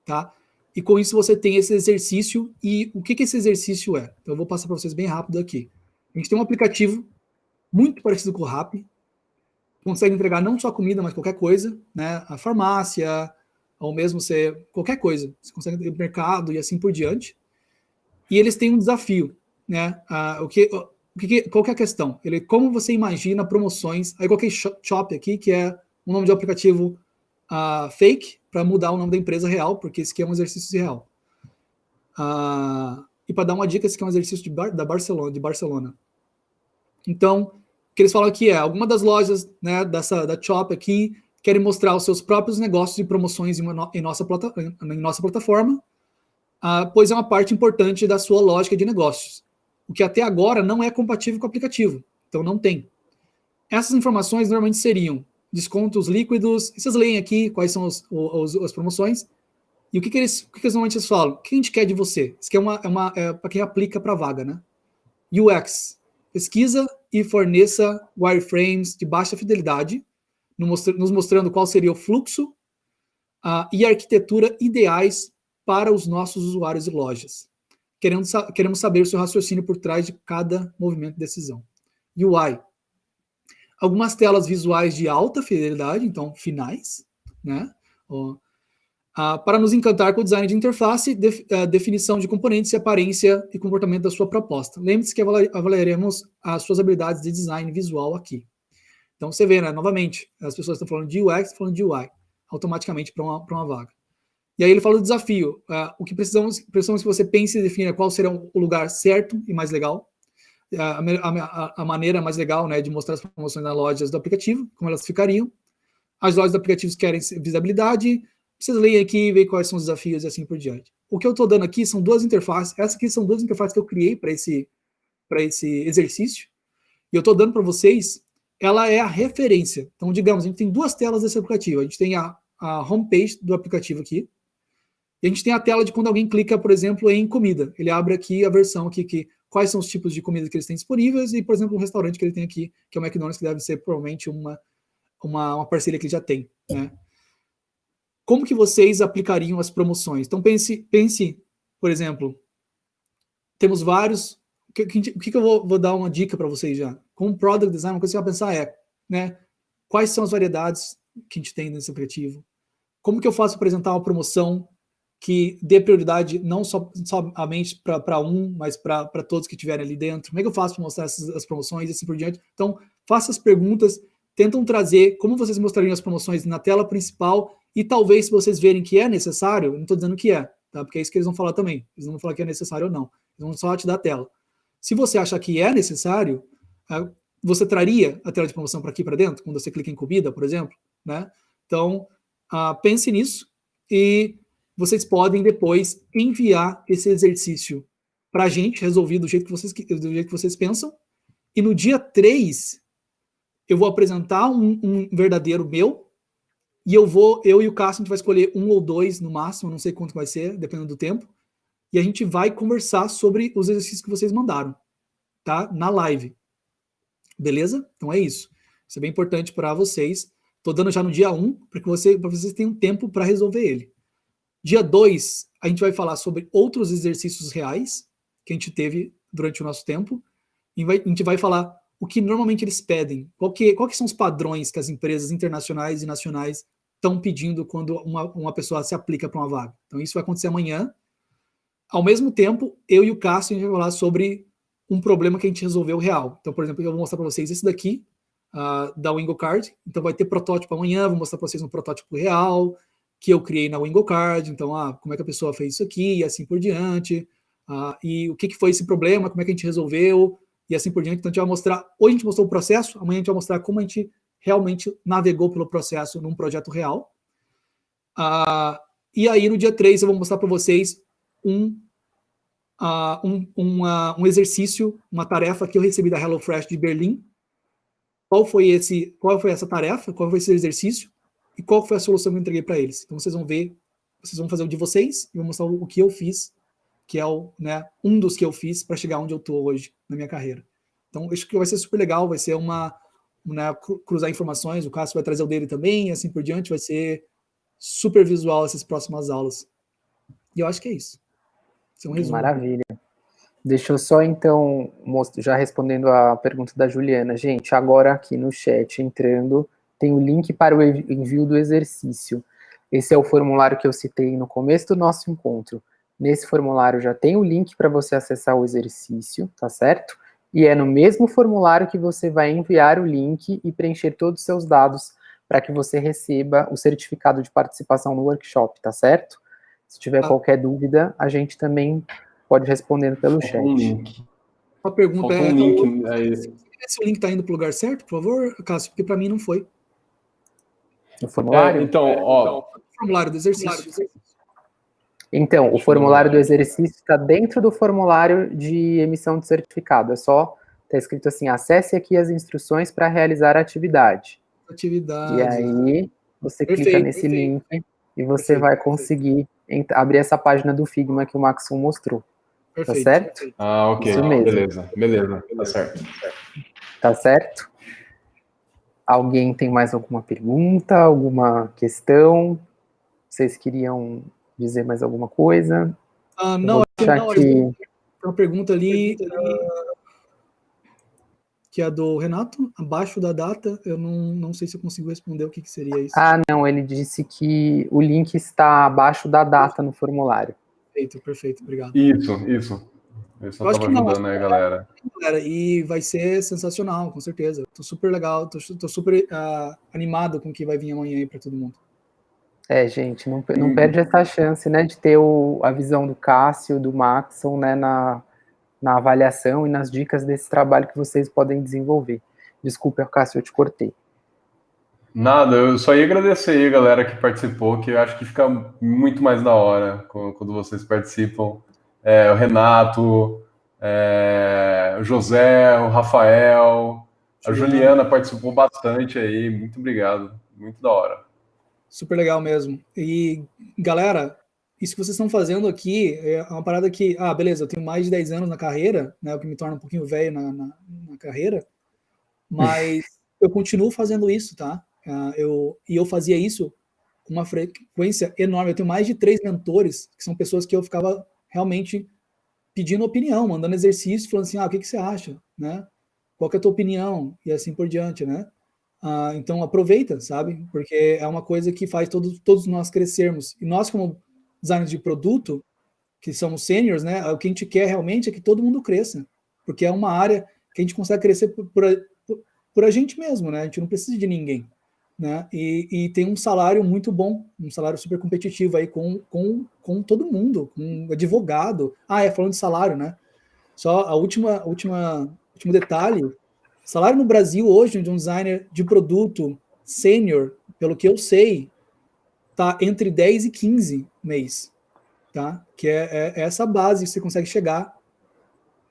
tá? E com isso você tem esse exercício. E o que esse exercício é? Então eu vou passar para vocês bem rápido aqui. A gente tem um aplicativo muito parecido com o Rappi, consegue entregar não só comida, mas qualquer coisa, né? A farmácia, ou mesmo qualquer coisa. Você consegue ir no mercado e assim por diante. E eles têm um desafio, né? Qual que é a questão? Como você imagina promoções? Aí eu coloquei Shop aqui, que é um nome de aplicativo fake, para mudar o nome da empresa real, porque esse aqui é um exercício real. E para dar uma dica, esse aqui é um exercício de Barcelona. Então, o que eles falam aqui alguma das lojas, né, da Shop aqui querem mostrar os seus próprios negócios e promoções em nossa plataforma, pois é uma parte importante da sua lógica de negócios, o que até agora não é compatível com o aplicativo, então não tem. Essas informações normalmente seriam descontos líquidos, vocês leem aqui quais são as promoções, e o que eles normalmente falam? O que a gente quer de você? Isso aqui é para quem aplica para a vaga, né? UX, pesquisa e forneça wireframes de baixa fidelidade, nos mostrando qual seria o fluxo e a arquitetura ideais para os nossos usuários e lojas. Queremos saber o seu raciocínio por trás de cada movimento de decisão. UI. Algumas telas visuais de alta fidelidade, então finais, né? Para nos encantar com o design de interface, definição de componentes e aparência e comportamento da sua proposta. Lembre-se que avaliaremos as suas habilidades de design visual aqui. Então, você vê, né, novamente, as pessoas estão falando de UX, estão falando de UI, automaticamente para uma vaga. E aí ele fala do desafio. O que precisamos que você pense e defina qual será o lugar certo e mais legal, a maneira mais legal, né, de mostrar as promoções nas lojas do aplicativo, como elas ficariam. As lojas do aplicativo querem visibilidade. Vocês leem aqui e veem quais são os desafios e assim por diante. O que eu estou dando aqui são duas interfaces. Essas aqui são duas interfaces que eu criei para esse exercício. E eu estou dando para vocês. Ela é a referência. Então, digamos, a gente tem duas telas desse aplicativo. A gente tem a homepage do aplicativo aqui. E a gente tem a tela de quando alguém clica, por exemplo, em comida. Ele abre aqui a versão aqui, quais são os tipos de comida que eles têm disponíveis e, por exemplo, um restaurante que ele tem aqui, que é o McDonald's, que deve ser provavelmente uma parceria que ele já tem, né? Como que vocês aplicariam as promoções? Então, pense, por exemplo, temos vários... O que eu vou dar uma dica para vocês já? Com Product Design, uma coisa que você vai pensar né, quais são as variedades que a gente tem nesse aplicativo? Como que eu faço apresentar uma promoção que dê prioridade não somente para mas para todos que estiverem ali dentro? Como é que eu faço para mostrar as promoções e assim por diante? Então, faça as perguntas, tentam trazer como vocês mostrariam as promoções na tela principal e talvez se vocês verem que é necessário, não estou dizendo que tá? Porque é isso que eles vão falar também. Eles não vão falar que é necessário ou não. Eles vão só te dar a tela. Se você achar que é necessário, você traria a tela de promoção para aqui para dentro, quando você clica em comida, por exemplo, né? Então, pense nisso e vocês podem depois enviar esse exercício para a gente, resolvido do jeito que vocês pensam. E no dia 3, eu vou apresentar um verdadeiro meu, e eu e o Cássio, a gente vai escolher 1 ou 2 no máximo, não sei quanto vai ser, dependendo do tempo, e a gente vai conversar sobre os exercícios que vocês mandaram, tá? Na live. Beleza? Então é isso. Isso é bem importante para vocês. Estou dando já no dia 1, para vocês tenham tempo para resolver ele. Dia 2, a gente vai falar sobre outros exercícios reais que a gente teve durante o nosso tempo. E a gente vai falar o que normalmente eles pedem. Quais são os padrões que as empresas internacionais e nacionais estão pedindo quando uma pessoa se aplica para uma vaga. Então, isso vai acontecer amanhã. Ao mesmo tempo, eu e o Cássio, a gente vai falar sobre um problema que a gente resolveu real. Então, por exemplo, eu vou mostrar para vocês esse daqui, da WingoCard. Então, vai ter protótipo amanhã, vou mostrar para vocês um protótipo real que eu criei na WingoCard. Então, como é que a pessoa fez isso aqui e assim por diante. E o que foi esse problema, como é que a gente resolveu e assim por diante. Então, a gente vai mostrar, hoje a gente mostrou o processo, amanhã a gente vai mostrar como a gente realmente navegou pelo processo num projeto real. E aí, no dia 3, eu vou mostrar para vocês um exercício, uma tarefa que eu recebi da HelloFresh de Berlim. Qual foi essa tarefa, qual foi esse exercício e qual foi a solução que eu entreguei para eles. Então, vocês vão ver, vocês vão fazer o de vocês e vou mostrar o que eu fiz, que é um dos que eu fiz para chegar onde eu estou hoje na minha carreira. Então, acho que vai ser super legal, vai ser cruzar informações, o Cássio vai trazer o dele também, e assim por diante, vai ser super visual essas próximas aulas. E eu acho que é isso. Esse é um resumo. Maravilha. Deixa eu só, então, já respondendo a pergunta da Juliana. Gente, agora aqui no chat, entrando, tem o link para o envio do exercício. Esse é o formulário que eu citei no começo do nosso encontro. Nesse formulário já tem o link para você acessar o exercício, tá certo? E é no mesmo formulário que você vai enviar o link e preencher todos os seus dados para que você receba o certificado de participação no workshop, tá certo? Se tiver qualquer dúvida, a gente também pode responder pelo chat. Um link. A pergunta é... link, aí. Se o link está indo para o lugar certo, por favor, Cássio, porque para mim não foi. O formulário? O formulário do exercício. Então, o formulário do exercício está dentro do formulário de emissão de certificado. Está escrito assim, acesse aqui as instruções para realizar a atividade. E aí, você clica nesse link e você vai conseguir abrir essa página do Figma que o Maxon mostrou. Perfeito. Tá certo? Ok. Isso mesmo. Beleza. Tá certo. Tá certo? Alguém tem mais alguma pergunta, alguma questão? Vocês queriam dizer mais alguma coisa? Não, tem uma pergunta ali que é a do Renato, abaixo da data. Eu não sei se eu consigo responder o que seria isso. Não, ele disse que o link está abaixo da data no formulário. Perfeito, obrigado. Isso. Eu só estava ajudando aí, galera. E vai ser sensacional, com certeza. Tô super legal, tô super animado com o que vai vir amanhã aí para todo mundo. Gente, não perde essa chance, né, de ter a visão do Cássio, do Maxon, né, na avaliação e nas dicas desse trabalho que vocês podem desenvolver. Desculpa, Cássio, eu te cortei. Nada, eu só ia agradecer aí a galera que participou, que eu acho que fica muito mais da hora quando vocês participam. O Renato, o José, o Rafael, a Juliana participou bastante aí, muito obrigado, muito da hora. Super legal mesmo. E, galera, isso que vocês estão fazendo aqui é uma parada que, beleza, eu tenho mais de 10 anos na carreira, né, o que me torna um pouquinho velho na carreira, mas eu continuo fazendo isso, tá? Eu fazia isso com uma frequência enorme. Eu tenho mais de 3 mentores, que são pessoas que eu ficava realmente pedindo opinião, mandando exercício, falando assim, o que você acha, né? Qual que é a tua opinião? E assim por diante, né? Então aproveita, sabe? Porque é uma coisa que faz todos nós crescermos. E nós, como designers de produto, que somos seniors, né? O que a gente quer realmente é que todo mundo cresça. Porque é uma área que a gente consegue crescer por a gente mesmo, né? A gente não precisa de ninguém, né? E tem um salário muito bom, um salário super competitivo aí com todo mundo, com advogado. Falando de salário, né? Só a último detalhe, salário no Brasil hoje de um designer de produto sênior, pelo que eu sei, tá entre 10 e 15 mês, tá? Que é essa base que você consegue chegar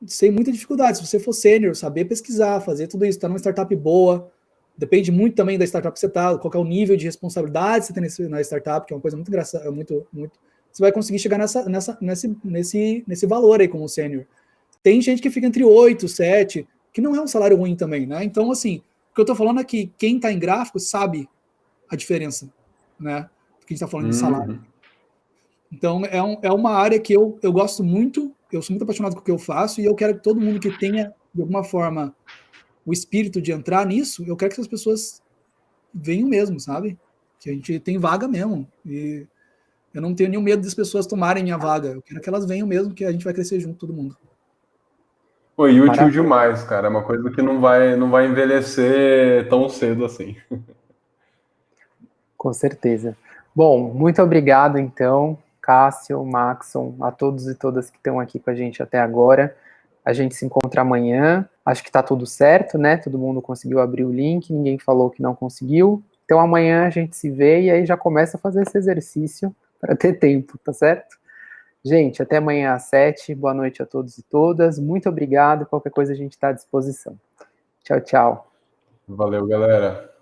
sem muita dificuldade. Se você for sênior, saber pesquisar, fazer tudo isso, tá numa startup boa, depende muito também da startup que você tá, qual é o nível de responsabilidade que você tem na startup, que é uma coisa muito engraçada, muito, você vai conseguir chegar nesse valor aí como sênior. Tem gente que fica entre 8, 7, que não é um salário ruim também, né? Então, assim, o que eu tô falando é que quem tá em gráfico sabe a diferença, né? Porque a gente tá falando de salário. Então, é uma área que eu gosto muito, eu sou muito apaixonado com o que eu faço, e eu quero que todo mundo que tenha, de alguma forma, o espírito de entrar nisso, eu quero que as pessoas venham mesmo, sabe? Que a gente tem vaga mesmo. E eu não tenho nenhum medo das pessoas tomarem minha vaga. Eu quero que elas venham mesmo, que a gente vai crescer junto, todo mundo. Pô, e útil demais, cara. É uma coisa que não vai envelhecer tão cedo assim. Com certeza. Bom, muito obrigado, então, Cássio, Maxon, a todos e todas que estão aqui com a gente até agora. A gente se encontra amanhã. Acho que está tudo certo, né? Todo mundo conseguiu abrir o link, ninguém falou que não conseguiu. Então amanhã a gente se vê e aí já começa a fazer esse exercício para ter tempo, tá certo? Gente, até amanhã às 7. Boa noite a todos e todas. Muito obrigado. Qualquer coisa a gente está à disposição. Tchau, tchau. Valeu, galera.